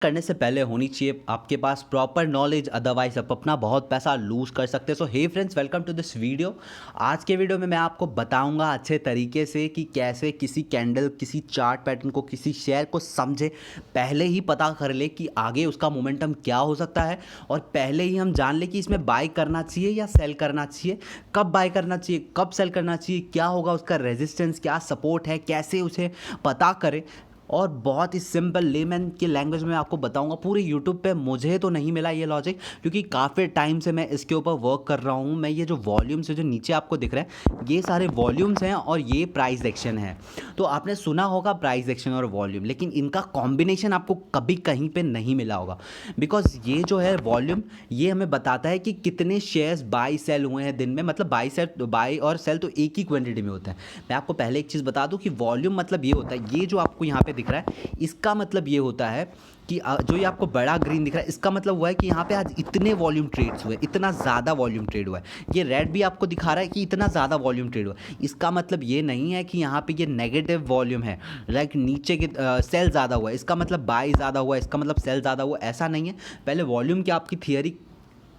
करने से पहले होनी चाहिए आपके पास प्रॉपर नॉलेज, अदरवाइज आप अपना बहुत पैसा लूज़ कर सकते हैं। So hey friends, welcome to this video. आज के वीडियो में मैं आपको बताऊंगा अच्छे तरीके से कि कैसे किसी कैंडल, किसी चार्ट पैटर्न को, किसी शेयर को समझे, पहले ही पता कर ले कि आगे उसका मोमेंटम क्या हो सकता है, और पहले ही हम जान ले कि इसमें बाय करना चाहिए या सेल करना चाहिए, कब बाय करना चाहिए, कब सेल करना चाहिए, क्या होगा उसका रेजिस्टेंस, क्या सपोर्ट है, कैसे उसे पता करें। और बहुत ही सिंपल लेमैन की लैंग्वेज में आपको बताऊंगा। पूरे यूट्यूब पे मुझे तो नहीं मिला ये लॉजिक, क्योंकि काफ़ी टाइम से मैं इसके ऊपर वर्क कर रहा हूँ। मैं ये जो वॉल्यूम्स है जो नीचे आपको दिख रहा है, ये सारे वॉल्यूम्स हैं और ये प्राइस एक्शन है। तो आपने सुना होगा प्राइस एक्शन और वॉल्यूम, लेकिन इनका कॉम्बिनेशन आपको कभी कहीं पर नहीं मिला होगा। बिकॉज ये जो है वॉल्यूम, ये हमें बताता है कि कितने शेयर्स बाई सेल हुए हैं दिन में। मतलब बाई और सेल तो एक ही क्वांटिटी में होता है। मैं आपको पहले एक चीज़ बता दूं कि वॉल्यूम मतलब ये होता है, ये जो आपको यहाँ पे दिख रहा है, इसका मतलब ये होता है कि जो ये आपको बड़ा ग्रीन दिख रहा है, इसका मतलब हुआ है कि यहाँ पे आज इतने वॉल्यूम ट्रेड्स हुए, इतना ज़्यादा वॉल्यूम ट्रेड हुआ है। ये रेड भी आपको दिखा रहा है कि इतना ज़्यादा वॉल्यूम ट्रेड हुआ है। इसका मतलब ये नहीं है कि यहाँ पे ये नेगेटिव वॉल्यूम है, लाइक नीचे के सेल ज़्यादा हुआ है, इसका मतलब बाई ज़्यादा हुआ है, इसका मतलब सेल ज़्यादा हुआ, ऐसा नहीं है। पहले वॉल्यूम की आपकी थियरी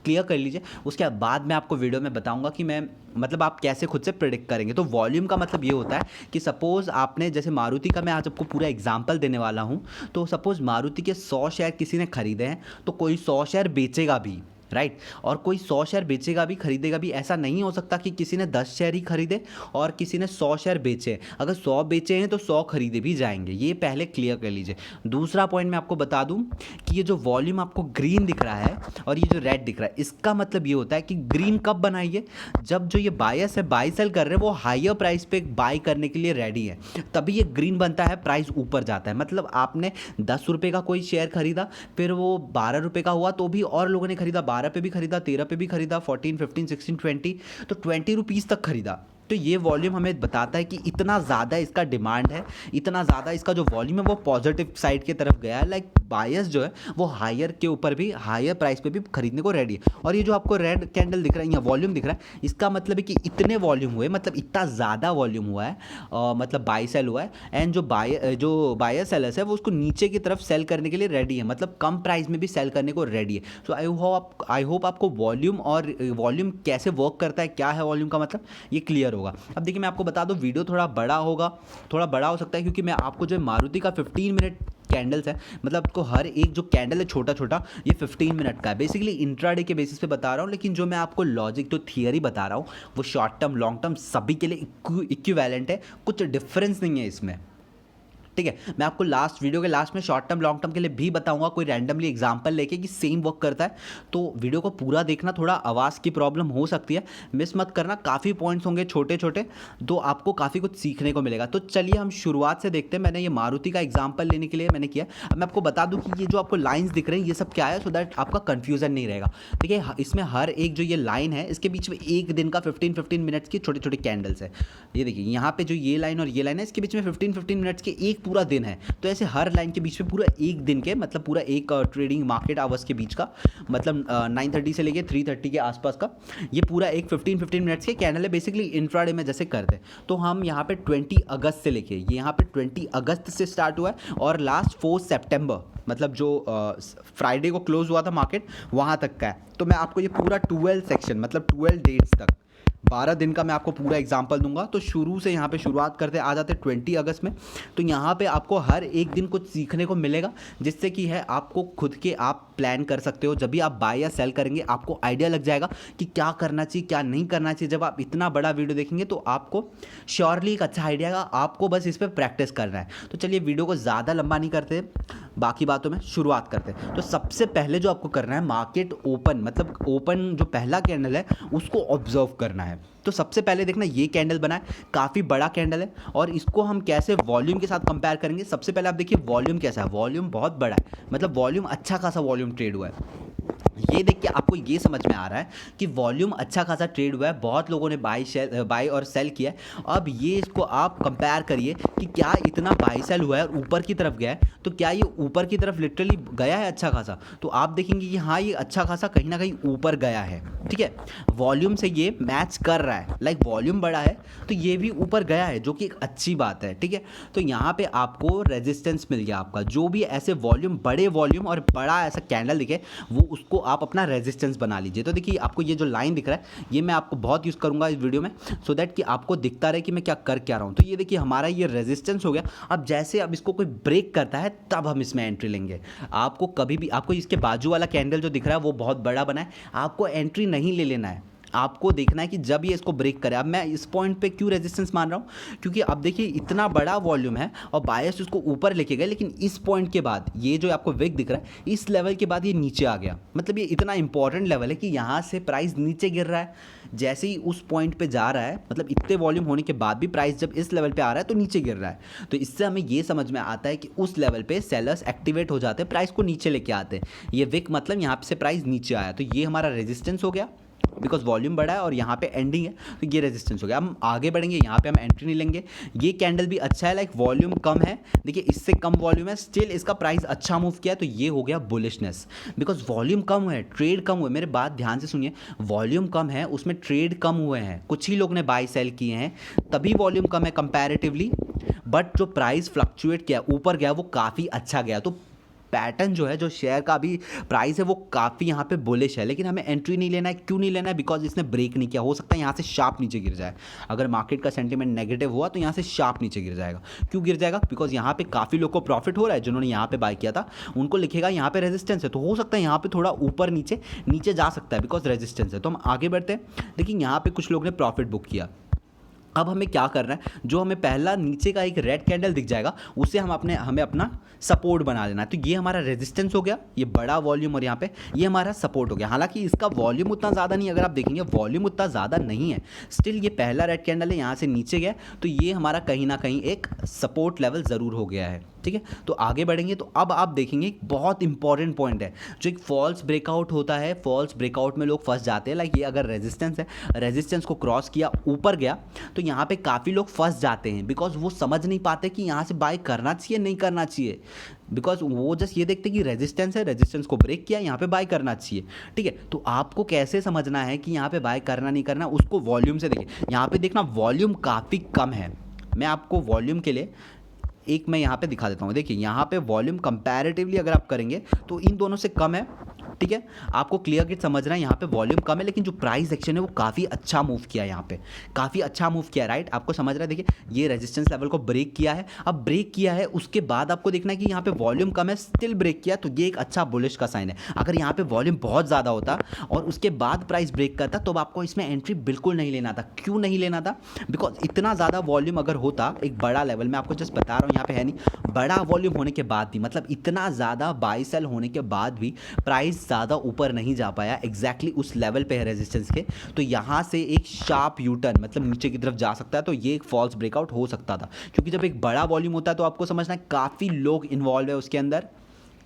क्लियर कर लीजिए, उसके बाद मैं आपको वीडियो में बताऊंगा कि मैं मतलब आप कैसे खुद से प्रेडिक्ट करेंगे। तो वॉल्यूम का मतलब ये होता है कि सपोज़ आपने, जैसे मारुति का मैं आज आपको पूरा एग्जांपल देने वाला हूं, तो सपोज़ मारुति के 100 शेयर किसी ने खरीदे हैं, तो कोई 100 शेयर बेचेगा भी, राइट, और कोई 100 शेयर बेचेगा भी, खरीदेगा भी। ऐसा नहीं हो सकता कि किसी ने 10 शेयर ही खरीदे और किसी ने 100 शेयर बेचे। अगर 100 बेचे हैं तो 100 खरीदे भी जाएंगे, ये पहले क्लियर कर लीजिए। दूसरा पॉइंट मैं आपको बता दूं कि ये जो वॉल्यूम आपको ग्रीन दिख रहा है और ये जो रेड दिख रहा है, इसका मतलब ये होता है कि ग्रीन कब बनाइए, जब जो ये बायर्स है, बाई सेल कर रहे हैं, वो हायर प्राइस पे बाई करने के लिए रेडी है, तभी ये ग्रीन बनता है, प्राइस ऊपर जाता है। मतलब आपने 10 रुपये का कोई शेयर खरीदा, फिर वो 12 रुपये का हुआ, तो भी और लोगों ने खरीदा, 12 पे भी खरीदा, 13 पे भी खरीदा, 14, 15, 16, 20, तो 20 रुपीज़ तक खरीदा। तो ये वॉल्यूम हमें बताता है कि इतना ज़्यादा इसका डिमांड है, इतना ज़्यादा इसका जो वॉल्यूम है वो पॉजिटिव साइड की तरफ गया है। लाइक बायर्स जो है वो हायर के ऊपर भी, हायर प्राइस पे भी खरीदने को रेडी है। और ये जो आपको रेड कैंडल दिख रहा है, यहाँ वॉल्यूम दिख रहा है, इसका मतलब है कि इतने वॉल्यूम हुए, मतलब इतना ज़्यादा वॉल्यूम हुआ है, मतलब बाई सेल हुआ है। एंड जो बायर सेलर्स है वो उसको नीचे की तरफ सेल करने के लिए रेडी है, मतलब कम प्राइस में भी सेल करने को रेडी है। सो आई होप आपको वॉल्यूम और वॉल्यूम कैसे वर्क करता है, क्या है वॉल्यूम का मतलब, ये क्लियर होगा। अब देखिए मैं आपको बता दूं, वीडियो थोड़ा बड़ा होगा, थोड़ा बड़ा हो सकता है, क्योंकि मैं आपको जो मारुति का 15 मिनट कैंडल्स है, मतलब आपको हर एक जो कैंडल है छोटा छोटा, ये 15 मिनट का है। बेसिकली इंट्राडे के बेसिस पे बता रहा हूँ, लेकिन जो मैं आपको लॉजिक, जो थियरी बता रहा हूँ, वो शॉर्ट टर्म, लॉन्ग टर्म सभी के लिए इक्विवेलेंट है, कुछ डिफरेंस नहीं है इसमें। ठीक है, मैं आपको वीडियो के लास्ट में शॉर्ट टर्म, लॉन्ग टर्म के लिए भी बताऊंगा, कोई रैंडमली एग्जांपल लेके कि सेम वर्क करता है। तो वीडियो को पूरा देखना, थोड़ा आवाज़ की प्रॉब्लम हो सकती है, मिस मत करना, काफ़ी पॉइंट्स होंगे छोटे छोटे, तो आपको काफ़ी कुछ सीखने को मिलेगा। तो चलिए हम शुरुआत से देखते हैं। मैंने ये मारुति का एग्जाम्पल लेने के लिए मैंने किया। अब मैं आपको बता दूँ कि ये जो आपको लाइन्स दिख रही हैं, ये सब क्या है, सो दैट आपका कन्फ्यूजन नहीं रहेगा। देखिए इसमें हर एक जो ये लाइन है, इसके बीच में एक दिन का 15-15 मिनट्स की छोटे छोटे कैंडल्स है। ये देखिए यहाँ पे जो ये लाइन और ये लाइन है, इसके बीच में 15-15 मिनट्स के एक पूरा दिन है। तो ऐसे हर लाइन के बीच में पूरा एक दिन के, मतलब पूरा एक ट्रेडिंग मार्केट आवर्स के बीच का, मतलब 9:30 से लेके 3:30 के आसपास का, ये पूरा एक 15-15 मिनट्स के कैंडल है। बेसिकली इंट्राडे में जैसे करते हैं, तो हम यहाँ पे 20 अगस्त से लेके, ये यहाँ पे 20 अगस्त से स्टार्ट हुआ है और लास्ट 4 सितंबर, मतलब जो फ्राइडे को क्लोज हुआ था मार्केट, वहाँ तक का है। तो मैं आपको ये पूरा 12 सेक्शन, मतलब 12 डेट्स तक, 12 दिन का मैं आपको पूरा एग्जाम्पल दूंगा। तो शुरू से यहाँ पे शुरुआत करते आ जाते 20 अगस्त में। तो यहाँ पे आपको हर एक दिन कुछ सीखने को मिलेगा, जिससे कि है आपको खुद के आप प्लान कर सकते हो। जब भी आप बाय या सेल करेंगे, आपको आइडिया लग जाएगा कि क्या करना चाहिए, क्या नहीं करना चाहिए। जब आप इतना बड़ा वीडियो देखेंगे तो आपको श्योरली एक अच्छा आइडिया आएगा, आपको बस इस पर प्रैक्टिस करना है। तो चलिए वीडियो को ज़्यादा लंबा नहीं करते, बाकी बातों में शुरुआत करते हैं। तो सबसे पहले जो आपको करना है, मार्केट ओपन, मतलब ओपन जो पहला कैंडल है उसको ऑब्जर्व करना है। तो सबसे पहले देखना, ये कैंडल बना है, काफ़ी बड़ा कैंडल है, और इसको हम कैसे वॉल्यूम के साथ कंपेयर करेंगे। सबसे पहले आप देखिए वॉल्यूम कैसा है, वॉल्यूम बहुत बड़ा है, मतलब वॉल्यूम अच्छा खासा वॉल्यूम ट्रेड हुआ है। ये देख के आपको ये समझ में आ रहा है कि वॉल्यूम अच्छा खासा ट्रेड हुआ है, बहुत लोगों ने बाई और सेल किया है। अब ये इसको आप कंपेयर करिए कि क्या इतना बाई सेल हुआ है और ऊपर की तरफ गया है, तो क्या ये ऊपर की तरफ लिटरली गया है अच्छा खासा, तो आप देखेंगे कि हाँ ये अच्छा खासा कहीं ना कहीं ऊपर गया है। ठीक है, वॉल्यूम से ये मैच कर रहा है, लाइक वॉल्यूम बड़ा है तो ये भी ऊपर गया है, जो कि एक अच्छी बात है। ठीक है, तो यहाँ पे आपको रेजिस्टेंस मिल गया आपका, जो भी ऐसे वॉल्यूम, बड़े वॉल्यूम और बड़ा ऐसा कैंडल दिखे वो उसको आप अपना रेजिस्टेंस बना लीजिए। तो देखिए आपको ये जो लाइन दिख रहा है ये मैं आपको बहुत यूज़ करूंगा इस वीडियो में, सो दैट कि आपको दिखता रहे कि मैं क्या कर क्या रहा हूँ। तो ये देखिए हमारा ये रेजिस्टेंस हो गया। अब जैसे अब इसको कोई ब्रेक करता है तब हम इसमें एंट्री लेंगे। आपको कभी भी, आपको इसके बाजू वाला कैंडल जो दिख रहा है वो बहुत बड़ा बना है, आपको एंट्री नहीं ले लेना है, आपको देखना है कि जब ये इसको ब्रेक करे। अब मैं इस पॉइंट पे क्यों रेजिस्टेंस मान रहा हूँ, क्योंकि अब देखिए इतना बड़ा वॉल्यूम है और बायस उसको ऊपर लेके गए, लेकिन इस पॉइंट के बाद ये जो आपको विक दिख रहा है इस लेवल के बाद ये नीचे आ गया। मतलब ये इतना इंपॉर्टेंट लेवल है कि यहाँ से प्राइस नीचे गिर रहा है, जैसे ही उस पॉइंट पे जा रहा है, मतलब इतने वॉल्यूम होने के बाद भी प्राइस जब इस लेवल पे आ रहा है तो नीचे गिर रहा है। तो इससे हमें ये समझ में आता है कि उस लेवल पे सेलर्स एक्टिवेट हो जाते हैं, प्राइस को नीचे लेके आते हैं। ये विक मतलब यहाँ से प्राइस नीचे आया, तो ये हमारा रेजिस्टेंस हो गया बिकॉज वॉल्यूम बड़ा है और यहाँ पे एंडिंग है, तो ये रेजिस्टेंस हो गया। हम आगे बढ़ेंगे, यहाँ पे हम एंट्री नहीं लेंगे। ये कैंडल भी अच्छा है, लाइक वॉल्यूम कम है, देखिए इससे कम वॉल्यूम है, स्टिल इसका प्राइस अच्छा मूव किया, तो ये हो गया बुलिशनेस। बिकॉज वॉल्यूम कम है, ट्रेड कम हुए, मेरे बात ध्यान से सुनिए, वॉल्यूम कम है उसमें ट्रेड कम हुए हैं, कुछ ही लोग ने बाई सेल किए हैं, तभी वॉल्यूम कम है कंपैरेटिवली, बट जो प्राइस फ्लक्चुएट किया ऊपर गया वो काफ़ी अच्छा गया। तो पैटर्न जो है, जो शेयर का अभी प्राइस है वो काफ़ी यहाँ पे बुलिश है, लेकिन हमें एंट्री नहीं लेना है। क्यों नहीं लेना है? बिकॉज इसने ब्रेक नहीं किया, हो सकता है यहाँ से शार्प नीचे गिर जाए। अगर मार्केट का सेंटीमेंट नेगेटिव हुआ तो यहाँ से शार्प नीचे गिर जाएगा। क्यों गिर जाएगा? बिकॉज यहाँ पे काफ़ी लोग को प्रॉफिट हो रहा है, जिन्होंने यहाँ पे बाय किया था उनको लिखेगा यहाँ पे रेजिस्टेंस है, तो हो सकता है यहाँ पे थोड़ा ऊपर नीचे नीचे जा सकता है बिकॉज रेजिस्टेंस है। तो हम आगे बढ़ते हैं। देखिए यहाँ पे कुछ लोग ने प्रॉफिट बुक किया। अब हमें क्या करना है, जो हमें पहला नीचे का एक रेड कैंडल दिख जाएगा उसे हमें अपना सपोर्ट बना लेना है। तो ये हमारा रेजिस्टेंस हो गया, ये बड़ा वॉल्यूम, और यहाँ पे ये हमारा सपोर्ट हो गया। हालांकि इसका वॉल्यूम उतना ज़्यादा नहीं, अगर आप देखेंगे वॉल्यूम उतना ज़्यादा नहीं है, स्टिल ये पहला रेड कैंडल है, यहाँ से नीचे गया, तो ये हमारा कहीं ना कहीं एक सपोर्ट लेवल ज़रूर हो गया है। ठीक है, तो आगे बढ़ेंगे। तो अब आप देखेंगे एक बहुत इंपॉर्टेंट पॉइंट है, जो एक फॉल्स ब्रेकआउट होता है। फॉल्स ब्रेकआउट में लोग फंस जाते हैं, लाइक ये अगर रेजिस्टेंस है, रेजिस्टेंस को क्रॉस किया, ऊपर गया, तो यहाँ पे काफ़ी लोग फंस जाते हैं बिकॉज वो समझ नहीं पाते कि यहाँ से बाय करना चाहिए नहीं करना चाहिए, बिकॉज वो जस्ट ये देखते कि रेजिस्टेंस है, रेजिस्टेंस को ब्रेक किया, यहाँ पे बाय करना चाहिए। ठीक है, तो आपको कैसे समझना है कि यहाँ पे बाय करना नहीं करना, उसको वॉल्यूम से देखिए। यहाँ पे देखना वॉल्यूम काफ़ी कम है, मैं आपको वॉल्यूम के लिए एक मैं यहाँ पे दिखा देता हूँ। देखिए यहाँ पे वॉल्यूम कंपैरेटिवली अगर आप करेंगे तो इन दोनों से कम है। ठीक है, आपको क्लियर किट समझना है, यहाँ पे वॉल्यूम कम है, लेकिन जो प्राइस एक्शन है वो काफ़ी अच्छा मूव किया है, यहाँ पे काफ़ी अच्छा मूव किया, राइट? आपको समझ रहा है? देखिए ये रेजिस्टेंस लेवल को ब्रेक किया है, अब ब्रेक किया है उसके बाद आपको देखना है कि यहाँ पे वॉल्यूम कम है, स्टिल ब्रेक किया, तो ये एक अच्छा बुलिश का साइन है। अगर यहाँ पे वॉल्यूम बहुत ज़्यादा होता और उसके बाद प्राइस ब्रेक करता तो आपको इसमें एंट्री बिल्कुल नहीं लेना था। क्यों नहीं लेना था? बिकॉज इतना ज़्यादा वॉल्यूम अगर होता, एक बड़ा लेवल, मैं आपको जस्ट बता रहा हूँ, यहाँ पे है नहीं, बड़ा वॉल्यूम होने के बाद भी, मतलब इतना ज़्यादा बाई सेल होने के बाद भी प्राइस ज़्यादा ऊपर नहीं जा पाया, एग्जैक्टली उस लेवल पे है रेजिस्टेंस के, तो यहाँ से एक शार्प यू टर्न, मतलब नीचे की तरफ जा सकता है, तो ये एक फॉल्स ब्रेकआउट हो सकता था। क्योंकि जब एक बड़ा वॉल्यूम होता है तो आपको समझना है काफ़ी लोग इन्वॉल्व है उसके अंदर,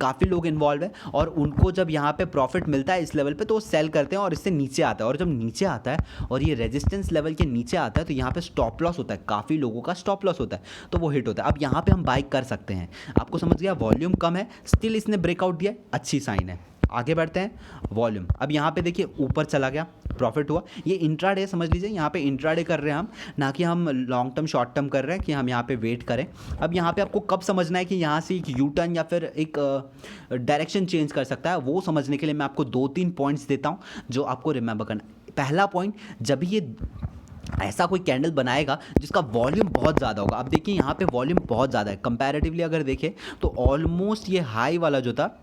काफ़ी लोग इन्वॉल्व है, और उनको जब यहाँ पे प्रॉफिट मिलता है इस लेवल पे तो वो सेल करते हैं और इससे नीचे आता है, और जब नीचे आता है और ये रेजिस्टेंस लेवल के नीचे आता है तो यहाँ पे स्टॉप लॉस होता है, काफ़ी लोगों का स्टॉप लॉस होता है, तो वो हिट होता है। अब यहाँ पे हम बाई कर सकते हैं। आपको समझ गया? वॉल्यूम कम है, स्टिल इसने ब्रेकआउट दिया, अच्छी साइन है। आगे बढ़ते हैं। वॉल्यूम अब यहाँ पे देखिए ऊपर चला गया, प्रॉफिट हुआ। ये इंट्राडे समझ लीजिए, यहाँ पे इंट्राडे कर रहे हैं हम, ना कि हम लॉन्ग टर्म शॉर्ट टर्म कर रहे हैं कि हम यहाँ पे वेट करें। अब यहाँ पे आपको कब समझना है कि यहाँ से एक यू टर्न या फिर एक डायरेक्शन चेंज कर सकता है, वो समझने के लिए मैं आपको 2-3 पॉइंट्स देता हूँ जो आपको रिमेंबर करना है। पहला पॉइंट, जब ये ऐसा कोई कैंडल बनाएगा जिसका वॉल्यूम बहुत ज़्यादा होगा। अब देखिए यहाँ पे वॉल्यूम बहुत ज़्यादा है, कंपैरेटिवली अगर देखें तो ऑलमोस्ट ये हाई वाला जो था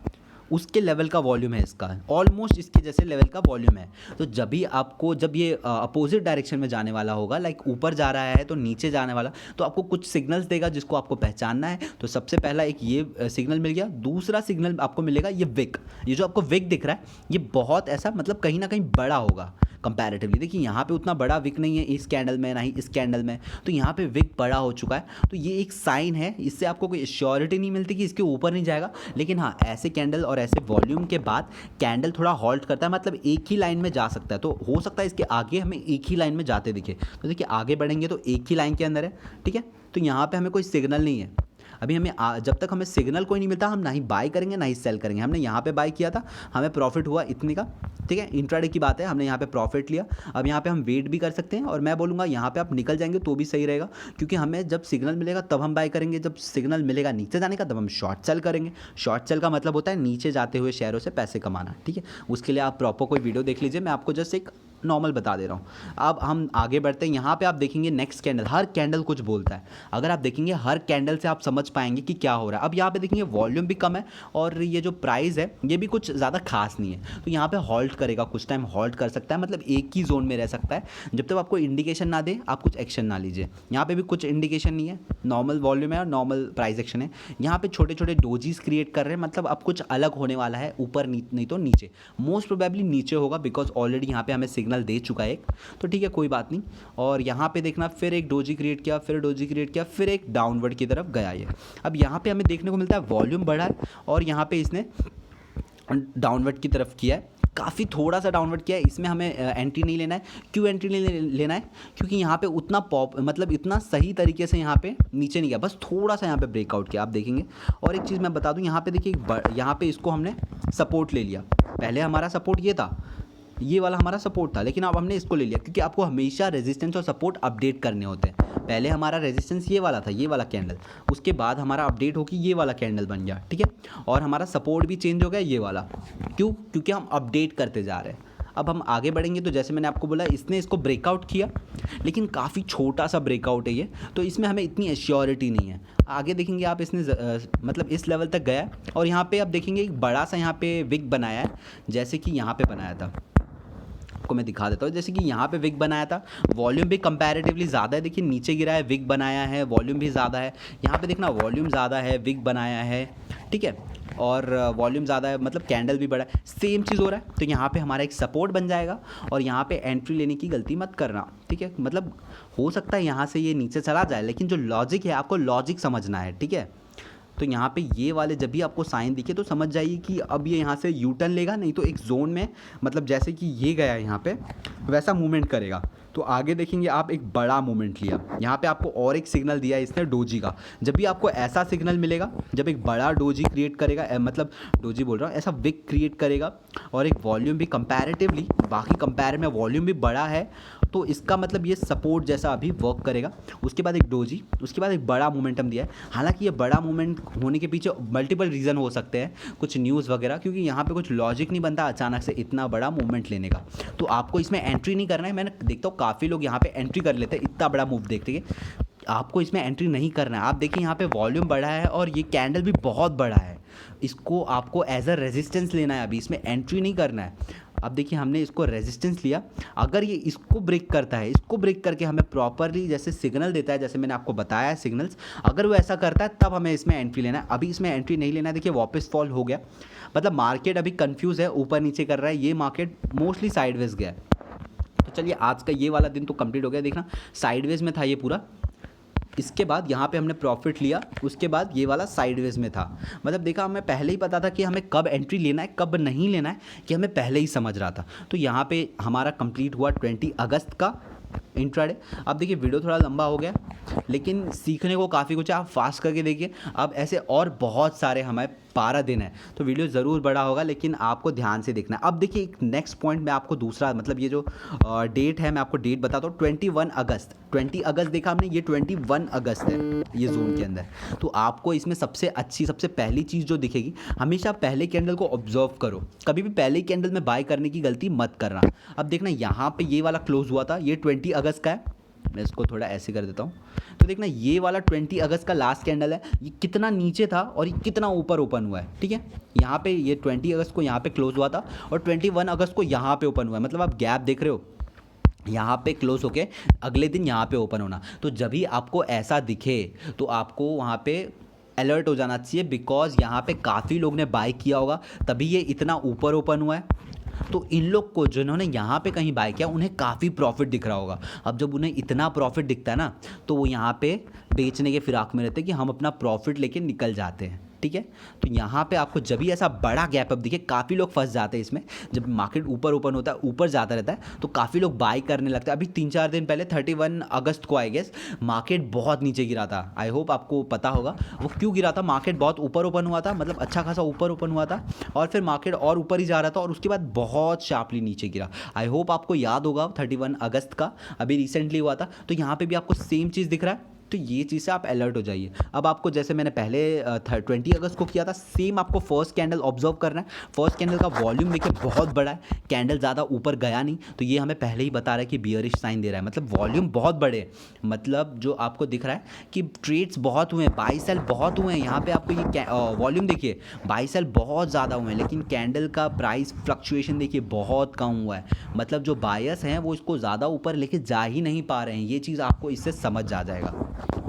उसके लेवल का वॉल्यूम है इसका, ऑलमोस्ट इसके जैसे लेवल का वॉल्यूम है। तो जब भी आपको, जब ये अपोजिट डायरेक्शन में जाने वाला होगा, लाइक ऊपर जा रहा है तो नीचे जाने वाला, तो आपको कुछ सिग्नल्स देगा जिसको आपको पहचानना है। तो सबसे पहला एक ये सिग्नल मिल गया। दूसरा सिग्नल आपको मिलेगा ये विक, ये जो आपको विक दिख रहा है ये बहुत ऐसा, मतलब कहीं ना कहीं बड़ा होगा, कंपैरेटिवली। देखिए यहाँ पे उतना बड़ा विक नहीं है इस कैंडल में, ना ही इस कैंडल में, तो यहाँ पे विक बड़ा हो चुका है। तो ये एक साइन है, इससे आपको कोई श्योरिटी नहीं मिलती कि इसके ऊपर नहीं जाएगा। लेकिन हाँ, ऐसे कैंडल और ऐसे वॉल्यूम के बाद कैंडल थोड़ा हॉल्ट करता है, मतलब एक ही लाइन में जा सकता है। तो हो सकता है इसके आगे हमें एक ही लाइन में जाते दिखे। तो देखिए आगे बढ़ेंगे तो एक ही लाइन के अंदर है, ठीक है। तो यहाँ पे हमें कोई सिग्नल नहीं है अभी। हमें जब तक हमें सिग्नल कोई नहीं मिलता, हम ना ही बाय करेंगे ना ही सेल करेंगे। हमने यहाँ पे बाय किया था, हमें प्रॉफिट हुआ इतने का, ठीक है। इंट्राडे की बात है, हमने यहाँ पे प्रॉफिट लिया। अब यहाँ पे हम वेट भी कर सकते हैं, और मैं बोलूँगा यहाँ पे आप निकल जाएंगे तो भी सही रहेगा, क्योंकि हमें जब सिग्नल मिलेगा तब हम बाय करेंगे, जब सिग्नल मिलेगा नीचे जाने का तब हम शॉर्ट सेल करेंगे। शॉर्ट सेल का मतलब होता है नीचे जाते हुए शेयरों से पैसे कमाना, ठीक है। उसके लिए आप प्रॉपर कोई वीडियो देख लीजिए, मैं आपको जस्ट एक नॉर्मल बता दे रहा हूँ। अब हम आगे बढ़ते हैं। यहाँ पे आप देखेंगे नेक्स्ट कैंडल, हर कैंडल कुछ बोलता है। अगर आप देखेंगे हर कैंडल से आप समझ पाएंगे कि क्या हो रहा है। अब यहाँ पे देखेंगे वॉल्यूम भी कम है, और ये जो प्राइस है ये भी कुछ ज़्यादा खास नहीं है। तो यहाँ पे हॉल्ट करेगा, कुछ टाइम हॉल्ट कर सकता है, मतलब एक ही जोन में रह सकता है। जब तक आपको इंडिकेशन ना दे आप कुछ एक्शन ना लीजिए। यहाँ पे भी कुछ इंडिकेशन नहीं है, नॉर्मल वॉल्यूम है और नॉर्मल प्राइस एक्शन है। यहाँ पे छोटे छोटे डोजीज क्रिएट कर रहे हैं, मतलब अब कुछ अलग होने वाला है, ऊपर नहीं तो नीचे। मोस्ट प्रोबेबली नीचे होगा, बिकॉज ऑलरेडी यहाँ पे हमें सिग्नल दे चुका है एक, तो ठीक है कोई बात नहीं। और यहाँ पे देखना, फिर एक डोजी क्रिएट किया, फिर डोजी क्रिएट किया, फिर एक डाउनवर्ड की तरफ गया ये। अब यहाँ पे हमें देखने को मिलता है वॉल्यूम बढ़ा है, और यहाँ पे इसने डाउनवर्ड की तरफ किया है, काफ़ी थोड़ा सा डाउनवर्ड किया है। इसमें हमें एंट्री नहीं लेना है। क्यों एंट्री नहीं लेना है? क्योंकि यहाँ पे उतना मतलब इतना सही तरीके से यहाँ पे नीचे नहीं गया, बस थोड़ा सा यहाँ पे ब्रेकआउट किया, आप देखेंगे। और एक चीज़ मैं बता दूँ, यहाँ पे देखिए यहाँ पे इसको हमने सपोर्ट ले लिया। पहले हमारा सपोर्ट ये था, ये वाला हमारा सपोर्ट था, लेकिन अब हमने इसको ले लिया, क्योंकि आपको हमेशा रेजिस्टेंस और सपोर्ट अपडेट करने होते हैं। पहले हमारा रेजिस्टेंस ये वाला था, ये वाला कैंडल, उसके बाद हमारा अपडेट होकर ये वाला कैंडल बन गया, ठीक है। और हमारा सपोर्ट भी चेंज हो गया, ये वाला। क्यों? क्योंकि हम अपडेट करते जा रहे हैं। अब हम आगे बढ़ेंगे तो जैसे मैंने आपको बोला, इसने इसको ब्रेकआउट किया, लेकिन काफ़ी छोटा सा ब्रेकआउट है ये, तो इसमें हमें इतनी एश्योरिटी नहीं है। आगे देखेंगे आप, इसने मतलब इस लेवल तक गया, और यहाँ पे आप देखेंगे एक बड़ा सा यहाँ पे विक बनाया है, जैसे कि यहाँ पे बनाया था। आपको मैं दिखा देता हूँ, जैसे कि यहाँ पे विक बनाया था, वॉल्यूम भी कंपैरेटिवली ज़्यादा है। देखिए नीचे गिरा है, विक बनाया है, वॉल्यूम भी ज़्यादा है। यहाँ पे देखना वॉल्यूम ज़्यादा है, विक बनाया है, ठीक है, और वॉल्यूम ज़्यादा है, मतलब कैंडल भी बड़ा है, सेम चीज़ हो रहा है। तो यहाँ पे हमारा एक सपोर्ट बन जाएगा, और यहाँ पे एंट्री लेने की गलती मत करना, ठीक है। मतलब हो सकता है यहाँ से ये नीचे चला जाए, लेकिन जो लॉजिक है आपको लॉजिक समझना है, ठीक है। तो यहाँ पे ये वाले जब भी आपको साइन दिखे तो समझ जाइए कि अब ये यहाँ से यू टर्न लेगा, नहीं तो एक जोन में, मतलब जैसे कि ये गया है यहाँ पे, वैसा मूवमेंट करेगा। तो आगे देखेंगे आप, एक बड़ा मूवमेंट लिया यहाँ पे, आपको और एक सिग्नल दिया इसने डोजी का। जब भी आपको ऐसा सिग्नल मिलेगा, जब एक बड़ा डोजी क्रिएट करेगा, मतलब डोजी बोल रहा हूँ, ऐसा विक क्रिएट करेगा, और एक वॉल्यूम भी कंपैरेटिवली बाकी कंपेयर में वॉल्यूम भी बड़ा है, तो इसका मतलब ये सपोर्ट जैसा अभी वर्क करेगा। उसके बाद एक डोजी, उसके बाद एक बड़ा मोमेंटम दिया है। हालांकि ये बड़ा मूवमेंट होने के पीछे मल्टीपल रीज़न हो सकते हैं, कुछ न्यूज़ वगैरह, क्योंकि यहाँ पे कुछ लॉजिक नहीं बनता अचानक से इतना बड़ा मूवमेंट लेने का। तो आपको इसमें एंट्री नहीं करना है। मैंने देखता हूँ काफ़ी लोग यहाँ पे एंट्री कर लेते हैं इतना बड़ा मूव देखते हैं, आपको इसमें एंट्री नहीं करना है। आप देखिए यहाँ पे वॉल्यूम बढ़ा है, और ये कैंडल भी बहुत बड़ा है, इसको आपको एज अ रेजिस्टेंस लेना है, अभी इसमें एंट्री नहीं करना है। अब देखिए हमने इसको रेजिस्टेंस लिया, अगर ये इसको ब्रेक करता है, इसको ब्रेक करके हमें प्रॉपरली जैसे सिग्नल देता है, जैसे मैंने आपको बताया है सिग्नल्स, अगर वो ऐसा करता है तब हमें इसमें एंट्री लेना है। अभी इसमें एंट्री नहीं लेना है। देखिए वापस फॉल हो गया, मतलब मार्केट अभी कंफ्यूज है, ऊपर नीचे कर रहा है, ये मार्केट मोस्टली साइडवेज गया है। तो चलिए आज का ये वाला दिन तो कंप्लीट हो गया। देखना साइडवेज में था ये पूरा, इसके बाद यहाँ पे हमने प्रॉफिट लिया, उसके बाद ये वाला साइडवेज में था। मतलब देखा, हमें पहले ही पता था कि हमें कब एंट्री लेना है कब नहीं लेना है, कि हमें पहले ही समझ रहा था। तो यहाँ पे हमारा कंप्लीट हुआ 20 अगस्त का इंट्राडे। अब देखिए वीडियो थोड़ा लंबा हो गया, लेकिन सीखने को काफ़ी कुछ है, आप फास्ट करके देखिए। अब ऐसे और बहुत सारे हमारे 12 दिन है, तो वीडियो ज़रूर बड़ा होगा, लेकिन आपको ध्यान से देखना है। अब देखिए एक नेक्स्ट पॉइंट मैं आपको दूसरा, मतलब ये जो डेट है मैं आपको डेट बताता हूँ, 21 अगस्त। 20 अगस्त देखा हमने, ये 21 अगस्त है ये जोन के अंदर। तो आपको इसमें सबसे अच्छी, सबसे पहली चीज़ जो दिखेगी, हमेशा पहले कैंडल को ऑब्जर्व करो, कभी भी पहले कैंडल में बाय करने की गलती मत करना। अब देखना यहाँ पे ये वाला क्लोज हुआ था, ये 20 अगस्त का है, मैं इसको थोड़ा ऐसे कर देता हूँ। तो देखना ये वाला 20 अगस्त का लास्ट कैंडल है, ये कितना नीचे था और ये कितना ऊपर ओपन हुआ है, ठीक है। यहाँ पे ये 20 अगस्त को यहाँ पे क्लोज हुआ था, और 21 अगस्त को यहाँ पे ओपन हुआ है, मतलब आप गैप देख रहे हो, यहाँ पे क्लोज होके अगले दिन यहाँ पे ओपन होना। तो जब भी आपको ऐसा दिखे तो आपको वहाँ पे अलर्ट हो जाना चाहिए, बिकॉज यहाँ पे काफ़ी लोग ने बाय किया होगा, तभी ये इतना ऊपर ओपन हुआ है। तो इन लोग को जिन्होंने यहाँ पे कहीं बाय किया उन्हें काफ़ी प्रॉफिट दिख रहा होगा। अब जब उन्हें इतना प्रॉफिट दिखता है ना, तो वो यहाँ पे बेचने के फिराक में रहते हैं कि हम अपना प्रॉफिट लेके निकल जाते हैं, ठीक है। तो यहाँ पे आपको जब भी ऐसा बड़ा गैप अप दिखे, काफ़ी लोग फंस जाते हैं इसमें। जब मार्केट ऊपर ओपन होता है, ऊपर जाता रहता है, तो काफ़ी लोग बाय करने लगते हैं। अभी 3-4 दिन पहले 31 अगस्त को आई गेस मार्केट बहुत नीचे गिरा था। आई होप आपको पता होगा वो क्यों गिरा था। मार्केट बहुत ऊपर ओपन हुआ था, मतलब अच्छा खासा ऊपर ओपन हुआ था, और फिर मार्केट और ऊपर ही जा रहा था और उसके बाद बहुत शार्पली नीचे गिरा। आई होप आपको याद होगा 31 अगस्त का अभी रिसेंटली हुआ था। तो यहाँ पर भी आपको सेम चीज़ दिख रहा है, तो ये चीज़ से आप अलर्ट हो जाइए। अब आपको जैसे मैंने पहले 20 अगस्त को किया था, सेम आपको फर्स्ट कैंडल ऑब्जर्व करना है। फर्स्ट कैंडल का वॉल्यूम देखिए बहुत बड़ा है, कैंडल ज़्यादा ऊपर गया नहीं, तो ये हमें पहले ही बता रहा है कि बियरिश साइन दे रहा है, मतलब वॉल्यूम बहुत बड़े है। मतलब जो आपको दिख रहा है कि ट्रेड्स बहुत हुए हैं, बाई सेल बहुत हुए हैं। यहाँ पे आपको ये वॉल्यूम देखिए, बाई सेल बहुत ज़्यादा हुए हैं, लेकिन कैंडल का प्राइस फ्लक्चुएशन देखिए बहुत कम हुआ है। मतलब जो बायर्स हैं वो इसको ज़्यादा ऊपर लेके जा ही नहीं पा रहे हैं। ये चीज़ आपको इससे समझ आ जाएगा,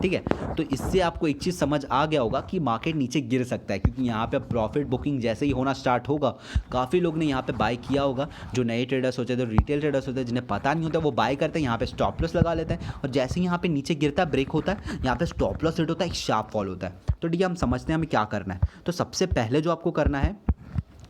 ठीक है। तो इससे आपको एक चीज़ समझ आ गया होगा कि मार्केट नीचे गिर सकता है, क्योंकि यहाँ पे प्रॉफिट बुकिंग जैसे ही होना स्टार्ट होगा, काफ़ी लोग ने यहाँ पे बाय किया होगा। जो नए ट्रेडर्स होते हैं, जो रिटेल ट्रेडर्स होते हैं, जिन्हें पता नहीं होता, वो बाय करते हैं, यहाँ पे स्टॉप लॉस लगा लेते हैं, और जैसे ही यहाँ पे नीचे गिरता है, ब्रेक होता है, यहाँ पे स्टॉप लॉस हिट होता है, एक शार्प फॉल होता है। तो ठीक है, हम समझते हैं हमें क्या करना है। तो सबसे पहले जो आपको करना है,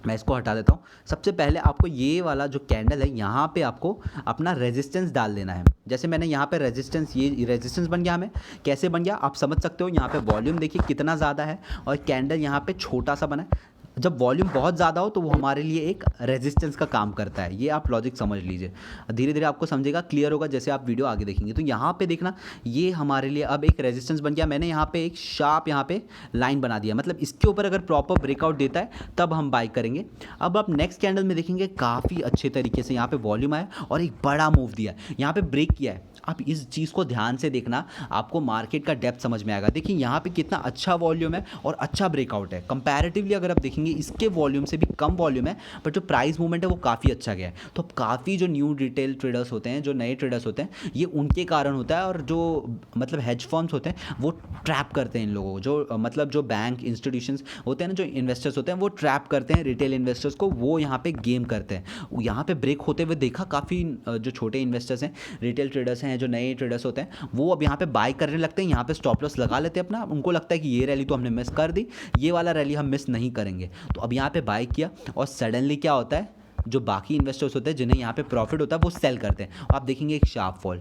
मैं इसको हटा देता हूँ। सबसे पहले आपको ये वाला जो कैंडल है, यहाँ पे आपको अपना रेजिस्टेंस डाल देना है। जैसे मैंने यहाँ पे रेजिस्टेंस, ये रेजिस्टेंस बन गया हमें। कैसे बन गया आप समझ सकते हो। यहाँ पे वॉल्यूम देखिए कितना ज़्यादा है, और कैंडल यहाँ पे छोटा सा बना है। जब वॉल्यूम बहुत ज़्यादा हो तो वो हमारे लिए एक रेजिस्टेंस का काम करता है। ये आप लॉजिक समझ लीजिए, धीरे धीरे आपको समझेगा, क्लियर होगा जैसे आप वीडियो आगे देखेंगे। तो यहाँ पे देखना, ये हमारे लिए अब एक रेजिस्टेंस बन गया। मैंने यहाँ पे एक शार्प यहाँ पे लाइन बना दिया, मतलब इसके ऊपर अगर प्रॉपर ब्रेकआउट देता है तब हम बाई करेंगे। अब आप नेक्स्ट कैंडल में देखेंगे काफ़ी अच्छे तरीके से यहाँ पे वॉल्यूम आया और एक बड़ा मूव दिया है, यहाँ पे ब्रेक किया है। आप इस चीज़ को ध्यान से देखना, आपको मार्केट का डेप्थ समझ में आएगा। देखिए यहाँ पे कितना अच्छा वॉल्यूम है और अच्छा ब्रेकआउट है। कंपैरेटिवली अगर आप देखेंगे, इसके वॉल्यूम से भी कम वॉल्यूम है, बट जो प्राइस मूवमेंट है वो काफ़ी अच्छा गया है। तो काफ़ी जो न्यू रिटेल ट्रेडर्स होते हैं, जो नए ट्रेडर्स होते हैं, ये उनके कारण होता है। और जो मतलब हेज फर्म्स होते हैं वो ट्रैप करते हैं इन लोगों को, जो मतलब जो बैंक इंस्टीट्यूशंस होते हैं ना, जो इन्वेस्टर्स होते हैं, वो ट्रैप करते हैं रिटेल इन्वेस्टर्स को, वो यहाँ पे गेम करते हैं। यहाँ पे ब्रेक होते हुए देखा, काफ़ी जो छोटे इन्वेस्टर्स हैं, रिटेल ट्रेडर्स हैं, जो नए ट्रेडर्स होते हैं, वो अब यहाँ पे बाय करने लगते हैं। यहाँ पे स्टॉप लॉस लगा लेते हैं अपना। उनको लगता है कि ये रैली तो हमने मिस कर दी, ये वाला रैली हम मिस नहीं करेंगे। तो अब यहाँ पे बाय किया, और सडनली क्या होता है, जो बाकी इन्वेस्टर्स होते हैं जिन्हें यहाँ पे प्रॉफिट होता है, वो सेल करते हैं। आप देखेंगे एक शार्प फॉल।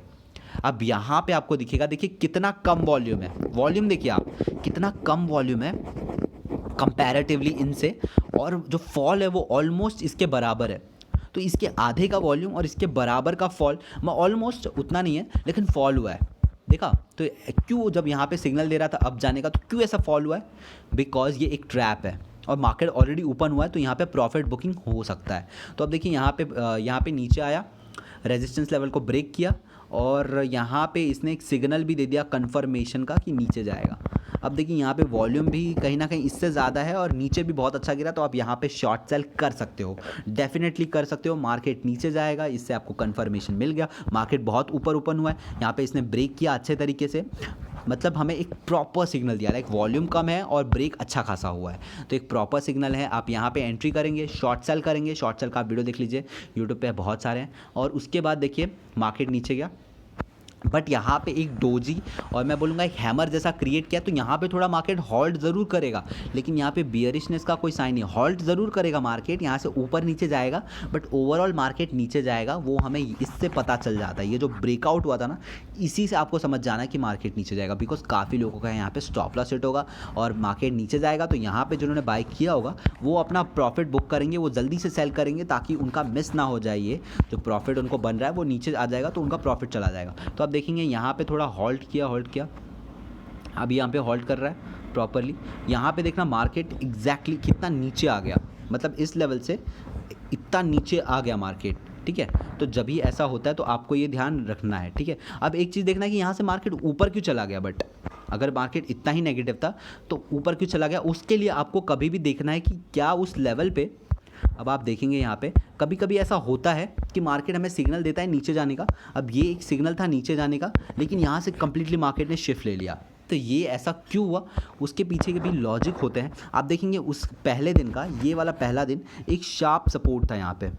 अब यहाँ पे आपको दिखेगा, देखिए कितना कम वॉल्यूम है। वॉल्यूम देखिए आप, कितना कम वॉल्यूम है कंपैरेटिवली इनसे, और जो फॉल है वो ऑलमोस्ट इसके बराबर है। तो इसके आधे का वॉल्यूम और इसके बराबर का फॉल, ऑलमोस्ट उतना नहीं है लेकिन फॉल हुआ है। देखा तो क्यों, जब यहाँ पे सिग्नल दे रहा था अब जाने का, तो क्यों ऐसा फॉल हुआ है? बिकॉज ये एक ट्रैप है और मार्केट ऑलरेडी ओपन हुआ है, तो यहाँ पे प्रॉफिट बुकिंग हो सकता है। तो अब देखिए यहाँ पे नीचे आया, रेजिस्टेंस लेवल को ब्रेक किया, और यहाँ पे इसने एक सिग्नल भी दे दिया कंफर्मेशन का कि नीचे जाएगा। अब देखिए यहाँ पे वॉल्यूम भी कहीं ना कहीं इससे ज़्यादा है और नीचे भी बहुत अच्छा गिरा, तो आप यहाँ पे शॉर्ट सेल कर सकते हो, डेफिनेटली कर सकते हो। मार्केट नीचे जाएगा, इससे आपको कंफर्मेशन मिल गया। मार्केट बहुत ऊपर ओपन हुआ है, यहाँ पे इसने ब्रेक किया अच्छे तरीके से, मतलब हमें एक प्रॉपर सिग्नल दिया, लाइक वॉल्यूम कम है और ब्रेक अच्छा खासा हुआ है, तो एक प्रॉपर सिग्नल है। आप यहाँ पे एंट्री करेंगे, शॉर्ट सेल करेंगे। शॉर्ट सेल का आप वीडियो देख लीजिए, यूट्यूब पे बहुत सारे हैं। और उसके बाद देखिए मार्केट नीचे गया, बट यहाँ पे एक डोजी और मैं बोलूँगा एक हैमर जैसा क्रिएट किया, तो यहाँ पे थोड़ा मार्केट हॉल्ट ज़रूर करेगा, लेकिन यहाँ पे बियरिशनेस का कोई साइन नहीं। हॉल्ट ज़रूर करेगा मार्केट, यहाँ से ऊपर नीचे जाएगा, बट ओवरऑल मार्केट नीचे जाएगा, वो हमें इससे पता चल जाता है। ये जो ब्रेकआउट हुआ था ना, इसी से आपको समझ जाना है कि मार्केट नीचे जाएगा, बिकॉज काफ़ी लोगों का यहाँ पे स्टॉप लॉस हिट होगा और मार्केट नीचे जाएगा। तो यहाँ पे जिन्होंने बाय किया होगा वो अपना प्रॉफिट बुक करेंगे, वो जल्दी से सेल करेंगे ताकि उनका मिस ना हो जाए। ये जो प्रॉफिट उनको बन रहा है वो नीचे आ जाएगा, तो उनका प्रॉफिट चला जाएगा। तो आप देखेंगे यहाँ पे थोड़ा हॉल्ट किया, अब यहाँ पे हॉल्ट कर रहा है प्रॉपरली। यहाँ पे देखना मार्केट एग्जैक्टली कितना नीचे आ गया, मतलब इस लेवल से इतना नीचे आ गया मार्केट, ठीक है। तो जब भी ऐसा होता है तो आपको ये ध्यान रखना है, ठीक है। अब एक चीज़ देखना है कि यहाँ से मार्केट ऊपर क्यों चला गया, बट अगर मार्केट इतना ही नेगेटिव था तो ऊपर क्यों चला गया, उसके लिए आपको कभी भी देखना है कि क्या उस लेवल पे, अब आप देखेंगे यहाँ पे कभी कभी ऐसा होता है कि मार्केट हमें सिग्नल देता है नीचे जाने का। अब ये एक सिग्नल था नीचे जाने का, लेकिन यहाँ से कम्प्लीटली मार्केट ने शिफ्ट ले लिया। तो ये ऐसा क्यों हुआ, उसके पीछे के भी लॉजिक होते हैं। आप देखेंगे उस पहले दिन का, ये वाला पहला दिन एक शार्प सपोर्ट था यहाँ पे,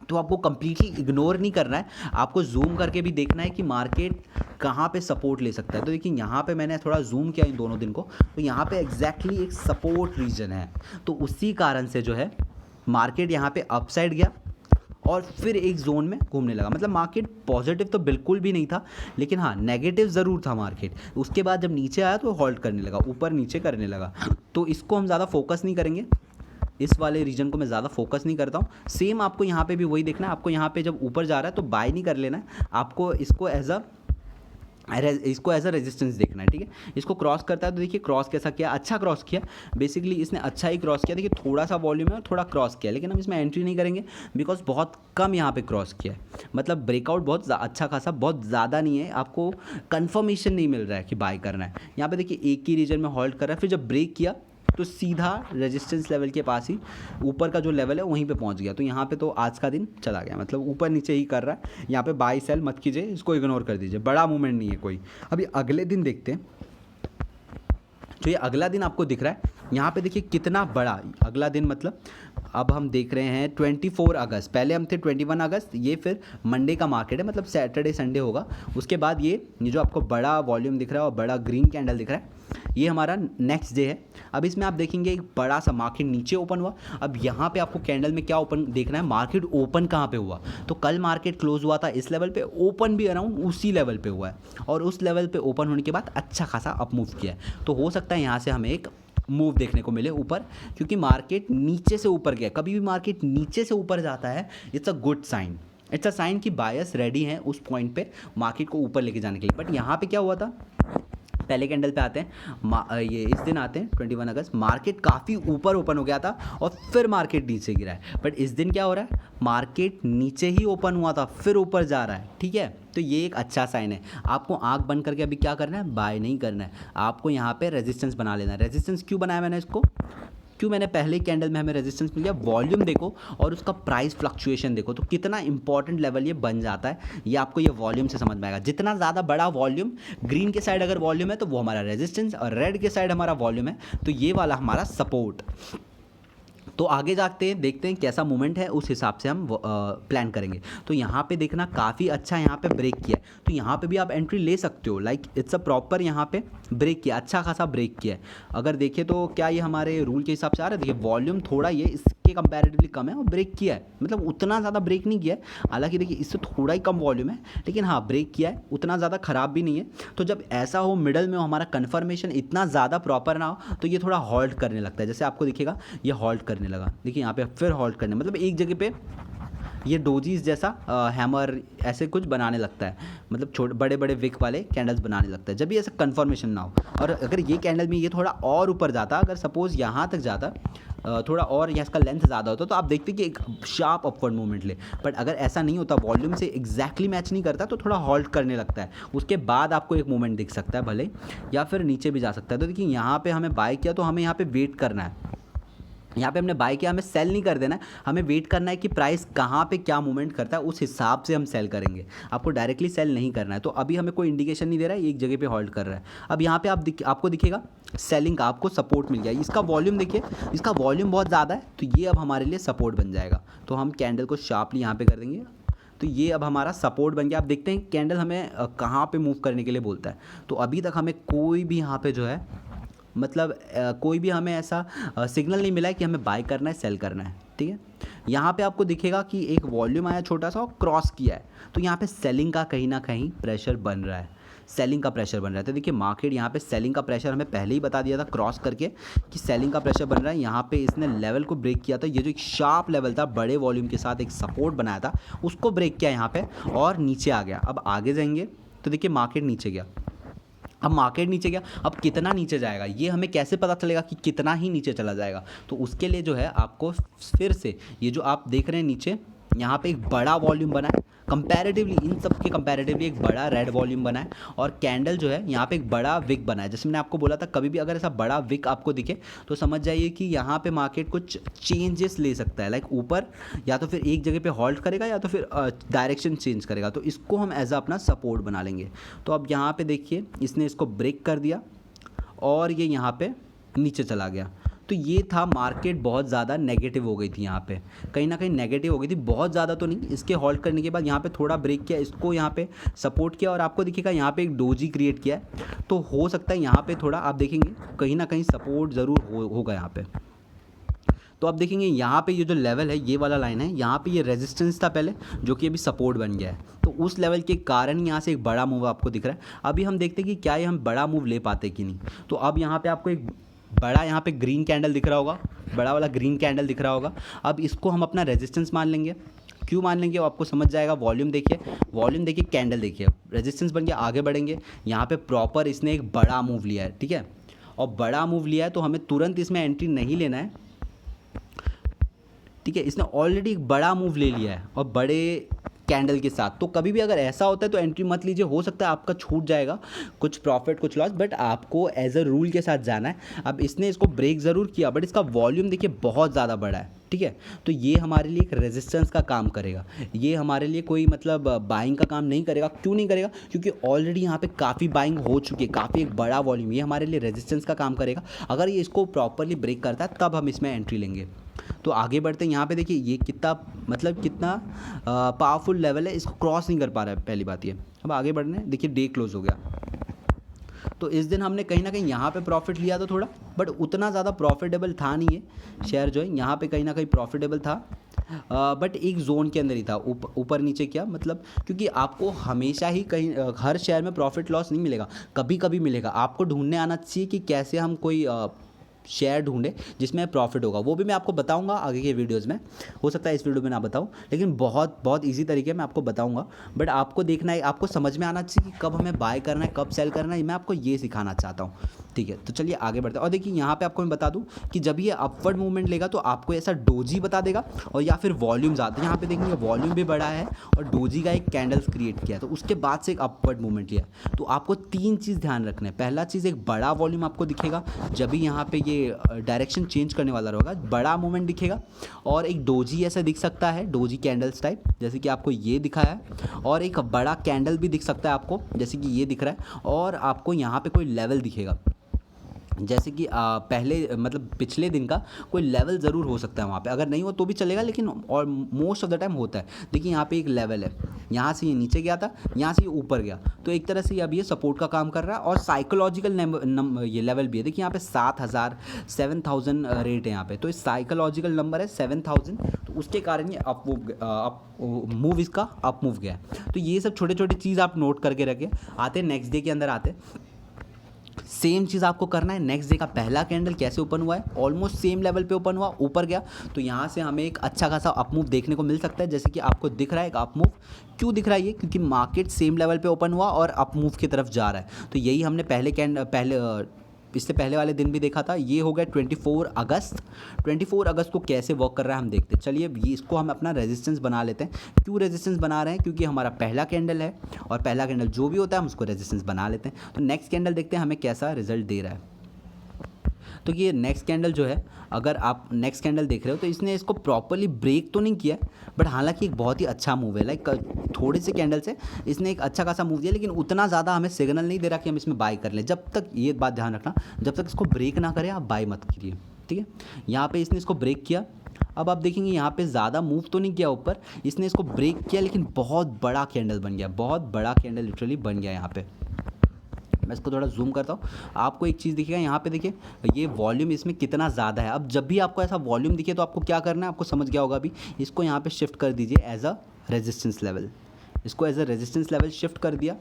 तो आपको कंप्लीटली इग्नोर नहीं करना है, आपको जूम करके भी देखना है कि मार्केट कहाँ पे सपोर्ट ले सकता है। तो देखिए यहाँ पे मैंने थोड़ा जूम किया इन दोनों दिन को, तो यहाँ पे एग्जैक्टली एक सपोर्ट रीजन है। तो उसी कारण से जो है मार्केट यहाँ पे अपसाइड गया और फिर एक जोन में घूमने लगा। मतलब मार्केट पॉजिटिव तो बिल्कुल भी नहीं था, लेकिन हाँ नेगेटिव ज़रूर था मार्केट। उसके बाद जब नीचे आया तो हॉल्ट करने लगा, ऊपर नीचे करने लगा। तो इसको हम ज़्यादा फोकस नहीं करेंगे, इस वाले रीजन को मैं ज़्यादा फोकस नहीं करता हूँ। सेम आपको यहाँ पे भी वही देखना है, आपको यहाँ पे जब ऊपर जा रहा है तो बाय नहीं कर लेना है, आपको इसको एज अ रेजिस्टेंस देखना है, ठीक है। इसको क्रॉस करता है तो देखिए क्रॉस कैसा किया, अच्छा क्रॉस किया, बेसिकली इसने अच्छा ही क्रॉस किया। देखिए थोड़ा सा वॉल्यूम है और थोड़ा क्रॉस किया, लेकिन हम इसमें एंट्री नहीं करेंगे बिकॉज बहुत कम यहाँ पे क्रॉस किया है। मतलब ब्रेकआउट बहुत अच्छा खासा, बहुत ज़्यादा नहीं है, आपको कंफर्मेशन नहीं मिल रहा है कि बाय करना है। यहाँ पे देखिए एक ही रीजन में होल्ड कर रहा है, फिर जब ब्रेक किया तो सीधा रेजिस्टेंस लेवल के पास ही ऊपर का जो लेवल है वहीं पे पहुंच गया। तो यहाँ पे तो आज का दिन चला गया, मतलब ऊपर नीचे ही कर रहा है। यहाँ पे बाय सेल मत कीजिए, इसको इग्नोर कर दीजिए, बड़ा मूवमेंट नहीं है कोई। अभी अगले दिन देखते हैं, जो ये अगला दिन आपको दिख रहा है यहाँ पे देखिए कितना बड़ा अगला दिन। मतलब अब हम देख रहे हैं 24 अगस्त, पहले हम थे 21 अगस्त, ये फिर मंडे का मार्केट है, मतलब सैटरडे संडे होगा। उसके बाद ये जो आपको बड़ा वॉल्यूम दिख रहा है और बड़ा ग्रीन कैंडल दिख रहा है, ये हमारा नेक्स्ट डे है। अब इसमें आप देखेंगे एक बड़ा सा मार्केट नीचे ओपन हुआ। अब यहाँ पे आपको कैंडल में क्या ओपन देखना है, मार्केट ओपन कहाँ पे हुआ। तो कल मार्केट क्लोज हुआ था इस लेवल पे, ओपन भी अराउंड उसी लेवल पे हुआ है, और उस लेवल पे ओपन होने के बाद अच्छा खासा अप मूव किया है। तो हो सकता है यहाँ से हमें एक मूव देखने को मिले ऊपर, क्योंकि मार्केट नीचे से ऊपर गया। कभी भी मार्केट नीचे से ऊपर जाता है, it's a good sign, it's a sign कि बायर्स रेडी हैं उस पॉइंट पे मार्केट को ऊपर लेके जाने के लिए। बट यहाँ पे क्या हुआ था, पहले कैंडल पे आते हैं, ये इस दिन आते हैं 21 अगस्त, मार्केट काफ़ी ऊपर ओपन हो गया था और फिर मार्केट नीचे गिरा है। बट इस दिन क्या हो रहा है, मार्केट नीचे ही ओपन हुआ था फिर ऊपर जा रहा है, ठीक है। तो ये एक अच्छा साइन है। आपको आंख बंद करके अभी क्या करना है, बाय नहीं करना है, आपको यहाँ पे रेजिस्टेंस बना लेना है। रेजिस्टेंस क्यों बनाया मैंने इसको, क्यों मैंने पहले कैंडल में हमें रेजिस्टेंस मिल गया, वॉल्यूम देखो और उसका प्राइस फ्लक्चुएशन देखो, तो कितना इंपॉर्टेंट लेवल ये बन जाता है। ये आपको ये वॉल्यूम से समझ में आएगा। जितना ज़्यादा बड़ा वॉल्यूम, ग्रीन के साइड अगर वॉल्यूम है तो वो हमारा रेजिस्टेंस, और रेड के साइड हमारा वॉल्यूम है तो ये वाला हमारा सपोर्ट। तो आगे जाते हैं, देखते हैं कैसा मूवमेंट है, उस हिसाब से हम प्लान करेंगे। तो यहाँ पे देखना काफ़ी अच्छा यहाँ पे ब्रेक किया है, तो यहाँ पे भी आप एंट्री ले सकते हो। लाइक इट्स अ प्रॉपर यहाँ पे ब्रेक किया, अच्छा खासा ब्रेक किया है। अगर देखें तो क्या ये हमारे रूल के हिसाब से आ रहा है, देखिए वॉल्यूम थोड़ा ये इसके कंपैरेटिवली कम है और ब्रेक किया है, मतलब उतना ज़्यादा ब्रेक नहीं किया है। हालांकि देखिए इससे थोड़ा ही कम वॉल्यूम है, लेकिन हाँ ब्रेक किया है, उतना ज़्यादा ख़राब भी नहीं है। तो जब ऐसा हो मिडल में हो, हमारा कन्फर्मेशन इतना ज़्यादा प्रॉपर ना हो, तो ये थोड़ा हॉल्ट करने लगता है। जैसे आपको दिखेगा ये हॉल्ट करने लगा, देखिए यहाँ पे फिर हॉल्ट करने, मतलब एक जगह पे ये डोजीज जैसा हैमर ऐसे कुछ बनाने लगता है, मतलब छोटे बड़े बड़े विक वाले कैंडल्स बनाने लगता है जब भी ऐसा कन्फर्मेशन ना हो। और अगर ये कैंडल में ये थोड़ा और ऊपर जाता, अगर सपोज़ यहाँ तक जाता, थोड़ा और या इसका लेंथ ज़्यादा होता, तो आप देखते कि एक शार्प अपवर्ड मूवमेंट ले। बट अगर ऐसा नहीं होता, वॉल्यूम से एग्जैक्टली मैच नहीं करता, तो थोड़ा हॉल्ट करने लगता है। उसके बाद आपको एक मूवमेंट दिख सकता है भले, या फिर नीचे भी जा सकता है। तो देखिए यहाँ पे हमें बाय किया, तो हमें यहाँ पे वेट करना है। यहाँ पे हमने बाय किया, हमें सेल नहीं कर देना है, हमें वेट करना है कि प्राइस कहाँ पे क्या मूवमेंट करता है, उस हिसाब से हम सेल करेंगे। आपको डायरेक्टली सेल नहीं करना है। तो अभी हमें कोई इंडिकेशन नहीं दे रहा है, एक जगह पे होल्ड कर रहा है। अब यहाँ पे आपको दिखेगा सेलिंग का, आपको सपोर्ट मिल गया। इसका वॉल्यूम देखिए, इसका वॉल्यूम बहुत ज़्यादा है, तो ये अब हमारे लिए सपोर्ट बन जाएगा। तो हम कैंडल को शार्पली यहाँ पे कर देंगे, तो ये अब हमारा सपोर्ट बन गया। आप देखते हैं कैंडल हमें कहाँ पे मूव करने के लिए बोलता है। तो अभी तक हमें कोई भी यहाँ पे जो है, मतलब कोई भी हमें ऐसा सिग्नल नहीं मिला है कि हमें बाय करना है सेल करना है, ठीक है। यहाँ पे आपको दिखेगा कि एक वॉल्यूम आया छोटा सा और क्रॉस किया है, तो यहाँ पे सेलिंग का कहीं ना कहीं प्रेशर बन रहा है, सेलिंग का प्रेशर बन रहा है। तो देखिए मार्केट यहाँ पे सेलिंग का प्रेशर हमें पहले ही बता दिया था क्रॉस करके कि सेलिंग का प्रेशर बन रहा है। यहाँ पे इसने लेवल को ब्रेक किया था, ये जो एक शार्प लेवल था बड़े वॉल्यूम के साथ एक सपोर्ट बनाया था, उसको ब्रेक किया यहाँ पे और नीचे आ गया। अब आगे जाएंगे तो देखिए मार्केट नीचे गया। अब मार्केट नीचे गया, अब कितना नीचे जाएगा ये हमें कैसे पता चलेगा कि कितना ही नीचे चला जाएगा। तो उसके लिए जो है आपको फिर से ये जो आप देख रहे हैं नीचे, यहाँ पे एक बड़ा वॉल्यूम बना है, कंपैरेटिवली इन सब के कंपैरेटिवली एक बड़ा रेड वॉल्यूम बना है, और कैंडल जो है यहाँ पे एक बड़ा विक बना है। जैसे मैंने आपको बोला था, कभी भी अगर ऐसा बड़ा विक आपको दिखे तो समझ जाइए कि यहाँ पे मार्केट कुछ चेंजेस ले सकता है, लाइक ऊपर या तो फिर एक जगह पे हॉल्ट करेगा या तो फिर डायरेक्शन चेंज करेगा। तो इसको हम एज अपना सपोर्ट बना लेंगे। तो अब यहाँ पे देखिए इसने इसको ब्रेक कर दिया और ये यहाँ पे नीचे चला गया। तो ये था मार्केट बहुत ज़्यादा नेगेटिव हो गई थी यहाँ पे, कहीं ना कहीं नेगेटिव हो गई थी, बहुत ज़्यादा तो नहीं। इसके हॉल्ट करने के बाद यहाँ पे थोड़ा ब्रेक किया, इसको यहाँ पे सपोर्ट किया और आपको दिखेगा यहाँ पे एक डोजी क्रिएट किया है। तो हो सकता है यहाँ पे थोड़ा आप देखेंगे कहीं ना कहीं सपोर्ट ज़रूर होगा यहाँ पे। तो आप देखेंगे यहाँ पे ये जो लेवल है, ये वाला लाइन है, यहाँ पे ये रेजिस्टेंस था पहले, जो कि अभी सपोर्ट बन गया है। तो उस लेवल के कारण यहाँ से एक बड़ा मूव आपको दिख रहा है। अभी हम देखते हैं कि क्या ये हम बड़ा मूव ले पाते कि नहीं। तो अब यहाँ पे आपको एक बड़ा यहाँ पे ग्रीन कैंडल दिख रहा होगा, बड़ा वाला ग्रीन कैंडल दिख रहा होगा। अब इसको हम अपना रेजिस्टेंस मान लेंगे। क्यों मान लेंगे वो आपको समझ जाएगा। वॉल्यूम देखिए, वॉल्यूम देखिए, कैंडल देखिए, रेजिस्टेंस बन गया, आगे बढ़ेंगे। यहाँ पे प्रॉपर इसने एक बड़ा मूव लिया है, ठीक है, और बड़ा मूव लिया है तो हमें तुरंत इसमें एंट्री नहीं लेना है, ठीक है। इसने ऑलरेडी एक बड़ा मूव ले लिया है और बड़े कैंडल के साथ। तो कभी भी अगर ऐसा होता है तो एंट्री मत लीजिए, हो सकता है आपका छूट जाएगा कुछ प्रॉफिट कुछ लॉस, बट आपको एज अ रूल के साथ जाना है। अब इसने इसको ब्रेक ज़रूर किया, बट इसका वॉल्यूम देखिए बहुत ज़्यादा बड़ा है, ठीक है। तो ये हमारे लिए एक रेजिस्टेंस का काम करेगा, ये हमारे लिए कोई मतलब बाइंग का काम नहीं करेगा। क्यों नहीं करेगा? क्योंकि ऑलरेडी यहाँ पे काफ़ी बाइंग हो चुकी है, काफ़ी एक बड़ा वॉल्यूम, ये हमारे लिए रेजिस्टेंस का काम करेगा। अगर ये इसको प्रॉपरली ब्रेक करता है तब हम इसमें एंट्री लेंगे। तो आगे बढ़ते हैं। यहाँ पे देखिए ये कितना मतलब कितना पावरफुल लेवल है, इसको क्रॉस नहीं कर पा रहा है, पहली बात ये। अब आगे बढ़ने, देखिए डे क्लोज हो गया। तो इस दिन हमने कहीं ना कहीं यहाँ पे प्रॉफिट लिया था थोड़ा, बट उतना ज़्यादा प्रॉफिटेबल था नहीं है शेयर जो है। यहाँ पे कहीं ना कहीं प्रॉफिटेबल था, बट एक जोन के अंदर ही था, ऊपर नीचे क्या मतलब, क्योंकि आपको हमेशा ही कहीं हर शेयर में प्रॉफिट लॉस नहीं मिलेगा, कभी कभी मिलेगा। आपको ढूंढने आना चाहिए कि कैसे हम कोई शेयर ढूंढे जिसमें प्रॉफिट होगा। वो भी मैं आपको बताऊंगा आगे के वीडियोज़ में, हो सकता है इस वीडियो में ना बताऊं, लेकिन बहुत बहुत ईजी तरीके में आपको बताऊंगा। बट आपको देखना है, आपको समझ में आना चाहिए कि कब हमें बाय करना है, कब सेल करना है, मैं आपको ये सिखाना चाहता हूँ, ठीक है। तो चलिए आगे बढ़ते हैं। और देखिए यहाँ पे आपको मैं बता दूँ कि जब ये अपवर्ड मूवमेंट लेगा तो आपको ऐसा डोजी बता देगा, और या फिर वॉल्यूम ज़्यादा, यहाँ पे देखेंगे वॉल्यूम भी बड़ा है और डोजी का एक कैंडल्स क्रिएट किया है, तो उसके बाद से एक अपवर्ड मूवमेंट लिया। तो आपको तीन चीज़ ध्यान रखना है। पहला चीज़, एक बड़ा वॉल्यूम आपको दिखेगा जब भी यहाँ पे ये डायरेक्शन चेंज करने वाला रहेगा, बड़ा मूवमेंट दिखेगा। और एक डोजी ऐसा दिख सकता है, डोजी कैंडल्स टाइप, जैसे कि आपको ये दिखाया है। और एक बड़ा कैंडल भी दिख सकता है आपको, जैसे कि ये दिख रहा है। और आपको यहाँ पे कोई लेवल दिखेगा, जैसे कि पहले मतलब पिछले दिन का कोई लेवल ज़रूर हो सकता है वहाँ पे, अगर नहीं हो तो भी चलेगा, लेकिन और मोस्ट ऑफ द टाइम होता है। देखिए यहाँ पे एक लेवल है, यहाँ से ये नीचे गया था, यहाँ से ये ऊपर गया, तो एक तरह से अब ये सपोर्ट का काम कर रहा है। और साइकोलॉजिकल ये लेवल भी है। देखिए यहाँ पे 7000 रेट है यहाँ पे, तो इस साइकोलॉजिकल नंबर है 7000, तो उसके कारण ये मूव इसका अप मूव गया है। तो ये सब छोटे छोटे चीज़ आप नोट करके रखें। आते हैं नेक्स्ट डे के अंदर, आते सेम चीज़ आपको करना है। नेक्स्ट डे का पहला कैंडल कैसे ओपन हुआ है, ऑलमोस्ट सेम लेवल पे ओपन हुआ, ऊपर गया, तो यहाँ से हमें एक अच्छा खासा अप मूव देखने को मिल सकता है। जैसे कि आपको दिख रहा है एक अप मूव, क्यों दिख रहा है ये, क्योंकि मार्केट सेम लेवल पे ओपन हुआ और अप मूव की तरफ जा रहा है। तो यही हमने इससे पहले वाले दिन भी देखा था। ये हो गया 24 अगस्त। 24 अगस्त को कैसे वर्क कर रहा है हम देखते हैं। चलिए ये इसको हम अपना रेजिस्टेंस बना लेते हैं। क्यों रेजिस्टेंस बना रहे हैं, क्योंकि हमारा पहला कैंडल है, और पहला कैंडल जो भी होता है हम उसको रेजिस्टेंस बना लेते हैं। तो नेक्स्ट कैंडल देखते हैं हमें कैसा रिजल्ट दे रहा है। तो ये नेक्स्ट कैंडल जो है, अगर आप नेक्स्ट कैंडल देख रहे हो तो इसने इसको प्रॉपरली ब्रेक तो नहीं किया, बट हालांकि एक बहुत ही अच्छा मूव है। लाइक थोड़े से कैंडल से इसने एक अच्छा खासा मूव दिया, लेकिन उतना ज़्यादा हमें सिग्नल नहीं दे रहा कि हम इसमें बाय कर लें। जब तक, ये बात ध्यान रखना, जब तक इसको ब्रेक ना करे आप बाय मत कीजिए, ठीक है। यहाँ पे इसने इसको ब्रेक किया। अब आप देखेंगे यहाँ पे ज़्यादा मूव तो नहीं किया ऊपर, इसने इसको ब्रेक किया, लेकिन बहुत बड़ा कैंडल बन गया, बहुत बड़ा कैंडल लिटरली बन गया यहाँ पे। मैं इसको थोड़ा जूम करता हूँ, आपको एक चीज़ दिखेगा यहाँ पे, देखिए ये वॉल्यूम इसमें कितना ज़्यादा है। अब जब भी आपको ऐसा वॉल्यूम दिखे तो आपको क्या करना है, आपको समझ गया होगा अभी, इसको यहाँ पे शिफ्ट कर दीजिए एज अ रेजिस्टेंस लेवल। इसको as a resistance level shift कर दिया।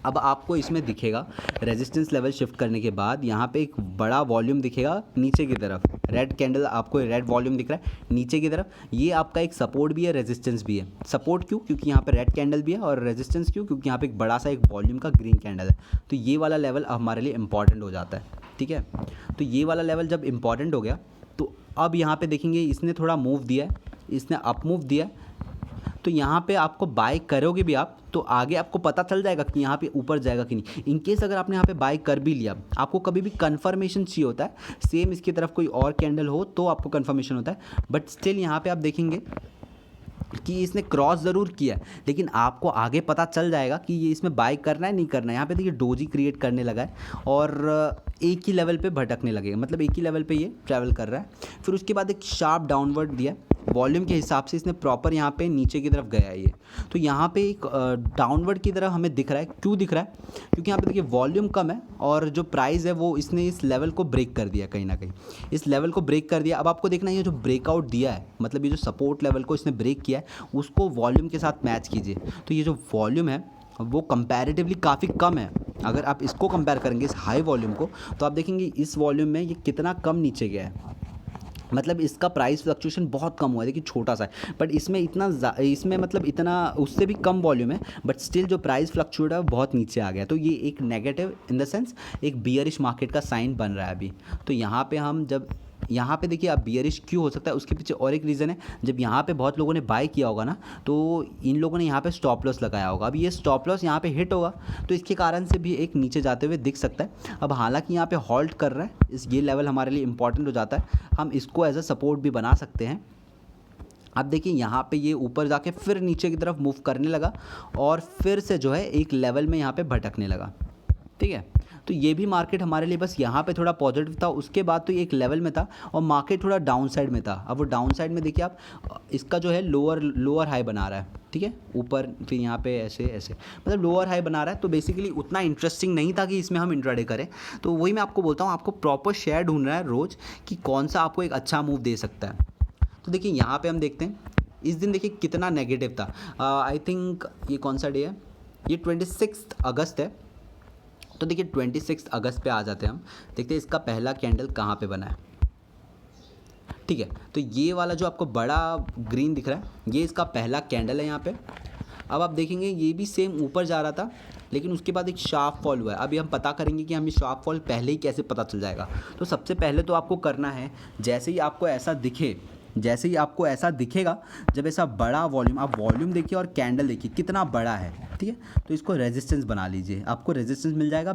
अब आपको इसमें दिखेगा रेजिस्टेंस लेवल शिफ्ट करने के बाद यहाँ पे एक बड़ा वॉल्यूम दिखेगा नीचे की तरफ, रेड कैंडल, आपको रेड वॉल्यूम दिख रहा है नीचे की तरफ। ये आपका एक सपोर्ट भी है, रेजिस्टेंस भी है। सपोर्ट क्यों, क्योंकि यहाँ पे रेड कैंडल भी है, और रेजिस्टेंस क्यों, क्योंकि यहाँ पे एक बड़ा सा एक वॉल्यूम का ग्रीन कैंडल है। तो ये वाला लेवल हमारे लिए इंपॉर्टेंट हो जाता है, ठीक है। तो ये वाला लेवल जब इंपॉर्टेंट हो गया, तो अब यहाँ पे देखेंगे इसने थोड़ा मूव दिया है, इसने अप मूव दिया है। तो यहाँ पे आपको बाय करोगे भी आप, तो आगे आपको पता चल जाएगा कि यहाँ पे ऊपर जाएगा कि नहीं। इनकेस अगर आपने यहाँ पे बाय कर भी लिया, आपको कभी भी कंफर्मेशन चाहिए होता है, सेम इसकी तरफ कोई और कैंडल हो तो आपको कंफर्मेशन होता है। बट स्टिल यहाँ पे आप देखेंगे कि इसने क्रॉस ज़रूर किया है, लेकिन आपको आगे पता चल जाएगा कि ये इसमें बाय करना है नहीं करना है। यहाँ पे देखिए डोजी क्रिएट करने लगा है और एक ही लेवल पे भटकने लगेगा, मतलब एक ही लेवल पे ये ट्रैवल कर रहा है। फिर उसके बाद एक शार्प डाउनवर्ड दिया है, वॉल्यूम के हिसाब से इसने प्रॉपर यहाँ पे नीचे की तरफ गया है ये। तो यहाँ पे एक डाउनवर्ड की तरफ हमें दिख रहा है। क्यों दिख रहा है? क्योंकि यहाँ पे देखिए वॉल्यूम कम है और जो प्राइस है वो इसने इस लेवल को ब्रेक कर दिया, कहीं ना कहीं इस लेवल को ब्रेक कर दिया। अब आपको देखना है ये जो ब्रेकआउट दिया है, मतलब ये जो सपोर्ट लेवल को इसने ब्रेक किया है उसको वॉल्यूम के साथ मैच कीजिए। तो ये जो वॉल्यूम है वो कंपैरेटिवली काफ़ी कम है। अगर आप इसको कंपेयर करेंगे इस हाई वॉल्यूम को, तो आप देखेंगे इस वॉल्यूम में ये कितना कम नीचे गया है, मतलब इसका प्राइस फ्लक्चुएशन बहुत कम हुआ है। देखिए छोटा सा है, बट इसमें इसमें मतलब इतना उससे भी कम वॉल्यूम है, बट स्टिल जो प्राइस फ्लक्चुएट है वो बहुत नीचे आ गया। तो ये एक नेगेटिव इन द सेंस एक बियरिश मार्केट का साइन बन रहा है अभी। तो यहाँ पे हम जब यहाँ पे देखिए आप बियरिश क्यों हो सकता है, उसके पीछे और एक रीज़न है। जब यहाँ पे बहुत लोगों ने बाय किया होगा ना, तो इन लोगों ने यहाँ पे स्टॉप लॉस लगाया होगा। अब ये स्टॉप लॉस यहाँ पे हिट होगा, तो इसके कारण से भी एक नीचे जाते हुए दिख सकता है। अब हालांकि यहाँ पे हॉल्ट कर रहा है, ये लेवल हमारे लिए इंपॉर्टेंट हो जाता है, हम इसको एज अ सपोर्ट भी बना सकते हैं। अब देखिए यहाँ पे ये ऊपर जाके फिर नीचे की तरफ मूव करने लगा और फिर से जो है एक लेवल में यहाँ पे भटकने लगा, ठीक है। तो ये भी मार्केट हमारे लिए बस यहाँ पे थोड़ा पॉजिटिव था, उसके बाद तो ये एक लेवल में था और मार्केट थोड़ा डाउन साइड में था। अब वो डाउन साइड में देखिए आप इसका जो है लोअर हाई बना रहा है, ठीक है, ऊपर फिर यहाँ पे ऐसे ऐसे मतलब लोअर हाई बना रहा है। तो बेसिकली उतना इंटरेस्टिंग नहीं था कि इसमें हम इंट्राडे करें। तो वही मैं आपको बोलता हूँ, आपको प्रॉपर शेयर ढूंढना है रोज़ कि कौन सा आपको एक अच्छा मूव दे सकता है। तो देखिए यहाँ पे हम देखते हैं इस दिन देखिए कितना नेगेटिव था। आई थिंक ये कौन सा डे है, ये 26 अगस्त है। तो देखिए 26 अगस्त पे आ जाते हैं हम, देखते हैं इसका पहला कैंडल कहाँ पे बना है, ठीक है। तो ये वाला जो आपको बड़ा ग्रीन दिख रहा है ये इसका पहला कैंडल है यहाँ पे। अब आप देखेंगे ये भी सेम ऊपर जा रहा था, लेकिन उसके बाद एक शार्प फॉल हुआ है। अभी हम पता करेंगे कि हमें शार्प फॉल पहले ही कैसे पता चल जाएगा। तो सबसे पहले तो आपको करना है, जैसे ही आपको ऐसा दिखेगा, जब ऐसा बड़ा वॉल्यूम, आप वॉल्यूम देखिए और कैंडल देखिए कितना बड़ा है, ठीक है। तो इसको रेजिस्टेंस बना लीजिए, आपको रेजिस्टेंस मिल जाएगा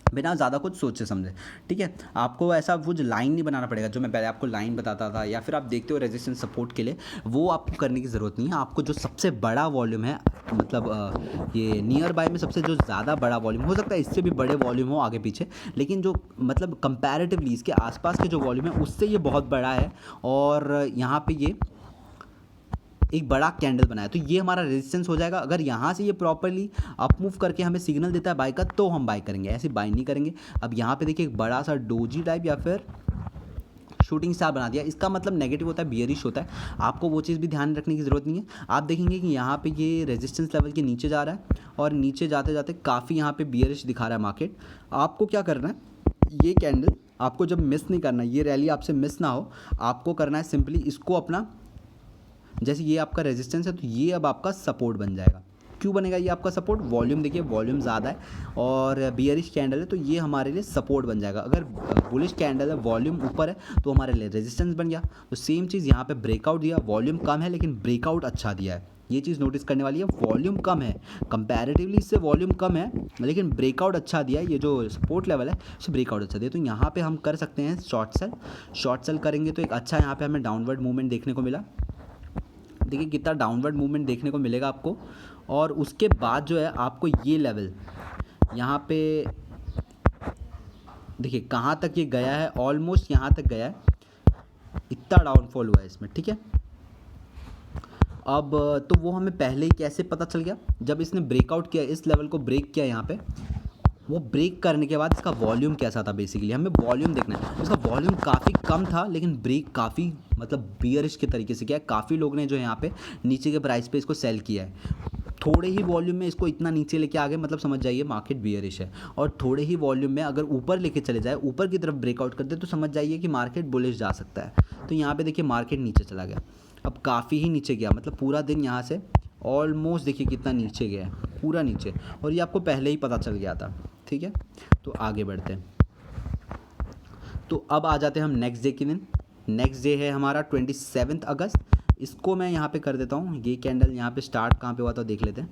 बिना ज़्यादा कुछ सोचे समझे, ठीक है। आपको ऐसा वो जो लाइन नहीं बनाना पड़ेगा, जो मैं पहले आपको लाइन बताता था, या फिर आप देखते हो रेजिस्टेंस सपोर्ट के लिए, वो आपको करने की ज़रूरत नहीं है। आपको जो सबसे बड़ा वॉल्यूम है, मतलब ये नियर बाय में सबसे जो ज़्यादा बड़ा वॉल्यूम, हो सकता है इससे भी बड़े वॉल्यूम हो आगे पीछे, लेकिन जो मतलब कंपैरेटिवली इसके आसपास के जो वॉल्यूम है उससे ये बहुत बड़ा है और यहाँ पे ये एक बड़ा कैंडल बनाया, तो ये हमारा रेजिस्टेंस हो जाएगा। अगर यहाँ से ये प्रॉपरली अप मूव करके हमें सिग्नल देता है बाय का, तो हम बाय करेंगे, ऐसे बाय नहीं करेंगे। अब यहाँ पे देखिए एक बड़ा सा डोजी टाइप या फिर शूटिंग स्टार बना दिया, इसका मतलब नेगेटिव होता है, बियरिश होता है। आपको वो चीज़ भी ध्यान रखने की ज़रूरत नहीं है। आप देखेंगे कि यहाँ पे ये रेजिस्टेंस लेवल के नीचे जा रहा है और नीचे जाते जाते काफ़ी यहाँ पे बियरिश दिखा रहा है मार्केट। आपको क्या करना है, ये कैंडल आपको जब मिस नहीं करना, ये रैली आपसे मिस ना हो, आपको करना है सिंपली इसको अपना, जैसे ये आपका रेजिस्टेंस है तो ये अब आपका सपोर्ट बन जाएगा। क्यों बनेगा ये आपका सपोर्ट? वॉल्यूम देखिए, वॉल्यूम ज़्यादा है और बियरिश कैंडल है, तो ये हमारे लिए सपोर्ट बन जाएगा। अगर बुलिश कैंडल है, वॉल्यूम ऊपर है, तो हमारे लिए रेजिस्टेंस बन गया। तो सेम चीज़ यहाँ पे ब्रेकआउट दिया, वॉल्यूम कम है लेकिन ब्रेकआउट अच्छा दिया है। ये चीज़ नोटिस करने वाली है, वॉल्यूम कम है कंपैरेटिवली, इससे वॉल्यूम कम है लेकिन ब्रेकआउट अच्छा दिया है। ये जो सपोर्ट लेवल है इससे ब्रेकआउट अच्छा दिया, तो यहाँ पे हम कर सकते हैं शॉर्ट सेल करेंगे तो एक अच्छा यहाँ पे हमें डाउनवर्ड मूवमेंट देखने को मिला। देखिए कितना डाउनवर्ड मूवमेंट देखने को मिलेगा आपको, और उसके बाद जो है आपको ये लेवल यहाँ पे देखिए कहाँ तक ये गया है, ऑलमोस्ट यहाँ तक गया है, इतना डाउनफॉल हुआ है इसमें, ठीक है। अब तो वो हमें पहले ही कैसे पता चल गया, जब इसने ब्रेकआउट किया, इस लेवल को ब्रेक किया यहाँ पे, वो ब्रेक करने के बाद इसका वॉल्यूम कैसा था, बेसिकली हमें वॉल्यूम देखना है। इसका वॉल्यूम काफ़ी कम था लेकिन ब्रेक काफ़ी मतलब बियरिश के तरीके से किया है। काफ़ी लोग ने जो यहाँ पे नीचे के प्राइस पे इसको सेल किया है, थोड़े ही वॉल्यूम में इसको इतना नीचे लेके आ गए, मतलब समझ जाइए मार्केट बियरिश है। और थोड़े ही वॉल्यूम में अगर ऊपर लेके चले जाए, ऊपर की तरफ ब्रेकआउट कर दे, तो समझ जाइए कि मार्केट बुलिश जा सकता है। तो यहाँ पे देखिए मार्केट नीचे चला गया, अब काफ़ी ही नीचे गया, मतलब पूरा दिन यहाँ से ऑलमोस्ट देखिए कितना नीचे गया है, पूरा नीचे, और ये आपको पहले ही पता चल गया था, ठीक है। तो आगे बढ़ते हैं, तो अब आ जाते हैं हम नेक्स्ट डे के दिन। नेक्स्ट डे है हमारा 27 अगस्त। इसको मैं यहाँ पे कर देता हूँ, ये कैंडल यहाँ पे स्टार्ट कहाँ पे हुआ था देख लेते हैं।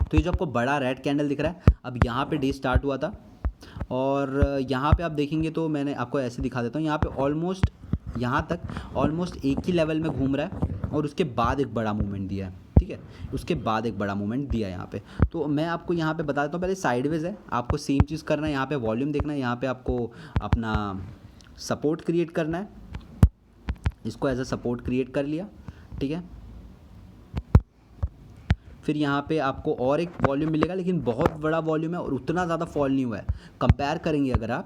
तो ये जो आपको बड़ा रेड कैंडल दिख रहा है, अब यहाँ पे डे स्टार्ट हुआ था और यहाँ पे आप देखेंगे तो मैंने आपको ऐसे दिखा देता हूँ, यहाँ पे ऑलमोस्ट यहाँ तक ऑलमोस्ट एक ही लेवल में घूम रहा है और उसके बाद एक बड़ा मूवमेंट दिया है, ठीक है, उसके बाद एक बड़ा मूवमेंट दिया यहाँ पे। तो मैं आपको यहाँ पे बता देता हूँ, पहले साइडवेज है, आपको सेम चीज़ करना है, यहाँ पे वॉल्यूम देखना है, यहाँ पे आपको अपना सपोर्ट क्रिएट करना है, इसको एज अ सपोर्ट क्रिएट कर लिया, ठीक है। फिर यहाँ पे आपको और एक वॉल्यूम मिलेगा, लेकिन बहुत बड़ा वॉल्यूम है और उतना ज़्यादा फॉल नहीं हुआ है, कंपेयर करेंगे अगर आप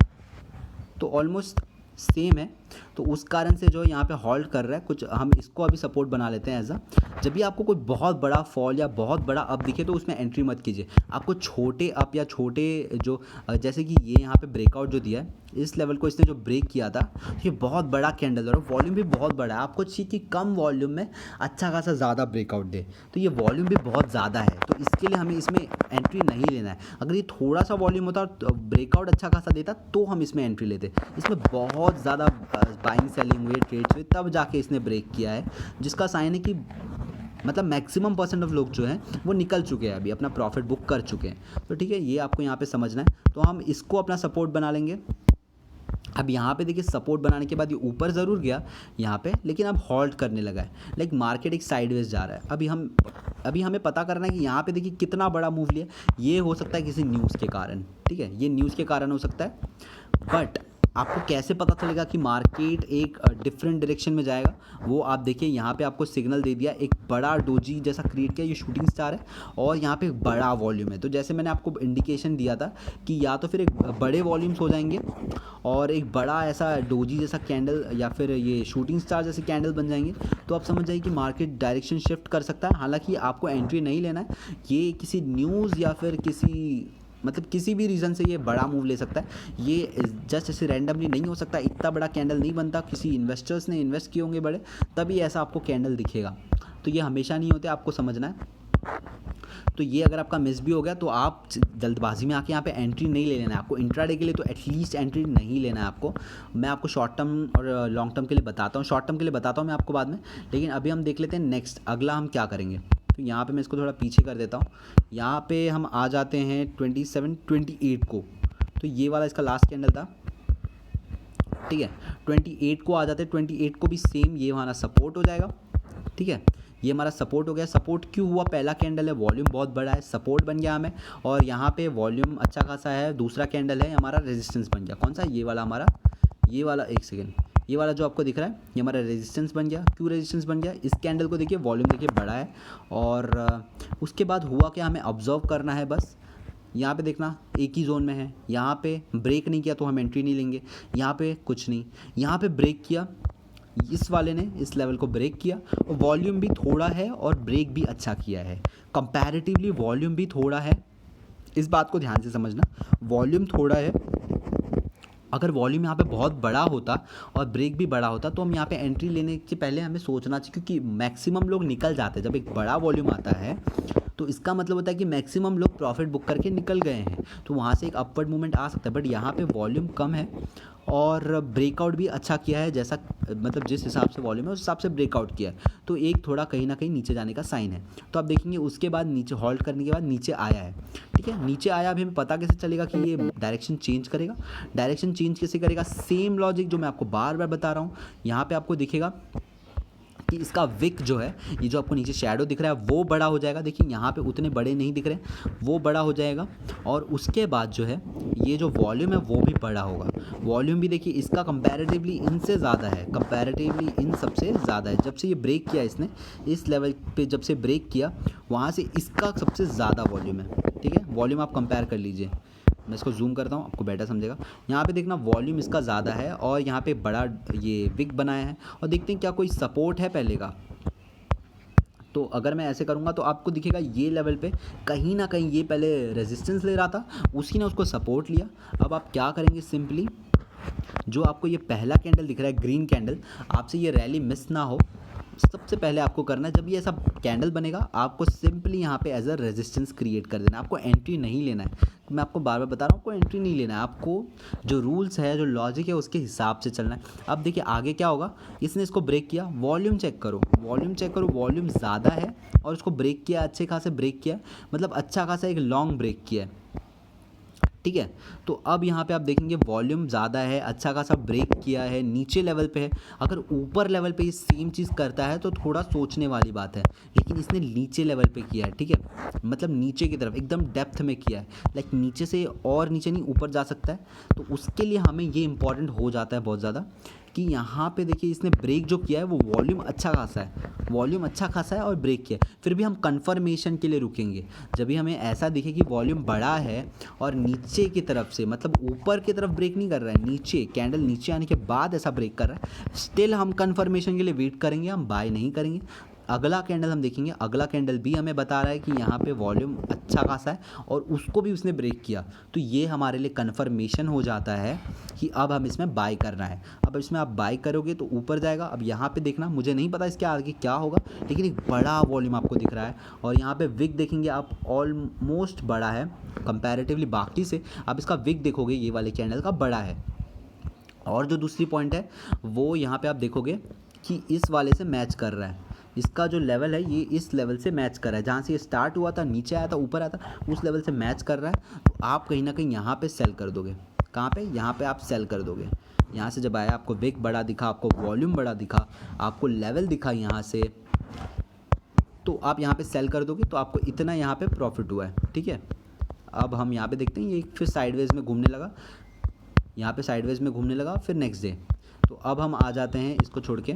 तो ऑलमोस्ट सेम है। तो उस कारण से जो यहाँ पे हॉल्ट कर रहा है कुछ, हम इसको अभी सपोर्ट बना लेते हैं एज अ। जब भी आपको कोई बहुत बड़ा फॉल या बहुत बड़ा अप दिखे तो उसमें एंट्री मत कीजिए। आपको छोटे अप या छोटे जो जैसे कि ये यहाँ पे ब्रेकआउट जो दिया है, इस लेवल को इसने जो ब्रेक किया था, ये बहुत बड़ा कैंडल और वॉल्यूम भी बहुत बड़ा है। आपको चाहिए कि कम वॉल्यूम में अच्छा खासा ज़्यादा ब्रेकआउट दे, तो ये वॉल्यूम भी बहुत ज़्यादा है, तो इसके लिए हमें इसमें एंट्री नहीं लेना है। अगर ये थोड़ा सा वॉल्यूम होता और ब्रेकआउट अच्छा खासा देता तो हम इसमें एंट्री लेते। इसमें बहुत ज़्यादा बाइंग सेलिंग हुई, ट्रेड्स हुए, तब जाके इसने ब्रेक किया है, जिसका साइन है कि मतलब मैक्सिमम % ऑफ लोग जो हैं वो निकल चुके हैं, अभी अपना प्रॉफिट बुक कर चुके हैं। तो ठीक है, ये आपको यहाँ पे समझना है। तो हम इसको अपना सपोर्ट बना लेंगे। अब यहाँ पे देखिए सपोर्ट बनाने के बाद ये ऊपर ज़रूर गया यहाँ पे, लेकिन अब हॉल्ट करने लगा है, लाइक मार्केट एक साइडवेज जा रहा है। अभी हमें पता करना है कि यहाँ पे देखिए कितना बड़ा मूव लिया। ये हो सकता है किसी न्यूज़ के कारण, ठीक है, ये न्यूज़ के कारण हो सकता है। बट आपको कैसे पता चलेगा कि मार्केट एक डिफरेंट डायरेक्शन में जाएगा, वो आप देखिए यहाँ पे आपको सिग्नल दे दिया, एक बड़ा डोजी जैसा क्रिएट किया, ये शूटिंग स्टार है और यहाँ पे एक बड़ा वॉल्यूम है। तो जैसे मैंने आपको इंडिकेशन दिया था कि या तो फिर एक बड़े वॉल्यूम्स हो जाएंगे और एक बड़ा ऐसा डोजी जैसा कैंडल या फिर ये शूटिंग स्टार जैसे कैंडल बन जाएंगे, तो आप समझ जाइए कि मार्केट डायरेक्शन शिफ्ट कर सकता है। हालांकि आपको एंट्री नहीं लेना है, ये किसी न्यूज़ या फिर किसी भी रीज़न से ये बड़ा मूव ले सकता है। ये जस्ट ऐसे रैंडमली नहीं हो सकता, इतना बड़ा कैंडल नहीं बनता, किसी इन्वेस्टर्स ने इन्वेस्ट किए होंगे बड़े, तभी ऐसा आपको कैंडल दिखेगा। तो ये हमेशा नहीं होते, आपको समझना है। तो ये अगर आपका मिस भी हो गया तो आप जल्दबाजी में आके यहाँ पे एंट्री नहीं ले लेना है आपको। इंट्राडे के लिए तो एटलीस्ट एंट्री नहीं लेना है आपको। मैं आपको शॉर्ट टर्म और लॉन्ग टर्म के लिए बताता हूँ, शॉर्ट टर्म के लिए बताता हूँ मैं आपको बाद में, लेकिन अभी हम देख लेते हैं नेक्स्ट अगला हम क्या करेंगे। तो यहाँ पे मैं इसको थोड़ा पीछे कर देता हूँ, यहाँ पे हम आ जाते हैं 27-28 को। तो ये वाला इसका लास्ट कैंडल था, ठीक है। 28 को आ जाते हैं, 28 को भी सेम ये हमारा सपोर्ट हो जाएगा, ठीक है। ये हमारा सपोर्ट हो गया। सपोर्ट क्यों हुआ? पहला कैंडल है, वॉल्यूम बहुत बड़ा है, सपोर्ट बन गया हमें, और यहाँ पे वॉल्यूम अच्छा खासा है। दूसरा कैंडल है हमारा, रेजिस्टेंस बन गया। कौन सा? ये वाला हमारा, ये वाला, एक सेकेंड, ये वाला जो आपको दिख रहा है ये हमारा रेजिस्टेंस बन गया। क्यों रेजिस्टेंस बन गया? इस कैंडल को देखिए, वॉल्यूम देखिए बड़ा है, और उसके बाद हुआ क्या, हमें ऑब्जर्व करना है बस। यहाँ पे देखना एक ही जोन में है, यहाँ पे ब्रेक नहीं किया तो हम एंट्री नहीं लेंगे। यहाँ पे कुछ नहीं, यहाँ पे ब्रेक किया, इस वाले ने इस लेवल को ब्रेक किया, और वॉल्यूम भी थोड़ा है और ब्रेक भी अच्छा किया है। कंपैरेटिवली वॉल्यूम भी थोड़ा है, इस बात को ध्यान से समझना, वॉल्यूम थोड़ा है। अगर वॉल्यूम यहाँ पे बहुत बड़ा होता और ब्रेक भी बड़ा होता तो हम यहाँ पे एंट्री लेने के पहले हमें सोचना चाहिए, क्योंकि मैक्सिमम लोग निकल जाते हैं जब एक बड़ा वॉल्यूम आता है। तो इसका मतलब होता है कि मैक्सिमम लोग प्रॉफिट बुक करके निकल गए हैं, तो वहाँ से एक अपवर्ड मूवमेंट आ सकता है। बट यहाँ पे वॉल्यूम कम है और ब्रेकआउट भी अच्छा किया है, जैसा मतलब जिस हिसाब से वॉल्यूम है उस हिसाब से ब्रेकआउट किया है, तो एक थोड़ा कहीं ना कहीं नीचे जाने का साइन है। तो आप देखेंगे उसके बाद नीचे हॉल्ट करने के बाद नीचे आया है, ठीक है। नीचे आया, अभी हमें पता कैसे चलेगा कि ये डायरेक्शन चेंज करेगा? डायरेक्शन चेंज कैसे करेगा? सेम लॉजिक जो मैं आपको बार बार बता रहा हूँ। यहाँ पे आपको दिखेगा कि इसका विक जो है, ये जो आपको नीचे शैडो दिख रहा है वो बड़ा हो जाएगा। देखिए यहाँ पे उतने बड़े नहीं दिख रहे, वो बड़ा हो जाएगा। और उसके बाद जो है ये जो वॉल्यूम है वो भी बड़ा होगा। वॉल्यूम भी देखिए इसका कंपैरेटिवली इनसे ज़्यादा है, कंपैरेटिवली इन सबसे ज़्यादा है। जब से ये ब्रेक किया इसने, इस लेवल पे जब से ब्रेक किया, वहाँ से इसका सबसे ज़्यादा वॉल्यूम है, ठीक है। वॉल्यूम आप कंपेयर कर लीजिए, मैं इसको जूम करता हूँ, आपको बेटर समझेगा। यहाँ पे देखना वॉल्यूम इसका ज़्यादा है और यहाँ पे बड़ा ये विक बनाया है। और देखते हैं क्या कोई सपोर्ट है पहले का। तो अगर मैं ऐसे करूँगा तो आपको दिखेगा ये लेवल पे कहीं ना कहीं ये पहले रेजिस्टेंस ले रहा था, उसी ने उसको सपोर्ट लिया। अब आप क्या करेंगे, सिंपली जो आपको ये पहला कैंडल दिख रहा है ग्रीन कैंडल, आपसे ये रैली मिस ना हो, सबसे पहले आपको करना है, जब ये ऐसा कैंडल बनेगा आपको सिंपली यहाँ पे एज अ रेजिस्टेंस क्रिएट कर देना है। आपको एंट्री नहीं लेना है, मैं आपको बार बार बता रहा हूँ, आपको एंट्री नहीं लेना है। आपको जो रूल्स है, जो लॉजिक है, उसके हिसाब से चलना है। अब देखिए आगे क्या होगा, इसने इसको ब्रेक किया, वॉल्यूम चेक करो, वॉल्यूम चेक करो, वॉल्यूम ज़्यादा है और इसको ब्रेक किया, अच्छे खासे ब्रेक किया, मतलब अच्छा खासा एक लॉन्ग ब्रेक किया है, ठीक है। तो अब यहाँ पे आप देखेंगे वॉल्यूम ज़्यादा है, अच्छा खासा ब्रेक किया है, नीचे लेवल पे है। अगर ऊपर लेवल पे ये सेम चीज़ करता है तो थोड़ा सोचने वाली बात है, लेकिन इसने नीचे लेवल पे किया है, ठीक है, मतलब नीचे की तरफ एकदम डेप्थ में किया है, लाइक नीचे से और नीचे नहीं ऊपर जा सकता है। तो उसके लिए हमें ये इंपॉर्टेंट हो जाता है बहुत ज़्यादा कि यहाँ पे देखिए इसने ब्रेक जो किया है वो वॉल्यूम अच्छा खासा है, वॉल्यूम अच्छा खासा है और ब्रेक किया है। फिर भी हम कंफर्मेशन के लिए रुकेंगे, जब भी हमें ऐसा दिखे कि वॉल्यूम बड़ा है और नीचे की तरफ से, मतलब ऊपर की तरफ ब्रेक नहीं कर रहा है, नीचे कैंडल नीचे आने के बाद ऐसा ब्रेक कर रहा है, स्टिल हम कंफर्मेशन के लिए वेट करेंगे, हम बाय नहीं करेंगे। अगला कैंडल हम देखेंगे, अगला कैंडल भी हमें बता रहा है कि यहाँ पे वॉल्यूम अच्छा खासा है और उसको भी उसने ब्रेक किया, तो ये हमारे लिए कन्फर्मेशन हो जाता है कि अब हम इसमें बाय करना है। अब इसमें आप बाय करोगे तो ऊपर जाएगा। अब यहाँ पे देखना, मुझे नहीं पता इसके आगे क्या होगा, लेकिन एक बड़ा वॉल्यूम आपको दिख रहा है और यहाँ पे विक देखेंगे आप, ऑलमोस्ट बड़ा है कंपैरेटिवली बाकी से। आप इसका विक देखोगे ये वाले कैंडल का बड़ा है। और जो दूसरी पॉइंट है वो यहाँ पे आप देखोगे कि इस वाले से मैच कर रहा है, इसका जो लेवल है ये इस लेवल से मैच कर रहा है, जहाँ से ये स्टार्ट हुआ था, नीचे आया था, ऊपर आया था, उस लेवल से मैच कर रहा है। तो आप कहीं ना कहीं यहाँ पे सेल कर दोगे। कहाँ पे? यहाँ पे आप सेल कर दोगे। यहाँ से जब आया, आपको विक बड़ा दिखा, आपको वॉल्यूम बड़ा दिखा, आपको लेवल दिखा यहाँ से, तो आप यहाँ पे सेल कर दोगे, तो आपको इतना यहाँ पे प्रॉफिट हुआ है, ठीक है। अब हम यहाँ पे देखते हैं ये फिर साइडवेज में घूमने लगा, यहाँ पे साइडवेज में घूमने लगा, फिर नेक्स्ट डे। तो अब हम आ जाते हैं इसको छोड़ के,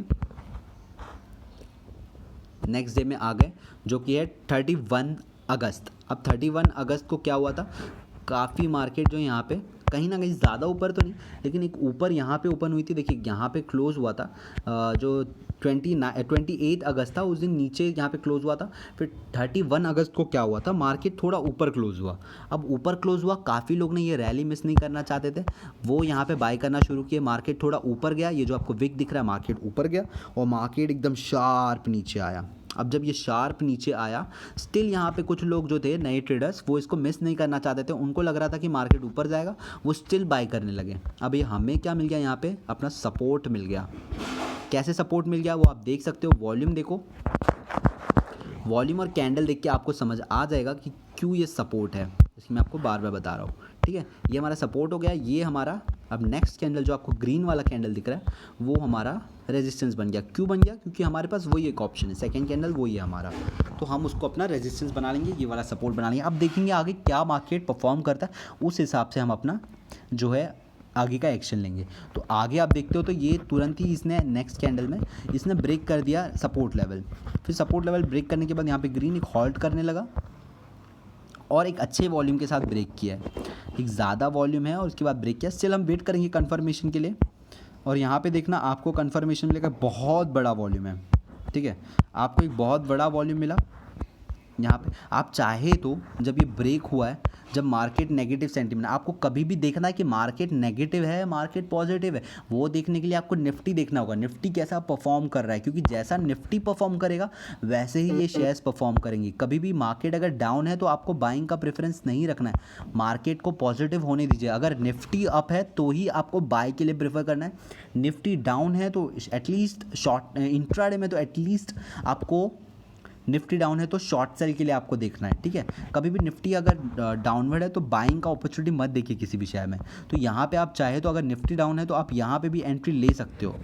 नेक्स्ट डे में आ गए जो कि है 31 अगस्त। अब 31 अगस्त को क्या हुआ था, काफ़ी मार्केट जो यहाँ पे कहीं ना कहीं ज़्यादा ऊपर तो नहीं, लेकिन एक ऊपर यहाँ पे ओपन हुई थी। देखिए यहाँ पे क्लोज़ हुआ था, जो 28 अगस्त था उस दिन नीचे यहाँ पे क्लोज़ हुआ था। फिर 31 अगस्त को क्या हुआ था, मार्केट थोड़ा ऊपर क्लोज़ हुआ। अब ऊपर क्लोज़ हुआ, काफ़ी लोग ने ये रैली मिस नहीं करना चाहते थे, वो यहाँ पे बाय करना शुरू किए। मार्केट थोड़ा ऊपर गया, ये जो आपको विक दिख रहा है मार्केट ऊपर गया और मार्केट एकदम शार्प नीचे आया। अब जब ये शार्प नीचे आया, स्टिल यहाँ पे कुछ लोग जो थे नए ट्रेडर्स, वो इसको मिस नहीं करना चाहते थे, उनको लग रहा था कि मार्केट ऊपर जाएगा, वो स्टिल बाय करने लगे। अब ये हमें क्या मिल गया, यहाँ पे अपना सपोर्ट मिल गया। कैसे सपोर्ट मिल गया वो आप देख सकते हो, वॉल्यूम देखो, वॉल्यूम और कैंडल देख के आपको समझ आ जाएगा कि क्यों ये सपोर्ट है, इसकी मैं आपको बार बार बता रहा हूँ, ठीक है। ये हमारा सपोर्ट हो गया, ये हमारा अब नेक्स्ट कैंडल जो आपको ग्रीन वाला कैंडल दिख रहा है वो हमारा रेजिस्टेंस बन गया। क्यों बन गया? क्योंकि हमारे पास वही एक ऑप्शन है, सेकंड कैंडल वही है हमारा, तो हम उसको अपना रेजिस्टेंस बना लेंगे, ये वाला सपोर्ट बना लेंगे। अब देखेंगे आगे क्या मार्केट परफॉर्म करता है, उस हिसाब से हम अपना जो है आगे का एक्शन लेंगे। तो आगे आप देखते हो तो ये तुरंत ही इसने नेक्स्ट कैंडल में इसने ब्रेक कर दिया सपोर्ट लेवल। फिर सपोर्ट लेवल ब्रेक करने के बाद यहाँ पे ग्रीन एक हॉल्ट करने लगा और एक अच्छे वॉल्यूम के साथ ब्रेक किया है, एक ज़्यादा वॉल्यूम है और उसके बाद ब्रेक किया। स्टिल हम वेट करेंगे कंफर्मेशन के लिए, और यहाँ पे देखना आपको कंफर्मेशन मिलेगा, बहुत बड़ा वॉल्यूम है, ठीक है, आपको एक बहुत बड़ा वॉल्यूम मिला। यहाँ पे आप चाहे तो जब ये ब्रेक हुआ है, जब मार्केट नेगेटिव सेंटीमेंट, आपको कभी भी देखना है कि मार्केट नेगेटिव है मार्केट पॉजिटिव है, वो देखने के लिए आपको निफ्टी देखना होगा, निफ्टी कैसा परफॉर्म कर रहा है, क्योंकि जैसा निफ्टी परफॉर्म करेगा वैसे ही ये शेयर्स परफॉर्म करेंगे। कभी भी मार्केट अगर डाउन है तो आपको बाइंग का प्रेफरेंस नहीं रखना है, मार्केट को पॉजिटिव होने दीजिए। अगर निफ्टी अप है तो ही आपको बाय के लिए प्रेफर करना है, निफ्टी डाउन है तो एटलीस्ट शॉर्ट इंट्राडे में तो एटलीस्ट आपको, निफ्टी डाउन है तो शॉर्ट सेल के लिए आपको देखना है, ठीक है। कभी भी निफ्टी अगर डाउनवर्ड है तो बाइंग का अपॉर्चुनिटी मत देखिए किसी भी शेयर में। तो यहाँ पे आप चाहे तो अगर निफ्टी डाउन है तो आप यहाँ पे भी एंट्री ले सकते हो,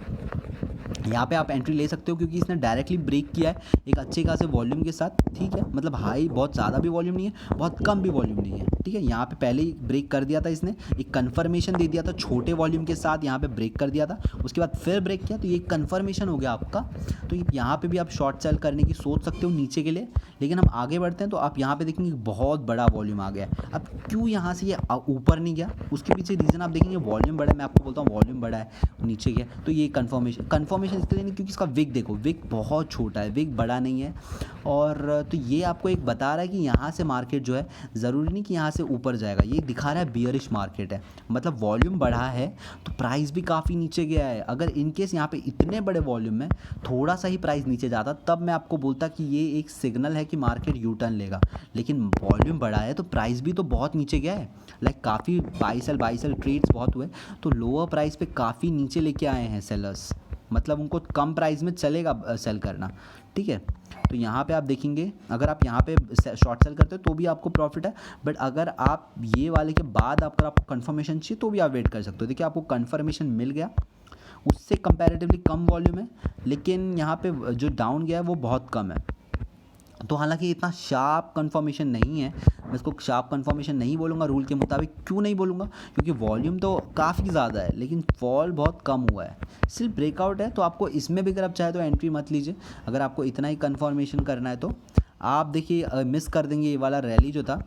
यहाँ पे आप एंट्री ले सकते हो, क्योंकि इसने डायरेक्टली ब्रेक किया है एक अच्छे खासे वॉल्यूम के साथ, ठीक है, मतलब हाई बहुत ज़्यादा भी वॉल्यूम नहीं है, बहुत कम भी वॉल्यूम नहीं है, ठीक है। यहाँ पे पहले ही ब्रेक कर दिया था इसने, एक कन्फर्मेशन दे दिया था छोटे वॉल्यूम के साथ, यहाँ पे ब्रेक कर दिया था, उसके बाद फिर ब्रेक किया, तो ये कन्फर्मेशन हो गया आपका। तो यहाँ पे भी आप शॉर्ट सेल करने की सोच सकते हो नीचे के लिए। लेकिन हम आगे बढ़ते हैं तो आप यहाँ पे देखेंगे बहुत बड़ा वॉल्यूम आ गया है। अब क्यों यहाँ से ये ऊपर नहीं गया, उसके पीछे रीज़न आप देखेंगे, वॉल्यूम बड़ा है, मैं आपको बोलता हूँ वॉल्यूम बड़ा है, नीचे गया, तो ये कन्फर्मेशन इसके लिए नहीं, क्योंकि इसका विक देखो, विक बहुत छोटा है, विक बड़ा नहीं है। और तो ये आपको एक बता रहा है कि यहाँ से मार्केट जो है ज़रूरी नहीं कि यहाँ से ऊपर जाएगा, ये दिखा रहा है बियरिश मार्केट है, मतलब वॉल्यूम बढ़ा है तो प्राइस भी काफ़ी नीचे गया है। अगर इनकेस यहाँ पे इतने बड़े वॉल्यूम में थोड़ा सा ही प्राइस नीचे जाता तब मैं आपको बोलता कि ये एक सिग्नल है कि मार्केट यू टर्न लेगा, लेकिन वॉल्यूम बढ़ा है तो प्राइस भी तो बहुत नीचे गया है, लाइक काफ़ी बाई सेल ट्रेड्स बहुत हुए, तो लोअर प्राइस पे काफ़ी नीचे लेके आए हैं सेलर्स, मतलब उनको कम प्राइस में चलेगा सेल करना, ठीक है। तो यहाँ पे आप देखेंगे अगर आप यहाँ पे शॉर्ट सेल करते हो तो भी आपको प्रॉफिट है, बट अगर आप ये वाले के बाद अगर आपको कंफर्मेशन चाहिए तो भी आप वेट कर सकते हो। देखिए आपको कंफर्मेशन मिल गया, उससे कंपैरेटिवली कम वॉल्यूम है, लेकिन यहाँ पे जो डाउन गया है वो बहुत कम है। तो हालांकि इतना शार्प कंफर्मेशन नहीं है, मैं इसको शार्प कंफर्मेशन नहीं बोलूँगा रूल के मुताबिक। क्यों नहीं बोलूँगा? क्योंकि वॉल्यूम तो काफ़ी ज़्यादा है लेकिन फॉल बहुत कम हुआ है, सिर्फ ब्रेकआउट है। तो आपको इसमें भी अगर आप चाहे तो एंट्री मत लीजिए, अगर आपको इतना ही कंफर्मेशन करना है तो। आप देखिए मिस कर देंगे ये वाला रैली जो था,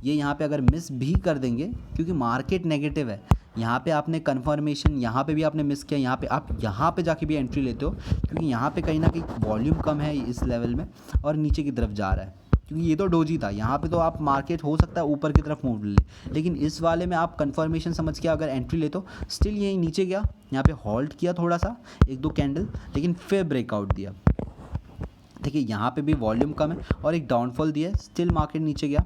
ये यहाँ पे अगर मिस भी कर देंगे क्योंकि मार्केट नेगेटिव है। यहाँ पे आपने कंफर्मेशन, यहाँ पे भी आपने मिस किया, यहाँ पे आप यहाँ पे जाके भी एंट्री लेते हो क्योंकि यहाँ पे कहीं ना कहीं वॉल्यूम कम है इस लेवल में और नीचे की तरफ जा रहा है, क्योंकि ये तो डोजी था। यहाँ पे तो आप मार्केट हो सकता है ऊपर की तरफ मूव ले, लेकिन इस वाले में आप कंफर्मेशन समझ के अगर एंट्री ले तो स्टिल यही नीचे गया, यहाँ पे हॉल्ट किया थोड़ा सा 1-2 कैंडल, लेकिन फिर ब्रेकआउट दिया। देखिए यहाँ पे भी वॉल्यूम कम है और एक डाउनफॉल दिया है, स्टिल मार्केट नीचे गया,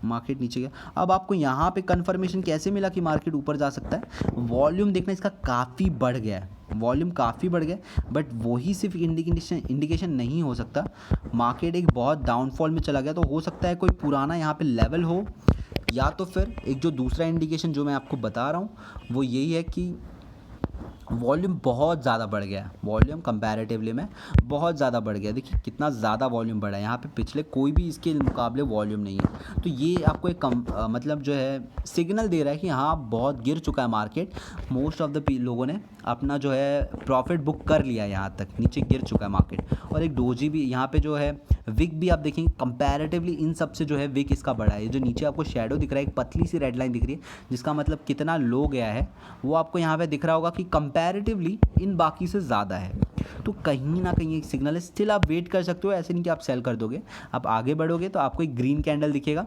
मार्केट नीचे गया। अब आपको यहाँ पे कंफर्मेशन कैसे मिला कि मार्केट ऊपर जा सकता है? वॉल्यूम देखना इसका काफ़ी बढ़ गया है, वॉल्यूम काफ़ी बढ़ गया, बट वही सिर्फ इंडिकेशन नहीं हो सकता। मार्केट एक बहुत डाउनफॉल में चला गया, तो हो सकता है कोई पुराना यहाँ पे लेवल हो, या तो फिर एक जो दूसरा इंडिकेशन जो मैं आपको बता रहा हूँ वो यही है कि वॉल्यूम बहुत ज़्यादा बढ़ गया है, वॉल्यूम कंपैरेटिवली में बहुत ज़्यादा बढ़ गया। देखिए कितना ज़्यादा वॉल्यूम बढ़ा है, यहाँ पे पिछले कोई भी इसके मुकाबले वॉल्यूम नहीं है। तो ये आपको एक मतलब जो है सिग्नल दे रहा है कि हाँ बहुत गिर चुका है मार्केट, मोस्ट ऑफ द लोगों ने अपना जो है प्रॉफिट बुक कर लिया है, यहाँ तक नीचे गिर चुका है मार्केट। और एक डोजी भी यहाँ पे जो है, विक भी आप देखेंगे कंपैरेटिवली इन सब से जो है विक इसका बड़ा है। जो नीचे आपको शेडो दिख रहा है, एक पतली सी रेड लाइन दिख रही है जिसका मतलब कितना लो गया है, वो आपको यहाँ पे दिख रहा होगा कि कंपैरेटिवली इन बाकी से ज़्यादा है। तो कहीं ना कहीं एक सिग्नल है, स्टिल आप वेट कर सकते हो, ऐसे नहीं कि आप सेल कर दोगे। आप आगे बढ़ोगे तो आपको एक ग्रीन कैंडल दिखेगा,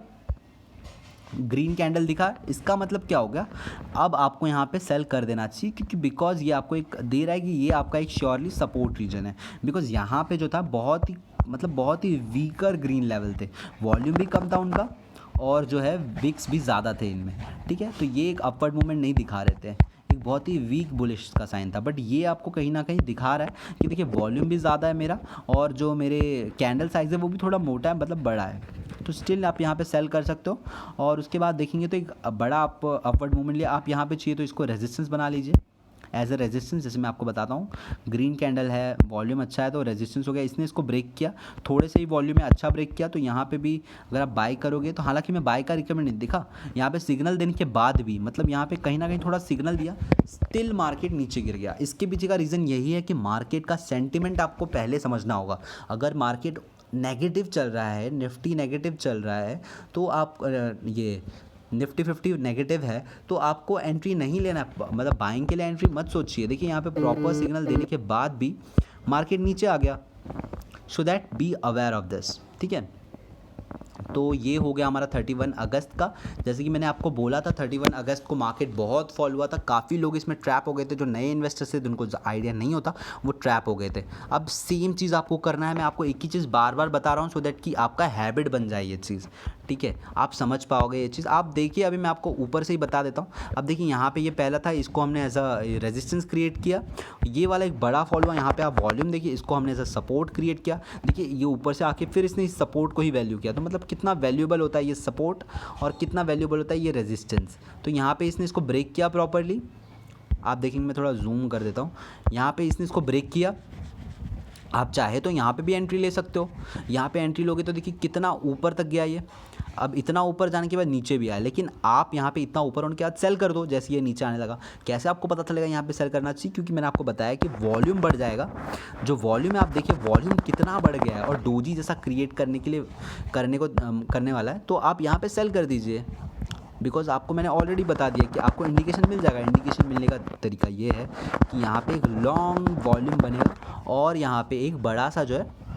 ग्रीन कैंडल दिखा, इसका मतलब क्या हो गया? अब आपको यहाँ पे सेल कर देना चाहिए, क्योंकि बिकॉज ये आपको एक दे रहा है कि ये आपका एक श्योरली सपोर्ट रीजन है। बिकॉज यहाँ पे जो था बहुत ही मतलब बहुत ही वीकर ग्रीन लेवल थे, वॉल्यूम भी कम था उनका और जो है विक्स भी ज़्यादा थे इनमें, ठीक है। तो ये एक अपवर्ड मूवमेंट नहीं दिखा रहे थे, एक बहुत ही वीक बुलिश का साइन था। बट ये आपको कहीं ना कहीं दिखा रहा है कि देखिए वॉल्यूम भी ज़्यादा है मेरा और जो मेरे कैंडल साइज़ है वो भी थोड़ा मोटा है, मतलब बड़ा है। तो स्टिल आप यहाँ पे सेल कर सकते हो। और उसके बाद देखेंगे तो एक बड़ा आप अपवर्ड मूवमेंट लिया, आप यहाँ पे चाहिए तो इसको रेजिस्टेंस बना लीजिए एज ए रेजिस्टेंस। जैसे मैं आपको बताता हूँ, ग्रीन कैंडल है, वॉल्यूम अच्छा है तो रेजिस्टेंस हो गया, इसने इसको ब्रेक किया, थोड़े से ही वॉल्यूम में अच्छा ब्रेक किया। तो यहाँ पे भी अगर आप बाय करोगे तो, हालांकि मैं बाय का रिकमेंड नहीं दिखा, यहाँ पे सिग्नल देने के बाद भी मतलब यहाँ पे कहीं ना कहीं थोड़ा सिग्नल दिया, स्टिल मार्केट नीचे गिर गया। इसके पीछे का रीज़न यही है कि मार्केट का सेंटिमेंट आपको पहले समझना होगा। अगर मार्केट नेगेटिव चल रहा है, निफ्टी नेगेटिव चल रहा है, तो आप ये निफ्टी 50 नेगेटिव है तो आपको एंट्री नहीं लेना, मतलब बाइंग के लिए एंट्री मत सोचिए। देखिए यहाँ पे प्रॉपर सिग्नल देने के बाद भी मार्केट नीचे आ गया, so that be aware of this, ठीक है। तो ये हो गया हमारा 31 अगस्त का। जैसे कि मैंने आपको बोला था 31 अगस्त को मार्केट बहुत फॉल हुआ था, काफ़ी लोग इसमें ट्रैप हो गए थे, जो नए इन्वेस्टर्स थे जिनको आइडिया नहीं होता वो ट्रैप हो गए थे। अब सेम चीज़ आपको करना है, मैं आपको एक ही चीज़ बार बार बता रहा हूँ सो दैट कि आपका हैबिट बन जाए ये चीज़, ठीक है। आप समझ पाओगे ये चीज़। आप देखिए अभी मैं आपको ऊपर से ही बता देता हूँ। अब देखिए यहाँ पे ये पहला था, इसको हमने एज अ रेजिस्टेंस क्रिएट किया, ये वाला एक बड़ा फॉल हुआ, यहाँ पे आप वॉल्यूम देखिए, इसको हमने एज अ सपोर्ट क्रिएट किया। देखिए ये ऊपर से आके फिर इसने इस सपोर्ट को ही वैल्यू किया, तो मतलब कितना वैल्यूएबल होता है ये सपोर्ट और कितना वैल्यूएबल होता है ये रेजिस्टेंस। तो यहाँ पे इसने इसको ब्रेक किया प्रॉपरली, आप देखेंगे मैं थोड़ा जूम कर देता हूँ, यहाँ पे इसने इसको ब्रेक किया। आप चाहे तो यहाँ पे भी एंट्री ले सकते हो, यहाँ पे एंट्री लोगे तो देखिए कितना ऊपर तक गया ये। अब इतना ऊपर जाने के बाद नीचे भी आया, लेकिन आप यहाँ पे इतना ऊपर होने के बाद सेल कर दो जैसे ये नीचे आने लगा। कैसे आपको पता चलेगा यहाँ पे सेल करना चाहिए? क्योंकि मैंने आपको बताया कि वॉल्यूम बढ़ जाएगा। जो वॉल्यूम है आप देखिए वॉल्यूम कितना बढ़ गया है और डोजी जैसा क्रिएट करने के लिए करने वाला है, तो आप यहाँ पे सेल कर दीजिए। बिकॉज आपको मैंने ऑलरेडी बता दिया कि आपको इंडिकेशन मिल जाएगा। इंडिकेशन मिलने का तरीका ये है कि यहाँ पे एक लॉन्ग वॉल्यूम बनेगा और यहाँ पे एक बड़ा सा जो है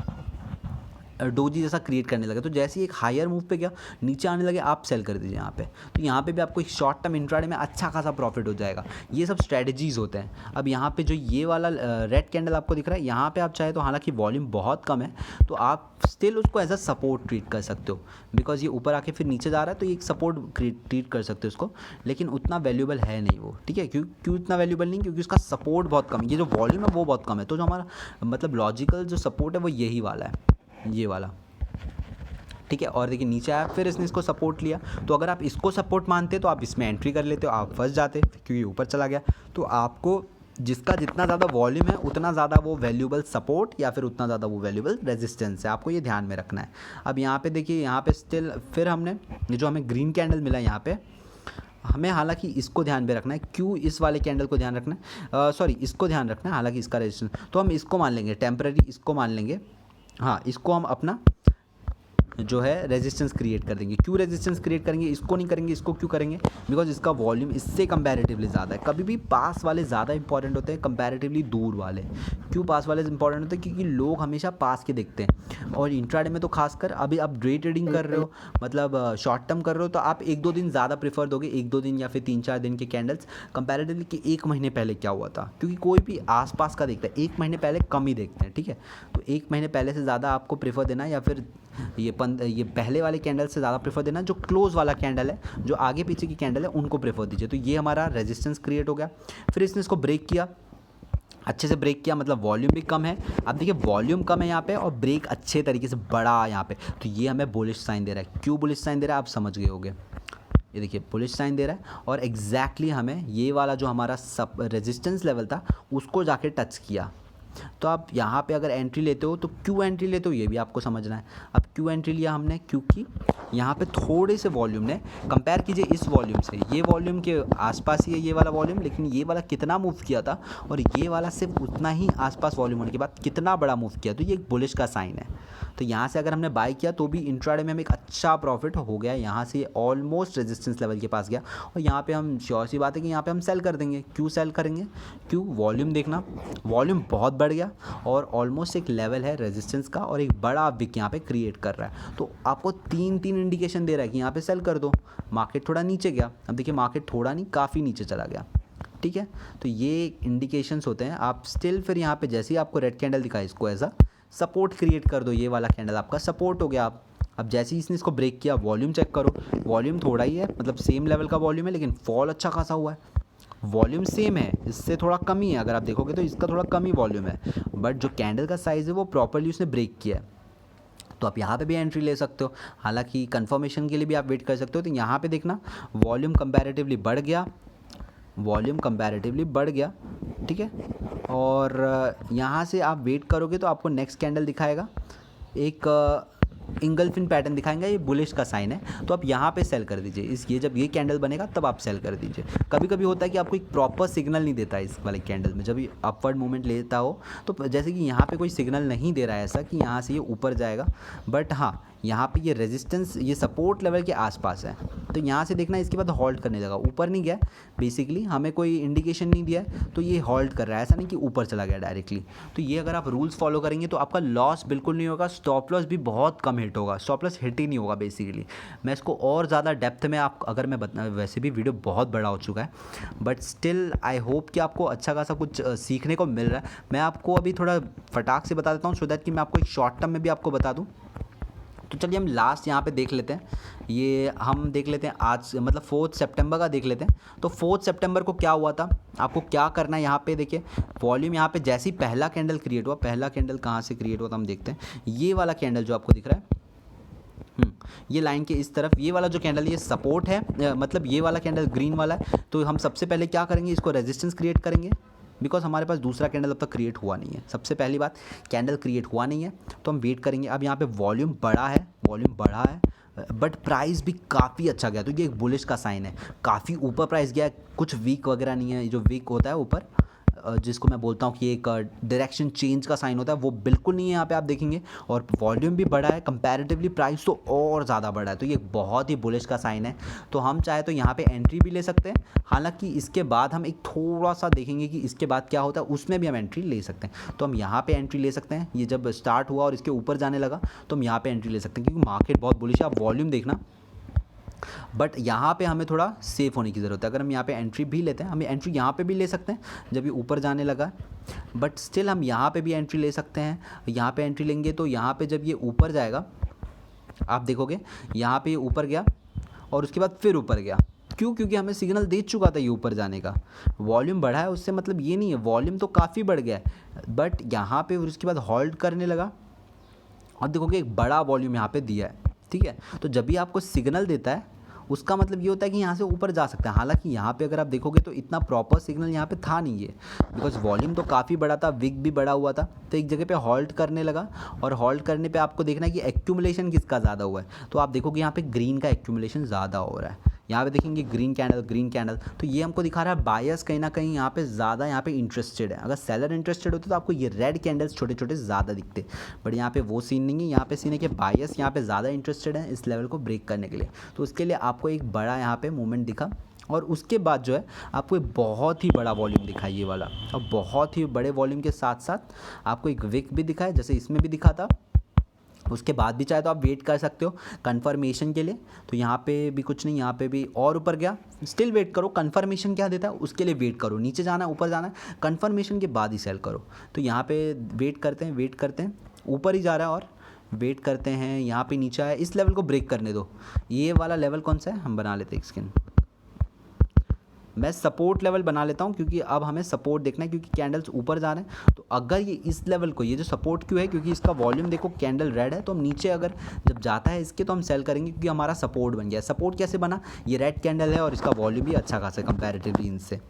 डोजी जैसा क्रिएट करने लगे। तो जैसे ही एक हायर मूव पे गया, नीचे आने लगे, आप सेल कर दीजिए यहाँ पे। तो यहाँ पे भी आपको एक शॉर्ट टर्म इंट्राडे में अच्छा खासा प्रॉफिट हो जाएगा। ये सब स्ट्रेटजीज होते हैं। अब यहाँ पे जो ये वाला रेड कैंडल आपको दिख रहा है, यहाँ पे आप चाहे तो, हालांकि वॉल्यूम बहुत कम है, तो आप स्टिल उसको एज अ सपोर्ट ट्रीट कर सकते हो, बिकॉज ये ऊपर आके फिर नीचे जा रहा है तो ये एक सपोर्ट ट्रीट कर सकते हो उसको, लेकिन उतना वैल्यूएबल है नहीं वो, ठीक है। क्यों इतना वैल्यूएबल नहीं, क्योंकि उसका सपोर्ट बहुत कम है, ये जो वॉल्यूम है वो बहुत कम है। तो जो हमारा मतलब लॉजिकल जो सपोर्ट है वो यही वाला है, ये वाला, ठीक है। और देखिए नीचे आया, फिर इसने इसको सपोर्ट लिया, तो अगर आप इसको सपोर्ट मानते तो आप इसमें एंट्री कर लेते हो, आप फंस जाते क्योंकि ऊपर चला गया। तो आपको जिसका जितना ज़्यादा वॉल्यूम है उतना ज़्यादा वो वैल्यूएबल सपोर्ट या फिर उतना ज़्यादा वो वैल्यूएबल रेजिस्टेंस है, आपको ये ध्यान में रखना है। अब यहाँ पे देखिए, यहाँ पे स्टिल फिर हमने जो हमें ग्रीन कैंडल मिला यहाँ पे, हमें हालांकि इसको ध्यान में रखना है, क्यों इस वाले कैंडल को ध्यान रखना है, सॉरी इसको ध्यान रखना है, हालांकि इसका रेजिस्टेंस, तो हम इसको मान लेंगे टेम्पररी, इसको मान लेंगे, हाँ इसको हम अपना जो है रेजिस्टेंस क्रिएट कर देंगे। क्यों रेजिस्टेंस क्रिएट करेंगे, इसको नहीं करेंगे, इसको क्यों करेंगे, बिकॉज इसका वॉल्यूम इससे कंपैरेटिवली ज़्यादा है। कभी भी पास वाले ज़्यादा इंपॉर्टेंट होते हैं कंपैरेटिवली दूर वाले। क्यों पास वाले इंपॉर्टेंट होते हैं, क्योंकि लोग हमेशा पास के देखते हैं, और इंट्राडे में तो खासकर। अभी आप डे ट्रेडिंग कर रहे हो, मतलब शॉर्ट टर्म कर रहे हो, तो आप 1-2 दिन ज़्यादा प्रेफर दोगे, 1-2 दिन या फिर 3-4 दिन के कैंडल्स कंपैरेटिवली कि 1 महीने पहले क्या हुआ था, क्योंकि कोई भी आसपास का देखता है, 1 महीने पहले कम ही देखते हैं, ठीक है। तो 1 महीने पहले से ज़्यादा आपको प्रेफर देना, या फिर ये पहले वाले कैंडल से ज़्यादा प्रेफर देना, जो क्लोज वाला कैंडल है, जो आगे पीछे की कैंडल है, उनको प्रेफर दीजिए। तो ये हमारा रेजिस्टेंस क्रिएट हो गया। फिर इसने इसको ब्रेक किया, अच्छे से ब्रेक किया, मतलब वॉल्यूम भी कम है। अब देखिए वॉल्यूम कम है यहाँ पे, और ब्रेक अच्छे तरीके से बड़ा यहाँ पे, तो ये हमें बुलिश साइन दे रहा है। क्यों बुलिश साइन दे रहा है आप समझ गए होंगे, ये देखिए बुलिश साइन दे रहा है, और एग्जैक्टली हमें ये वाला जो हमारा सब रेजिस्टेंस लेवल था उसको जाके टच किया। तो आप यहाँ पे अगर एंट्री लेते हो तो क्यों एंट्री लेते हो ये भी आपको समझना है। अब क्यों एंट्री लिया हमने, क्योंकि यहाँ पे थोड़े से वॉल्यूम ने, कंपेयर कीजिए इस वॉल्यूम से, ये वॉल्यूम के आसपास ही है ये वाला वॉल्यूम, लेकिन ये वाला कितना मूव किया था, और ये वाला सिर्फ उतना ही आसपास वॉल्यूम होने के बाद कितना बड़ा मूव किया, तो ये एक बुलिश का साइन है। तो यहाँ से अगर हमने बाय किया तो भी इंट्राडे में हमें एक अच्छा प्रॉफिट हो गया। यहाँ से ऑलमोस्ट रेजिस्टेंस लेवल के पास गया, और यहाँ पे हम श्योर सी बात है कि यहाँ पे हम सेल कर देंगे। क्यों सेल करेंगे, क्यों, वॉल्यूम देखना, वॉल्यूम बहुत बढ़ गया, और ऑलमोस्ट एक लेवल है रेजिस्टेंस का, और एक बड़ा विक यहाँ पे क्रिएट कर रहा है। तो आपको 3 इंडिकेशन दे रहा है कि यहाँ पे सेल कर दो। मार्केट थोड़ा नीचे गया, अब देखिए मार्केट थोड़ा नहीं काफ़ी नीचे चला गया, ठीक है। तो ये इंडिकेशंस होते हैं। आप स्टिल फिर यहाँ पे जैसे ही आपको रेड कैंडल दिखा, इसको ऐसा सपोर्ट क्रिएट कर दो, ये वाला कैंडल आपका सपोर्ट हो गया। आप अब जैसे ही इसने इसको ब्रेक किया, वॉल्यूम चेक करो, वॉल्यूम थोड़ा ही है, मतलब सेम लेवल का वॉल्यूम है, लेकिन फॉल अच्छा खासा हुआ है। वॉल्यूम सेम है, इससे थोड़ा कम ही है, अगर आप देखोगे तो इसका थोड़ा कम ही वॉल्यूम है, बट जो कैंडल का साइज़ है वो प्रॉपरली उसने ब्रेक किया है। तो आप यहाँ पे भी एंट्री ले सकते हो, हालांकि कंफर्मेशन के लिए भी आप वेट कर सकते हो। तो यहाँ पे देखना वॉल्यूम कंपैरेटिवली बढ़ गया, वॉल्यूम कंपैरेटिवली बढ़ गया, ठीक है। और यहाँ से आप वेट करोगे तो आपको नेक्स्ट कैंडल दिखाएगा, एक इंगल्फिन पैटर्न दिखाएंगे, ये बुलिश का साइन है। तो आप यहाँ पे सेल कर दीजिए, ये जब ये कैंडल बनेगा तब आप सेल कर दीजिए। कभी कभी होता है कि आपको एक प्रॉपर सिग्नल नहीं देता है इस वाले कैंडल में, जब ये अपवर्ड मूवमेंट लेता हो, तो जैसे कि यहाँ पे कोई सिग्नल नहीं दे रहा है ऐसा कि यहाँ से ये ऊपर जाएगा, बट हाँ यहाँ पे ये रेजिस्टेंस, ये सपोर्ट लेवल के आसपास है। तो यहाँ से देखना इसके बाद हॉल्ट करने लगा, ऊपर नहीं गया, बेसिकली हमें कोई इंडिकेशन नहीं दिया है, तो ये हॉल्ट कर रहा है, ऐसा नहीं कि ऊपर चला गया डायरेक्टली। तो ये अगर आप रूल्स फॉलो करेंगे तो आपका लॉस बिल्कुल नहीं होगा, स्टॉप लॉस भी बहुत कम हिट होगा, स्टॉप लॉस हिट ही नहीं होगा बेसिकली। मैं इसको और ज़्यादा डेप्थ में आप अगर मैं वैसे भी वीडियो बहुत बड़ा हो चुका है, बट स्टिल आई होप कि आपको अच्छा खासा कुछ सीखने को मिल रहा है। मैं आपको अभी थोड़ा फटाक से बता देता हूँ, सो दैट कि मैं आपको एक शॉर्ट टर्म में भी आपको बता दूँ। तो चलिए हम लास्ट यहाँ पे देख लेते हैं, ये हम देख लेते हैं आज, मतलब 4 सितंबर का देख लेते हैं। तो 4 सितंबर को क्या हुआ था, आपको क्या करना है, यहाँ पे देखिए वॉल्यूम, यहाँ पे जैसे ही पहला कैंडल क्रिएट हुआ, पहला कैंडल कहाँ से क्रिएट हुआ था हम देखते हैं। ये वाला कैंडल जो आपको दिख रहा है, ये लाइन के इस तरफ, ये वाला जो कैंडल ये सपोर्ट है, मतलब ये वाला कैंडल ग्रीन वाला है। तो हम सबसे पहले क्या करेंगे, इसको रेजिस्टेंस क्रिएट करेंगे, बिकॉज हमारे पास दूसरा कैंडल अब तक क्रिएट हुआ नहीं है। सबसे पहली बात, कैंडल क्रिएट हुआ नहीं है, तो हम वेट करेंगे। अब यहाँ पे वॉल्यूम बढ़ा है, बट प्राइस भी काफ़ी अच्छा गया, तो ये एक बुलिश का साइन है। काफ़ी ऊपर प्राइस गया है, कुछ वीक वगैरह नहीं है। जो वीक होता है ऊपर, जिसको मैं बोलता हूँ कि एक डायरेक्शन चेंज का साइन होता है, वो बिल्कुल नहीं है यहाँ पे आप देखेंगे। और वॉल्यूम भी बढ़ा है, कंपैरेटिवली प्राइस तो और ज़्यादा बढ़ा है, तो ये बहुत ही बुलिश का साइन है। तो हम चाहे तो यहाँ पे एंट्री भी ले सकते हैं, हालांकि इसके बाद हम एक थोड़ा सा देखेंगे कि इसके बाद क्या होता है, उसमें भी हम एंट्री ले सकते हैं। तो हम यहाँ पर एंट्री ले सकते हैं, ये जब स्टार्ट हुआ और इसके ऊपर जाने लगा तो हम यहाँ पर एंट्री ले सकते हैं, क्योंकि मार्केट बहुत बुलिश है। आप वॉल्यूम देखना, बट यहाँ पे हमें थोड़ा सेफ होने की ज़रूरत है। अगर हम यहाँ पे एंट्री भी लेते हैं, हम एंट्री यहाँ पे भी ले सकते हैं जब ये ऊपर जाने लगा, बट स्टिल हम यहाँ पे भी एंट्री ले सकते हैं। यहाँ पे एंट्री लेंगे तो यहाँ पे जब ये ऊपर जाएगा, आप देखोगे यहाँ पे ये ऊपर गया और उसके बाद फिर ऊपर गया। क्यों? क्योंकि हमें सिग्नल दे चुका था ये ऊपर जाने का। वॉल्यूम बढ़ा है उससे मतलब ये नहीं है, वॉल्यूम तो काफ़ी बढ़ गया है, बट यहाँ पे उसके बाद हॉल्ट करने लगा और देखोगे एक बड़ा वॉल्यूम यहाँ पे दिया है, ठीक है। तो जब भी आपको सिग्नल देता है उसका मतलब ये होता है कि यहाँ से ऊपर जा सकता है। हालांकि यहाँ पे अगर आप देखोगे तो इतना प्रॉपर सिग्नल यहाँ पे था नहीं है, बिकॉज वॉल्यूम तो काफ़ी बड़ा था, विक भी बड़ा हुआ था। तो एक जगह पे हॉल्ट करने लगा और हॉल्ट करने पे आपको देखना है कि एक्यूमुलेशन किसका ज़्यादा हुआ है। तो आप देखोगे यहाँ पे ग्रीन का एक्यूमुलेशन ज़्यादा हो रहा है। यहाँ पे देखेंगे ग्रीन कैंडल, तो ये हमको दिखा रहा है बायस कहीं ना कहीं यहाँ पे ज़्यादा यहाँ पे इंटरेस्टेड है। अगर सेलर इंटरेस्टेड होते तो आपको ये रेड कैंडल्स छोटे छोटे ज़्यादा दिखते, बट यहाँ पे वो सीन नहीं है। यहाँ पे सीन है कि बायस यहाँ पे ज़्यादा इंटरेस्टेड है इस लेवल को ब्रेक करने के लिए। तो उसके लिए आपको एक बड़ा यहाँ पे मूवमेंट दिखा और उसके बाद जो है आपको एक बहुत ही बड़ा वॉल्यूम दिखा ये वाला, और बहुत ही बड़े वॉल्यूम के साथ साथ आपको एक विक भी दिखा है जैसे इसमें भी दिखा था। उसके बाद भी चाहे तो आप वेट कर सकते हो कंफर्मेशन के लिए। तो यहाँ पे भी कुछ नहीं, यहाँ पे भी और ऊपर गया, स्टिल वेट करो। कंफर्मेशन क्या देता है उसके लिए वेट करो, नीचे जाना है ऊपर जाना है, कंफर्मेशन के बाद ही सेल करो। तो यहाँ पे वेट करते हैं, ऊपर ही जा रहा है और वेट करते हैं। यहाँ पे नीचे है, इस लेवल को ब्रेक करने दो। ये वाला लेवल कौन सा है, हम बना लेते हैं स्किन, मैं सपोर्ट लेवल बना लेता हूँ क्योंकि अब हमें सपोर्ट देखना है, क्योंकि कैंडल्स ऊपर जा रहे हैं। तो अगर ये इस लेवल को, ये जो सपोर्ट क्यों है, क्योंकि इसका वॉल्यूम देखो कैंडल रेड है, तो हम नीचे अगर जब जाता है इसके तो हम सेल करेंगे क्योंकि हमारा सपोर्ट बन गया। सपोर्ट कैसे बना, ये रेड कैंडल है और इसका वॉल्यूम भी अच्छा खासा है कंपैरेटिवली इनसे,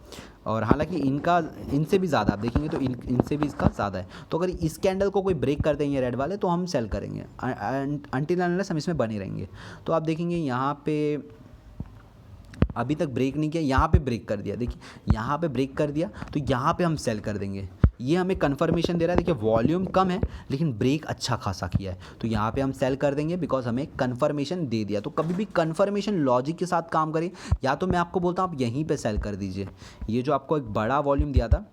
और हालांकि इनसे भी ज़्यादा आप देखेंगे तो इनसे भी इसका ज़्यादा है। तो अगर इस कैंडल को कोई ब्रेक कर देंगे रेड वाले तो हम सेल करेंगे अनटिल अनलेस हम इसमें बने रहेंगे। तो आप देखेंगे यहाँ पे अभी तक ब्रेक नहीं किया, यहाँ पे ब्रेक कर दिया, देखिए यहाँ पे ब्रेक कर दिया, तो यहाँ पे हम सेल कर देंगे। ये हमें कंफर्मेशन दे रहा है, देखिए वॉल्यूम कम है लेकिन ब्रेक अच्छा खासा किया है, तो यहाँ पे हम सेल कर देंगे बिकॉज हमें कंफर्मेशन दे दिया। तो कभी भी कंफर्मेशन लॉजिक के साथ काम करें, या तो मैं आपको बोलता हूँ आप यहीं पे सेल कर दीजिए। ये जो आपको एक बड़ा वॉल्यूम दिया था,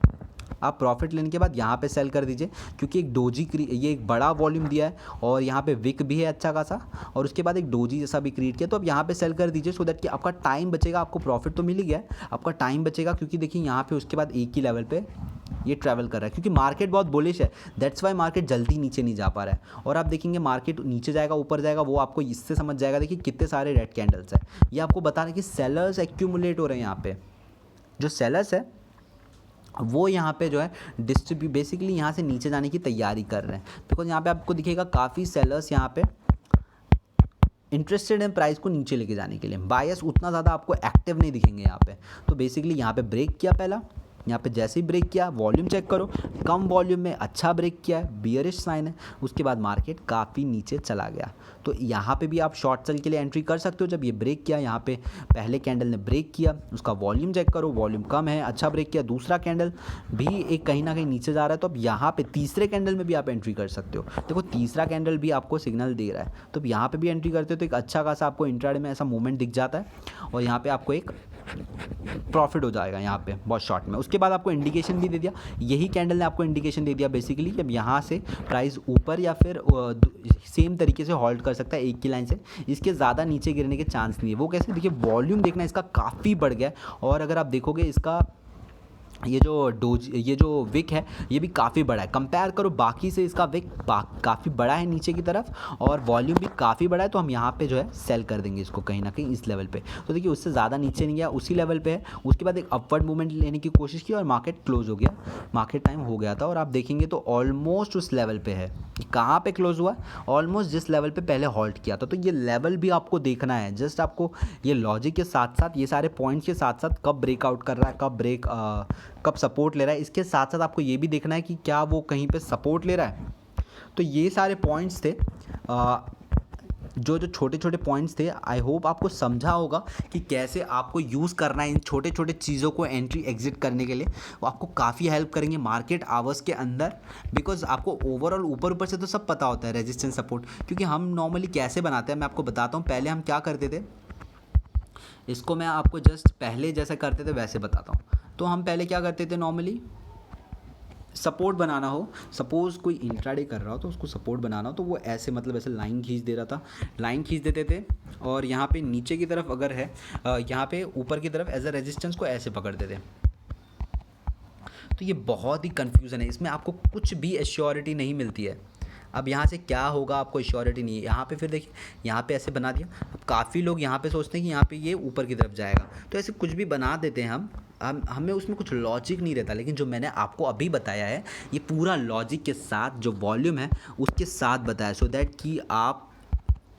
आप प्रॉफिट लेने के बाद यहाँ पे सेल कर दीजिए, क्योंकि एक डोजी ये एक बड़ा वॉल्यूम दिया है और यहाँ पे विक भी है अच्छा खासा, और उसके बाद एक डोजी जैसा भी क्रिएट किया। तो अब यहाँ पे सेल कर दीजिए सो दैट कि आपका टाइम बचेगा, आपको प्रॉफिट तो मिल ही गया है, आपका टाइम बचेगा। क्योंकि देखिए यहाँ पे उसके बाद एक ही लेवल पे ये ट्रैवल कर रहा है, क्योंकि मार्केट बहुत बुलिश है, दैट्स वाई मार्केट जल्दी नीचे नहीं जा पा रहा है। और आप देखेंगे मार्केट नीचे जाएगा ऊपर जाएगा, वो आपको इससे समझ जाएगा। देखिए कितने सारे रेड कैंडल्स है, ये आपको बता रहे हैं कि सेलर्स एक्यूमुलेट हो रहे हैं। यहाँ पे जो सेलर्स है वो यहाँ पे जो है बेसिकली यहाँ से नीचे जाने की तैयारी कर रहे हैं, बिकॉज यहाँ पे आपको दिखेगा काफ़ी सेलर्स यहाँ पे इंटरेस्टेड हैं प्राइस को नीचे लेके जाने के लिए। बायस उतना ज़्यादा आपको एक्टिव नहीं दिखेंगे यहाँ पे। तो बेसिकली यहाँ पे ब्रेक किया पहला, यहाँ पे जैसे ही ब्रेक किया वॉल्यूम चेक करो, कम वॉल्यूम में अच्छा ब्रेक किया है, बियरिश साइन है। उसके बाद मार्केट काफ़ी नीचे चला गया। तो यहाँ पे भी आप शॉर्ट सेल के लिए एंट्री कर सकते हो। जब ये ब्रेक किया, यहाँ पे पहले कैंडल ने ब्रेक किया, उसका वॉल्यूम चेक करो, वॉल्यूम कम है, अच्छा ब्रेक किया। दूसरा कैंडल भी एक कहीं ना कहीं नीचे जा रहा है, तो अब यहाँ पे तीसरे कैंडल में भी आप एंट्री कर सकते हो। देखो तीसरा कैंडल भी आपको सिग्नल दे रहा है, तो अब यहाँ पे भी एंट्री करते हो तो एक अच्छा खासा आपको इंट्राडे में ऐसा मूवमेंट दिख जाता है और यहाँ पे आपको एक प्रॉफिट हो जाएगा यहाँ पे बहुत शॉर्ट में। उसके बाद आपको इंडिकेशन भी दे दिया, यही कैंडल ने आपको इंडिकेशन दे दिया बेसिकली कि अब यहाँ से प्राइस ऊपर या फिर सेम तरीके से होल्ड कर सकता है एक की लाइन से, इसके ज़्यादा नीचे गिरने के चांस नहीं है। वो कैसे, देखिए वॉल्यूम देखना इसका काफ़ी बढ़ गया है, और अगर आप देखोगे इसका ये जो विक है ये भी काफ़ी बड़ा है, कंपेयर करो बाकी से इसका विक काफ़ी बड़ा है नीचे की तरफ, और वॉल्यूम भी काफ़ी बड़ा है। तो हम यहाँ पे जो है सेल कर देंगे इसको कहीं ना कहीं इस लेवल पे। तो देखिए उससे ज़्यादा नीचे नहीं गया, उसी लेवल पे है। उसके बाद एक अपवर्ड मूवमेंट लेने की कोशिश की और मार्केट क्लोज हो गया, मार्केट टाइम हो गया था। और आप देखेंगे तो ऑलमोस्ट उस लेवल पे है, कहाँ पे क्लोज हुआ, ऑलमोस्ट जिस लेवल पे पहले हॉल्ट किया था। तो ये लेवल भी आपको देखना है, जस्ट आपको ये लॉजिक के साथ साथ ये सारे पॉइंट्स के साथ साथ कब ब्रेकआउट कर रहा है, कब सपोर्ट ले रहा है, इसके साथ साथ आपको ये भी देखना है कि क्या वो कहीं पे सपोर्ट ले रहा है। तो ये सारे पॉइंट्स थे, जो छोटे छोटे पॉइंट्स थे। आई होप आपको समझा होगा कि कैसे आपको यूज़ करना है इन छोटे छोटे चीज़ों को एंट्री एग्जिट करने के लिए। वो आपको काफ़ी हेल्प करेंगे मार्केट आवर्स के अंदर, बिकॉज आपको ओवरऑल ऊपर से तो सब पता होता है रेजिस्टेंस सपोर्ट। क्योंकि हम नॉर्मली कैसे बनाते हैं मैं आपको बताता हूँ। पहले हम क्या करते थे, इसको मैं आपको जस्ट पहले जैसा करते थे वैसे बताता हूँ। तो हम पहले क्या करते थे, नॉर्मली सपोर्ट बनाना हो, सपोज़ कोई इंट्राडे कर रहा हो तो उसको सपोर्ट बनाना हो तो वो ऐसे मतलब ऐसे लाइन खींच दे रहा था, लाइन खींच देते थे और यहाँ पे नीचे की तरफ अगर है यहाँ पे ऊपर की तरफ एज अ रेजिस्टेंस को ऐसे पकड़ते थे। तो ये बहुत ही कन्फ्यूज़न है, इसमें आपको कुछ भी एश्योरिटी नहीं मिलती है। अब यहाँ से क्या होगा आपको एश्योरिटी नहीं है। यहाँ पे फिर देखिए यहाँ पे ऐसे बना दिया, अब काफ़ी लोग यहाँ पे सोचते हैं कि यहाँ पे ये ऊपर की तरफ जाएगा, तो ऐसे कुछ भी बना देते हैं हम हमें उसमें कुछ लॉजिक नहीं रहता। लेकिन जो मैंने आपको अभी बताया है ये पूरा लॉजिक के साथ जो वॉल्यूम है उसके साथ बताया, सो दैट कि आप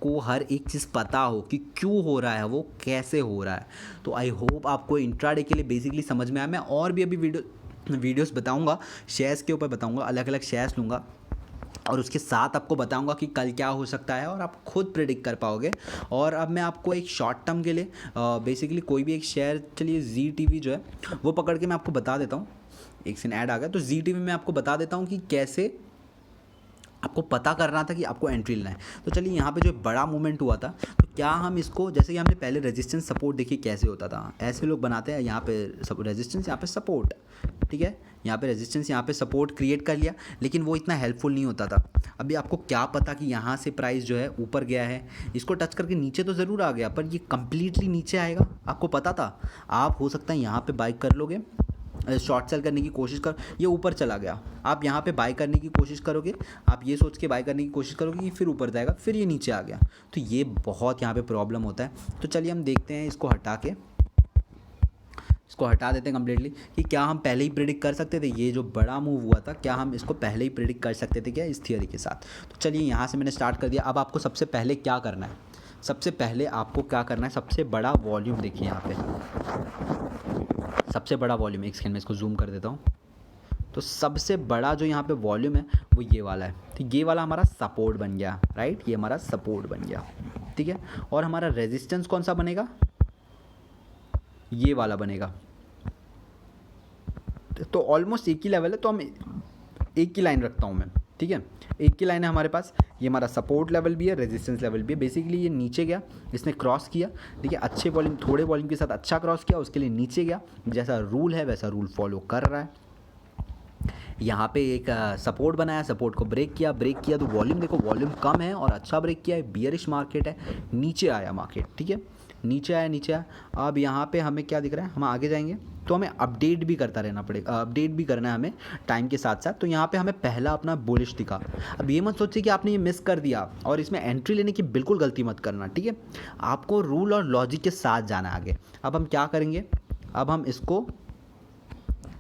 को हर एक चीज़ पता हो कि क्यों हो रहा है, वो कैसे हो रहा है। तो आई होप आपको इंट्राडे के लिए बेसिकली समझ में आया। मैं और भी अभी वीडियोस बताऊंगा, शेयर्स के ऊपर बताऊंगा, अलग अलग शेयर्स लूँगा और उसके साथ आपको बताऊंगा कि कल क्या हो सकता है और आप खुद प्रेडिक्ट कर पाओगे। और अब मैं आपको एक शॉर्ट टर्म के लिए बेसिकली कोई भी एक शेयर, चलिए ZTV जो है वो पकड़ के मैं आपको बता देता हूँ। एक सीन ऐड आ गया, तो ZTV में आपको बता देता हूँ कि कैसे आपको पता करना था कि आपको एंट्री लेना है। तो चलिए यहाँ पे जो बड़ा मूवमेंट हुआ था, तो क्या हम इसको, जैसे कि हमने पहले रेजिस्टेंस सपोर्ट देखिए कैसे होता था, ऐसे लोग बनाते हैं, यहाँ पे रेजिस्टेंस, यहाँ पे सपोर्ट, ठीक है, यहाँ पे रेजिस्टेंस, यहाँ पे सपोर्ट क्रिएट कर लिया, लेकिन वो इतना हेल्पफुल नहीं होता था। अभी आपको क्या पता कि यहाँ से प्राइस जो है ऊपर गया है, इसको टच करके नीचे तो ज़रूर आ गया, पर ये कम्प्लीटली नीचे आएगा आपको पता था? आप हो सकता है यहाँ पे बाई कर लोगे, शॉर्ट सेल करने की कोशिश कर, ये ऊपर चला गया, आप यहाँ पे बाय करने की कोशिश करोगे, आप ये सोच के बाय करने की कोशिश करोगे कि फिर ऊपर जाएगा, फिर ये नीचे आ गया, तो ये बहुत यहाँ पे प्रॉब्लम होता है। तो चलिए हम देखते हैं, इसको हटा देते हैं कम्प्लीटली कि क्या हम पहले ही प्रिडिक्ट कर सकते थे, ये जो बड़ा मूव हुआ था क्या हम इसको पहले ही प्रिडिक्ट कर सकते थे क्या इस थियोरी के साथ। तो चलिए यहाँ से मैंने स्टार्ट कर दिया। अब आपको सबसे पहले क्या करना है, सबसे पहले आपको क्या करना है, सबसे बड़ा वॉल्यूम देखिए यहाँ पे, सबसे बड़ा वॉल्यूम, एक सेकंड में इसको जूम कर देता हूँ। तो सबसे बड़ा जो यहाँ पे वॉल्यूम है वो ये वाला है, तो ये वाला हमारा सपोर्ट बन गया, राइट, ये हमारा सपोर्ट बन गया, ठीक है। और हमारा रेजिस्टेंस कौन सा बनेगा, ये वाला बनेगा। तो ऑलमोस्ट एक ही लेवल है, तो हम एक ही लाइन रखता हूँ मैं, ठीक है, एक ही लाइन है हमारे पास। ये हमारा सपोर्ट लेवल भी है, रेजिस्टेंस लेवल भी है। बेसिकली ये नीचे गया, इसने क्रॉस किया, ठीक है, अच्छे वॉल्यूम, थोड़े वॉल्यूम के साथ अच्छा क्रॉस किया, उसके लिए नीचे गया, जैसा रूल है वैसा रूल फॉलो कर रहा है। यहाँ पे एक सपोर्ट बनाया, सपोर्ट को ब्रेक किया तो वॉल्यूम देखो, वॉल्यूम कम है और अच्छा ब्रेक किया है, बियरिश मार्केट है, नीचे आया मार्केट, ठीक है, नीचे आया। अब यहाँ पे हमें क्या दिख रहा है, हम आगे जाएंगे तो हमें अपडेट भी करता रहना पड़ेगा, अपडेट भी करना है हमें टाइम के साथ साथ। तो यहाँ पे हमें पहला अपना बुलिश दिखा। अब ये मत सोचिए कि आपने ये मिस कर दिया और इसमें एंट्री लेने की बिल्कुल गलती मत करना, ठीक है, आपको रूल और लॉजिक के साथ जाना है आगे। अब हम क्या करेंगे, अब हम इसको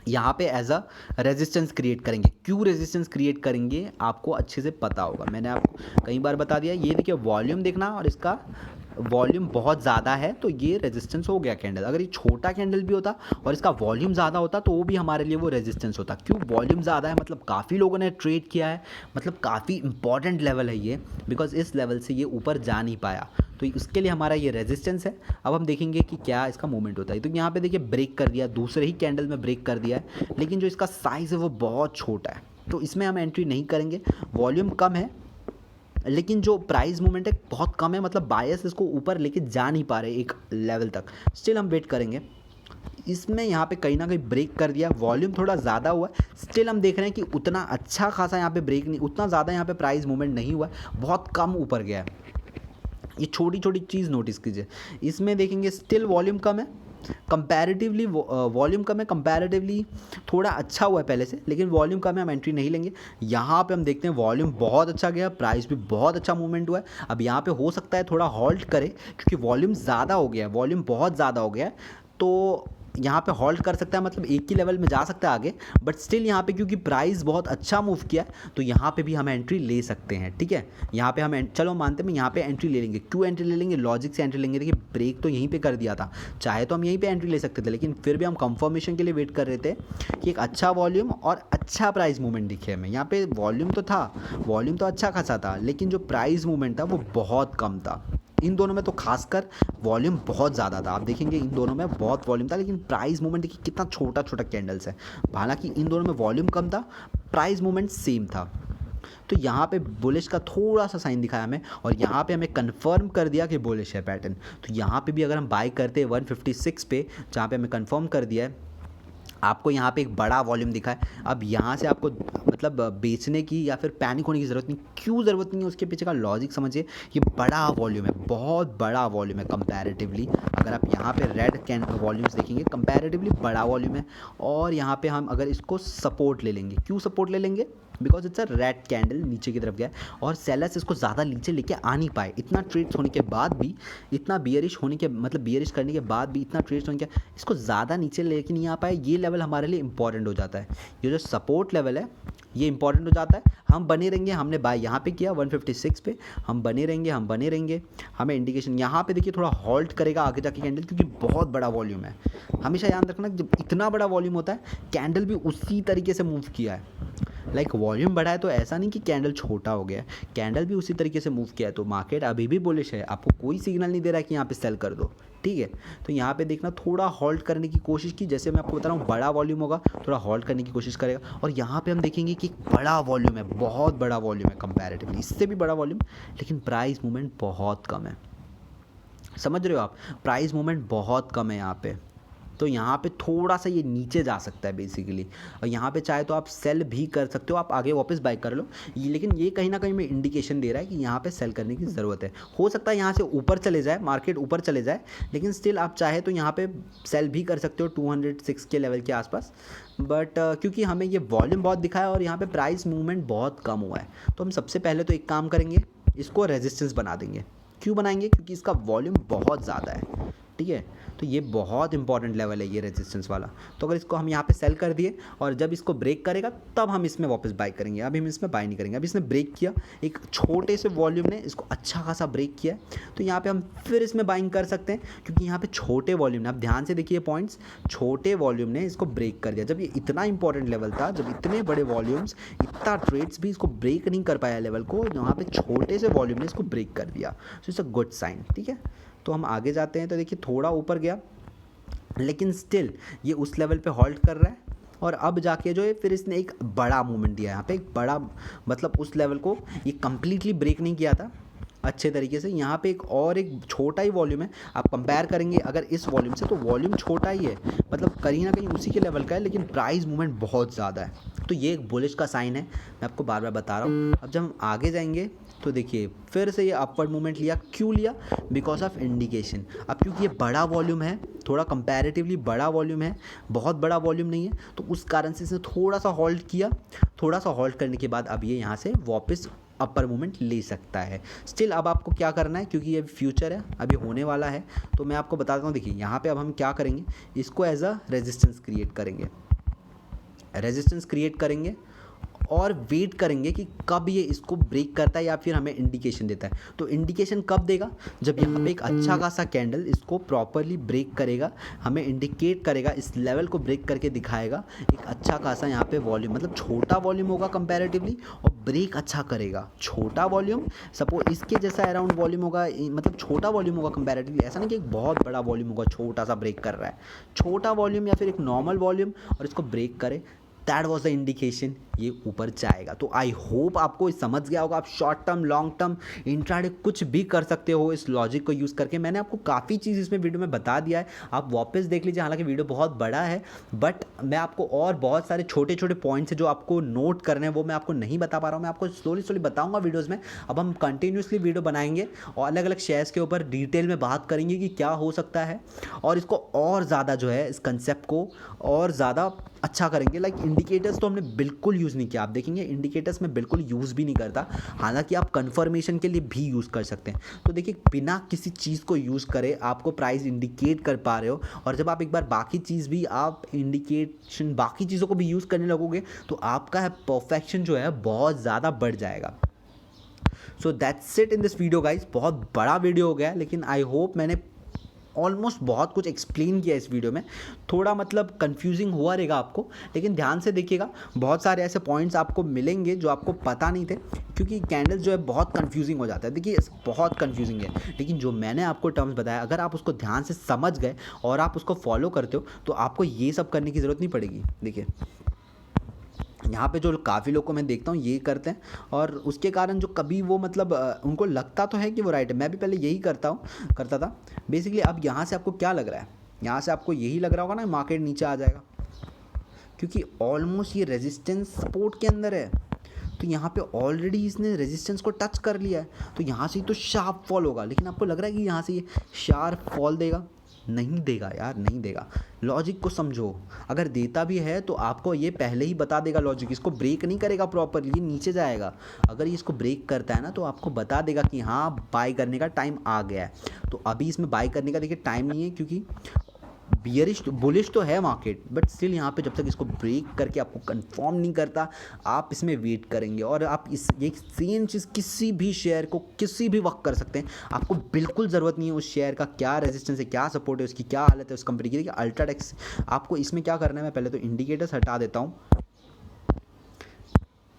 यहाँ पे एज अ रेजिस्टेंस क्रिएट करेंगे। क्यों रेजिस्टेंस क्रिएट करेंगे आपको अच्छे से पता होगा, मैंने आपको कई बार बता दिया। ये देखिए वॉल्यूम देखना, और इसका वॉल्यूम बहुत ज़्यादा है तो ये रेजिस्टेंस हो गया कैंडल। अगर ये छोटा कैंडल भी होता और इसका वॉल्यूम ज़्यादा होता तो वो भी हमारे लिए वो रेजिस्टेंस होता। क्यों, वॉल्यूम ज़्यादा है, मतलब काफ़ी लोगों ने ट्रेड किया है, मतलब काफ़ी इंपॉर्टेंट लेवल है ये, बिकॉज इस लेवल से ये ऊपर जा नहीं पाया, तो इसके लिए हमारा ये रेजिस्टेंस है। अब हम देखेंगे कि क्या इसका मूवमेंट होता है। तो यहाँ पे देखिए ब्रेक कर दिया, दूसरे ही कैंडल में ब्रेक कर दिया है, लेकिन जो इसका साइज़ है वो बहुत छोटा है, तो इसमें हम एंट्री नहीं करेंगे। वॉल्यूम कम है लेकिन जो प्राइस मूवमेंट है बहुत कम है, मतलब बायस इसको ऊपर लेके जा नहीं पा रहे एक लेवल तक। स्टिल हम वेट करेंगे। इसमें यहाँ पे कहीं ना कहीं ब्रेक कर दिया, वॉल्यूम थोड़ा ज़्यादा हुआ है, स्टिल हम देख रहे हैं कि उतना अच्छा खासा यहाँ पे ब्रेक नहीं, उतना ज़्यादा यहाँ पे प्राइस मूवमेंट नहीं हुआ है, बहुत कम ऊपर गया है। ये छोटी छोटी चीज़ नोटिस कीजिए। इसमें देखेंगे स्टिल वॉल्यूम कम है, कंपैरेटिवली वॉल्यूम कम है, कंपैरेटिवली थोड़ा अच्छा हुआ है पहले से, लेकिन वॉल्यूम कम है, हम एंट्री नहीं लेंगे। यहाँ पे हम देखते हैं वॉल्यूम बहुत अच्छा गया, प्राइस भी बहुत अच्छा मूवमेंट हुआ है। अब यहाँ पे हो सकता है थोड़ा हॉल्ट करे क्योंकि वॉल्यूम ज़्यादा हो गया है, वॉल्यूम बहुत ज़्यादा हो गया है, तो यहाँ पे हॉल्ट कर सकता है, मतलब एक ही लेवल में जा सकता है आगे। बट स्टिल यहाँ पे क्योंकि प्राइस बहुत अच्छा मूव किया है तो यहाँ पे भी हम एंट्री ले सकते हैं, ठीक है। यहाँ पे हम चलो मानते हैं यहाँ पे एंट्री ले लेंगे। क्यों एंट्री ले लेंगे, लॉजिक से एंट्री लेंगे। देखिए ब्रेक तो यहीं पे कर दिया था, चाहे तो हम यहीं पे एंट्री ले सकते थे, लेकिन फिर भी हम कंफर्मेशन के लिए वेट कर रहे थे कि एक अच्छा वॉल्यूम और अच्छा प्राइस मूवमेंट दिखे हमें। यहाँ पे वॉल्यूम तो था, वॉल्यूम तो अच्छा खासा था, लेकिन जो प्राइस मूवमेंट था वो बहुत कम था। इन दोनों में तो खासकर वॉल्यूम बहुत ज़्यादा था, आप देखेंगे इन दोनों में बहुत वॉल्यूम था, लेकिन प्राइस मूवमेंट देखिए कितना छोटा छोटा कैंडल्स है। हालांकि इन दोनों में वॉल्यूम कम था, प्राइस मूवमेंट सेम था। तो यहाँ पे बुलिश का थोड़ा सा साइन दिखाया हमें, और यहाँ पे हमें कंफर्म कर दिया कि बुलिश है पैटर्न। तो यहाँ पे भी अगर हम बाय करते हैं 156 पे, जहाँ पे हमें कंफर्म कर दिया है आपको यहाँ पे एक बड़ा वॉल्यूम दिखा है। अब यहाँ से आपको मतलब बेचने की या फिर पैनिक होने की ज़रूरत नहीं। क्यों ज़रूरत नहीं है, उसके पीछे का लॉजिक समझिए। ये बड़ा वॉल्यूम है, बहुत बड़ा वॉल्यूम है कंपैरेटिवली। अगर आप यहाँ पे रेड कैन वॉल्यूम्स देखेंगे, कंपैरेटिवली बड़ा वॉल्यूम है। और यहाँ पे हम अगर इसको सपोर्ट ले लेंगे, क्यों सपोर्ट ले लेंगे, because it's a red candle नीचे की तरफ गया है और सेलर्स इसको ज़्यादा नीचे लेके आ नहीं पाए। इतना ट्रेड्स होने के बाद भी, इतना बियरिश होने के मतलब बियरिश करने के बाद भी, इतना ट्रेड्स होने के इसको ज़्यादा नीचे लेके नहीं आ पाए। ये लेवल हमारे लिए इंपॉर्टेंट हो जाता है। ये जो सपोर्ट लेवल है ये इंपॉर्टेंट हो जाता है। हम बने रहेंगे, हमने बाय यहाँ पे किया 156 पे, हम बने रहेंगे। हमें इंडिकेशन यहाँ पे देखिए थोड़ा हॉल्ट करेगा आगे जाके कैंडल, क्योंकि बहुत बड़ा वॉल्यूम है। हमेशा याद रखना जब इतना बड़ा वॉल्यूम होता है, कैंडल भी उसी तरीके से मूव किया है। लाइक वॉल्यूम बढ़ा है तो ऐसा नहीं कि कैंडल छोटा हो गया है, कैंडल भी उसी तरीके से मूव किया है। तो मार्केट अभी भी बुलिश है, आपको कोई सिग्नल नहीं दे रहा है कि यहाँ पे सेल कर दो, ठीक है। तो यहाँ पे देखना थोड़ा हॉल्ट करने की कोशिश की, जैसे मैं आपको बता रहा हूँ बड़ा वॉल्यूम होगा, थोड़ा हॉल्ट करने की कोशिश करेगा। और यहाँ पे हम देखेंगे कि बड़ा वॉल्यूम है, बहुत बड़ा वॉल्यूम है कंपैरेटिवली, इससे भी बड़ा वॉल्यूम, लेकिन प्राइस मूवमेंट बहुत कम है। समझ रहे हो आप, प्राइस मूवमेंट बहुत कम है यहाँ पे। तो यहाँ पे थोड़ा सा ये नीचे जा सकता है बेसिकली, और यहाँ पे चाहे तो आप सेल भी कर सकते हो, आप आगे वापस बाय कर लो। लेकिन ये कहीं ना कहीं में इंडिकेशन दे रहा है कि यहाँ पे सेल करने की ज़रूरत है। हो सकता है यहाँ से ऊपर चले जाए, मार्केट ऊपर चले जाए, लेकिन स्टिल आप चाहे तो यहाँ पे सेल भी कर सकते हो 206 के लेवल के आसपास। बट क्योंकि हमें ये वॉल्यूम बहुत दिखा है और यहाँ पे प्राइस मूवमेंट बहुत कम हुआ है, तो हम सबसे पहले तो एक काम करेंगे, इसको रेजिस्टेंस बना देंगे। क्यों बनाएंगे, क्योंकि इसका वॉल्यूम बहुत ज़्यादा है, ठीक है। तो ये बहुत इंपॉर्टेंट लेवल है ये रेजिस्टेंस वाला। तो अगर इसको हम यहाँ पे सेल कर दिए और जब इसको ब्रेक करेगा तब हम इसमें वापस बाय करेंगे। अभी हम इसमें बाय नहीं करेंगे। अभी इसने ब्रेक किया, एक छोटे से वॉल्यूम ने इसको अच्छा खासा ब्रेक किया है, तो यहाँ पे हम फिर इसमें बाइंग कर सकते हैं, क्योंकि यहाँ पे छोटे वॉल्यूम ने, आप ध्यान से देखिए पॉइंट्स, छोटे वॉल्यूम ने इसको ब्रेक कर दिया। जब ये इतना इंपॉर्टेंट लेवल था, जब इतने बड़े वॉल्यूम्स, इतना ट्रेड्स भी इसको ब्रेक नहीं कर पाया लेवल को, यहाँ पे छोटे से वॉल्यूम ने इसको ब्रेक कर दिया। So it's a good sign, ठीक है। तो हम आगे जाते हैं, तो देखिए थोड़ा ऊपर गया, लेकिन स्टिल ये उस लेवल पे हॉल्ट कर रहा है। और अब जाके जो है फिर इसने एक बड़ा मूवमेंट दिया, यहाँ पे एक बड़ा मतलब उस लेवल को ये कम्प्लीटली ब्रेक नहीं किया था अच्छे तरीके से। यहाँ पे एक छोटा ही वॉल्यूम है, आप कंपेयर करेंगे अगर इस वॉल्यूम से, तो वॉल्यूम छोटा ही है, मतलब कहीं ना कहीं उसी के लेवल का है, लेकिन प्राइस मूवमेंट बहुत ज़्यादा है। तो ये एक बुलिश का साइन है, मैं आपको बार बार बता रहा हूँ। अब जब हम आगे जाएंगे तो देखिए फिर से ये अपवर्ड मूवमेंट लिया, क्यों लिया, बिकॉज ऑफ इंडिकेशन। अब क्योंकि ये बड़ा वॉल्यूम है, थोड़ा कंपैरेटिवली बड़ा वॉल्यूम है, बहुत बड़ा वॉल्यूम नहीं है, तो उस कारण से इसने थोड़ा सा हॉल्ट किया। थोड़ा सा हॉल्ट करने के बाद अब ये यहाँ से वापस अपर मूवमेंट ले सकता है। स्टिल अब आपको क्या करना है, क्योंकि ये फ्यूचर है, अभी होने वाला है, तो मैं आपको बताता हूँ। देखिए यहाँ पे अब हम क्या करेंगे, इसको एज अ रेजिस्टेंस क्रिएट करेंगे और वेट करेंगे कि कब ये इसको ब्रेक करता है या फिर हमें इंडिकेशन देता है। तो इंडिकेशन कब देगा, जब यहाँ पे एक अच्छा खासा कैंडल इसको प्रॉपरली ब्रेक करेगा, हमें इंडिकेट करेगा, इस लेवल को ब्रेक करके दिखाएगा एक अच्छा खासा यहाँ पे वॉल्यूम, मतलब छोटा वॉल्यूम होगा कंपैरेटिवली और ब्रेक अच्छा करेगा। छोटा वॉल्यूम, सपोज इसके जैसा अराउंड वॉल्यूम होगा, मतलब छोटा वॉल्यूम होगा कंपैरेटिवली, ऐसा नहीं कि एक बहुत बड़ा वॉल्यूम होगा छोटा सा ब्रेक कर रहा है। छोटा वॉल्यूम या फिर एक नॉर्मल वॉल्यूम और इसको ब्रेक करे, दैट वॉज द इंडिकेशन ये ऊपर जाएगा। तो आई होप आपको समझ गया होगा। आप short term, long term, intraday कुछ भी कर सकते हो इस लॉजिक को यूज़ करके। मैंने आपको काफ़ी चीज़ इसमें वीडियो में बता दिया है, आप वापस देख लीजिए। हालांकि वीडियो बहुत बड़ा है, बट मैं आपको और बहुत सारे छोटे छोटे पॉइंट्स हैं जो आपको नोट करने हैं, वो मैं आपको नहीं बता पा रहा हूँ। मैं आपको स्लोली बताऊँगा वीडियोज़ में। अब हम कंटिन्यूसली वीडियो बनाएंगे और अलग अलग शेयर्स के ऊपर डिटेल में बात करेंगे कि क्या हो सकता है, और इसको और ज़्यादा जो है इस कंसेप्ट को और ज़्यादा अच्छा करेंगे। लाइक इंडिकेटर्स तो हमने बिल्कुल यूज़ नहीं किया, आप देखेंगे इंडिकेटर्स में बिल्कुल यूज़ भी नहीं करता, हालांकि आप कंफर्मेशन के लिए भी यूज़ कर सकते हैं। तो देखिए बिना किसी चीज़ को यूज़ करे आपको प्राइस इंडिकेट कर पा रहे हो, और जब आप एक बार बाकी चीज़ भी आप इंडिकेशन बाकी चीज़ों को भी यूज़ करने लगोगे तो आपका परफेक्शन जो है बहुत ज़्यादा बढ़ जाएगा। So that's it in this video guys. बहुत बड़ा वीडियो हो गया, लेकिन आई होप मैंने ऑलमोस्ट बहुत कुछ एक्सप्लेन किया इस वीडियो में। थोड़ा मतलब कंफ्यूजिंग हुआ रहेगा आपको, लेकिन ध्यान से देखिएगा, बहुत सारे ऐसे पॉइंट्स आपको मिलेंगे जो आपको पता नहीं थे, क्योंकि कैंडल्स जो है बहुत कंफ्यूजिंग हो जाता है। देखिए बहुत कंफ्यूजिंग है, लेकिन जो मैंने आपको टर्म्स बताया, अगर आप उसको ध्यान से समझ गए और आप उसको फॉलो करते हो तो आपको ये सब करने की ज़रूरत नहीं पड़ेगी। देखिए यहाँ पे जो काफ़ी लोग को मैं देखता हूँ ये करते हैं, और उसके कारण जो कभी वो मतलब उनको लगता तो है कि वो राइट है। मैं भी पहले यही करता था बेसिकली। अब यहाँ से आपको क्या लग रहा है, यहाँ से आपको यही लग रहा होगा ना मार्केट नीचे आ जाएगा, क्योंकि ऑलमोस्ट ये रेजिस्टेंस सपोर्ट के अंदर है, तो यहाँ पे ऑलरेडी इसने रेजिस्टेंस को टच कर लिया है, तो यहाँ से ही तो शार्प फॉल होगा। लेकिन आपको लग रहा है कि यहाँ से ये शार्प फॉल देगा? नहीं देगा यार, नहीं देगा। लॉजिक को समझो, अगर देता भी है तो आपको ये पहले ही बता देगा लॉजिक, इसको ब्रेक नहीं करेगा प्रॉपरली, ये नीचे जाएगा। अगर ये इसको ब्रेक करता है ना तो आपको बता देगा कि हाँ बाय करने का टाइम आ गया है। तो अभी इसमें बाय करने का देखिए टाइम नहीं है, क्योंकि बियरिश बुलिश तो है मार्केट, बट स्टिल यहाँ पे जब तक इसको ब्रेक करके आपको कंफर्म नहीं करता आप इसमें वेट करेंगे। और आप इस ये सेम चीज़ किसी भी शेयर को किसी भी वक्त कर सकते हैं। आपको बिल्कुल ज़रूरत नहीं है उस शेयर का क्या रेजिस्टेंस है, क्या सपोर्ट है, उसकी क्या हालत है उस कंपनी की। देखिए अल्ट्राटेक्स, आपको इसमें क्या करना है, मैं पहले तो इंडिकेटर्स हटा देता हूँ।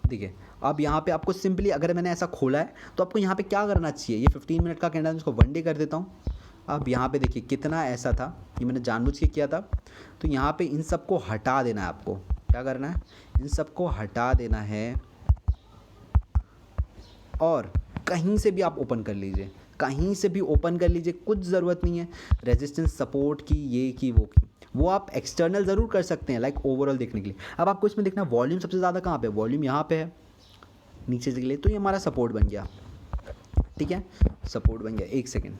देखिए अब यहाँ पे आपको सिंपली, अगर मैंने ऐसा खोला है तो आपको यहाँ पे क्या करना चाहिए, ये 15 मिनट का कैंडल, इसको 1 डे कर देता हूँ। अब यहाँ पे देखिए कितना ऐसा था, ये मैंने जानबूझ के किया था। तो यहाँ पे इन सब को हटा देना है, आपको क्या करना है, इन सब को हटा देना है। और कहीं से भी आप ओपन कर लीजिए, कहीं से भी ओपन कर लीजिए, कुछ ज़रूरत नहीं है रेजिस्टेंस सपोर्ट की, ये की वो की। वो आप एक्सटर्नल ज़रूर कर सकते हैं लाइक ओवरऑल देखने के लिए। अब आपको इसमें देखना वॉल्यूम सबसे ज़्यादा कहाँ पे, वॉल्यूम यहाँ पे है नीचे से के लिए, तो ये हमारा सपोर्ट बन गया। ठीक है, सपोर्ट बन गया। एक सेकेंड,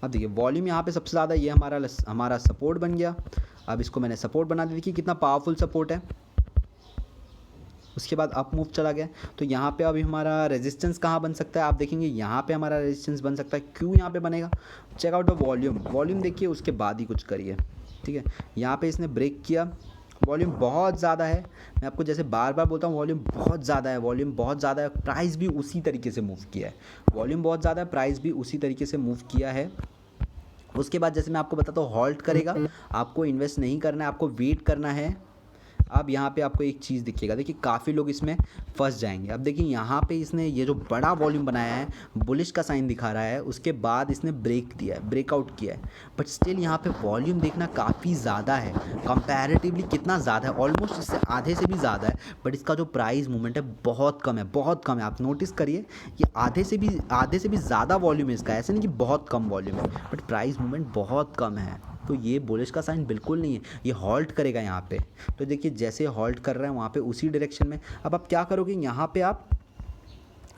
अब देखिए वॉल्यूम यहाँ पे सबसे ज़्यादा, ये हमारा सपोर्ट बन गया। अब इसको मैंने सपोर्ट बना दिया, देखिए कितना पावरफुल सपोर्ट है। उसके बाद अप मूव चला गया, तो यहाँ पे अभी हमारा रेजिस्टेंस कहाँ बन सकता है, आप देखेंगे यहाँ पे हमारा रेजिस्टेंस बन सकता है। क्यों यहाँ पे बनेगा, चेकआउट ऑफ वॉल्यूम, वॉल्यूम देखिए उसके बाद ही कुछ करिए। ठीक है, यहाँ पे इसने ब्रेक किया, वॉल्यूम बहुत ज़्यादा है। मैं आपको जैसे बार बार बोलता हूँ वॉल्यूम बहुत ज़्यादा है, वॉल्यूम बहुत ज़्यादा है, प्राइस भी उसी तरीके से मूव किया है। वॉल्यूम बहुत ज़्यादा है, प्राइस भी उसी तरीके से मूव किया है। उसके बाद जैसे मैं आपको बताता हूँ हॉल्ट करेगा, आपको इन्वेस्ट नहीं करना है, आपको वेट करना है। अब यहाँ पे आपको एक चीज़ दिखेगा, देखिए काफ़ी लोग इसमें फंस जाएंगे। अब देखिए यहाँ पे इसने ये जो बड़ा वॉल्यूम बनाया है, बुलिश का साइन दिखा रहा है, उसके बाद इसने ब्रेक दिया है, ब्रेकआउट किया है, बट स्टिल यहाँ पे वॉल्यूम देखना काफ़ी ज़्यादा है। कंपैरेटिवली कितना ज़्यादा है, ऑलमोस्ट इससे आधे से भी ज़्यादा है, बट इसका जो प्राइस मूवमेंट है बहुत कम है, बहुत कम है। आप नोटिस करिए ये आधे से भी ज़्यादा वॉल्यूम है इसका, ऐसे नहीं कि बहुत कम वॉल्यूम है, बट प्राइस मूवमेंट बहुत कम है। तो ये बुलिश का साइन बिल्कुल नहीं है, ये हॉल्ट करेगा यहाँ पे। तो देखिए जैसे हॉल्ट कर रहा है वहाँ पे उसी डायरेक्शन में। अब आप क्या करोगे, यहाँ पे आप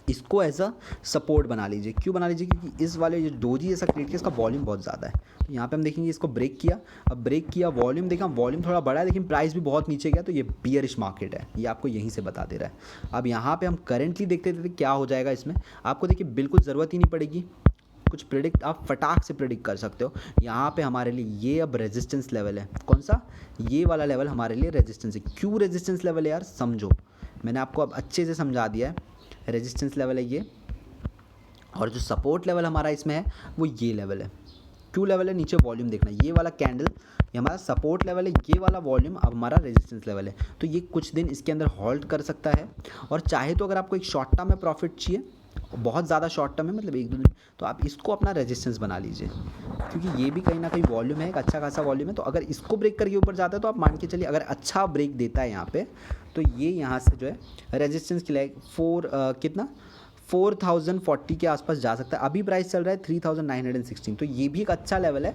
इसको एज अ सपोर्ट बना लीजिए। क्यों बना लीजिए, क्योंकि इस वाले जो डोजी जैसा क्रिएट किया इसका वॉल्यूम बहुत ज़्यादा है। तो यहाँ पे हम देखेंगे इसको ब्रेक किया, अब ब्रेक किया, वॉल्यूम देखा, वॉल्यूम थोड़ा बड़ा है लेकिन प्राइस भी बहुत नीचे गया, तो ये बियरिश मार्केट है, ये आपको यहीं से बता दे रहा है। अब यहाँ पे हम करेंटली देखते थे क्या हो जाएगा इसमें, आपको देखिए बिल्कुल ज़रूरत ही नहीं पड़ेगी कुछ प्रिडिक्ट, आप फटाक से प्रिडिक्ट कर सकते हो। यहाँ पे हमारे लिए ये अब रेजिस्टेंस लेवल है, कौन सा, ये वाला लेवल हमारे लिए रेजिस्टेंस है। क्यों रेजिस्टेंस लेवल है यार, समझो, मैंने आपको अब अच्छे से समझा दिया है। रेजिस्टेंस लेवल है ये, और जो सपोर्ट लेवल हमारा इसमें है वो ये लेवल है। क्यों लेवल है, नीचे वॉल्यूम देखना, ये वाला कैंडल ये हमारा सपोर्ट लेवल है, ये वाला वॉल्यूम अब हमारा रेजिस्टेंस लेवल है। तो ये कुछ दिन इसके अंदर हॉल्ट कर सकता है, और चाहे तो अगर आपको एक शॉर्ट टर्म में प्रॉफिट चाहिए, बहुत ज़्यादा शॉर्ट टर्म है मतलब 1-2 दिन, तो आप इसको अपना रेजिस्टेंस बना लीजिए, क्योंकि ये भी कहीं ना कहीं वॉल्यूम है, एक अच्छा खासा वॉल्यूम है। तो अगर इसको ब्रेक करके ऊपर जाता है तो आप मान के चलिए अगर अच्छा ब्रेक देता है यहाँ पे, तो ये यहाँ से जो है रेजिस्टेंस के लिए कितना 4040 के आसपास जा सकता है। अभी प्राइस चल रहा है 3916, तो ये भी एक अच्छा लेवल है।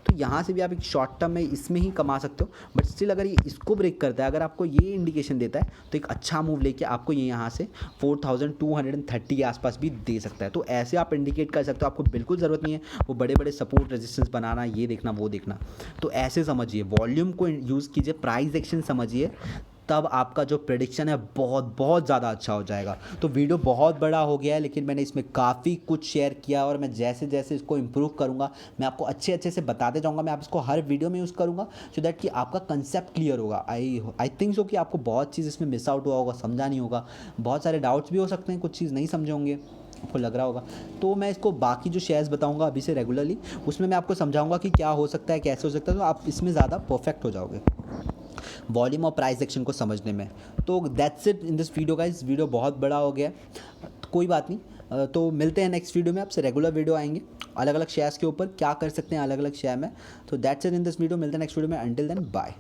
तो यहाँ से भी आप एक शॉर्ट टर्म में इसमें ही कमा सकते हो, बट स्टिल अगर ये इसको ब्रेक करता है, अगर आपको ये इंडिकेशन देता है, तो एक अच्छा मूव लेके आपको ये यहाँ से 4230 के आसपास भी दे सकता है। तो ऐसे आप इंडिकेट कर सकते हो, आपको बिल्कुल ज़रूरत नहीं है वो बड़े बड़े सपोर्ट रेजिस्टेंस बनाना, ये देखना वो देखना। तो ऐसे समझिए, वॉल्यूम को यूज़ कीजिए, प्राइस एक्शन समझिए, तब आपका जो प्रेडिक्शन है बहुत बहुत ज़्यादा अच्छा हो जाएगा। तो वीडियो बहुत बड़ा हो गया है, लेकिन मैंने इसमें काफ़ी कुछ शेयर किया, और मैं जैसे जैसे इसको इम्प्रूव करूँगा मैं आपको अच्छे से बताते जाऊँगा। मैं आप इसको हर वीडियो में यूज़ करूँगा, सो दैट कि आपका कंसेप्ट क्लियर होगा। आई थिंक सो कि आपको बहुत चीज़ इसमें मिस आउट हुआ होगा, समझा नहीं होगा, बहुत सारे डाउट्स भी हो सकते हैं, कुछ चीज़ नहीं समझे होंगे, आपको लग रहा होगा। तो मैं इसको बाकी जो शेयर्स बताऊंगा अभी से रेगुलरली, उसमें मैं आपको समझाऊंगा कि क्या हो सकता है, कैसे हो सकता है, तो आप इसमें ज़्यादा परफेक्ट हो जाओगे वॉल्यूम और प्राइस एक्शन को समझने में। तो that's it in this video guys, video बहुत बड़ा हो गया, कोई बात नहीं। तो मिलते हैं नेक्स्ट वीडियो में, आपसे रेगुलर वीडियो आएंगे अलग अलग शेयर्स के ऊपर, क्या कर सकते हैं अलग अलग शेयर में। तो that's it in this video, मिलते हैं नेक्स्ट वीडियो में, अंटिल देन बाय।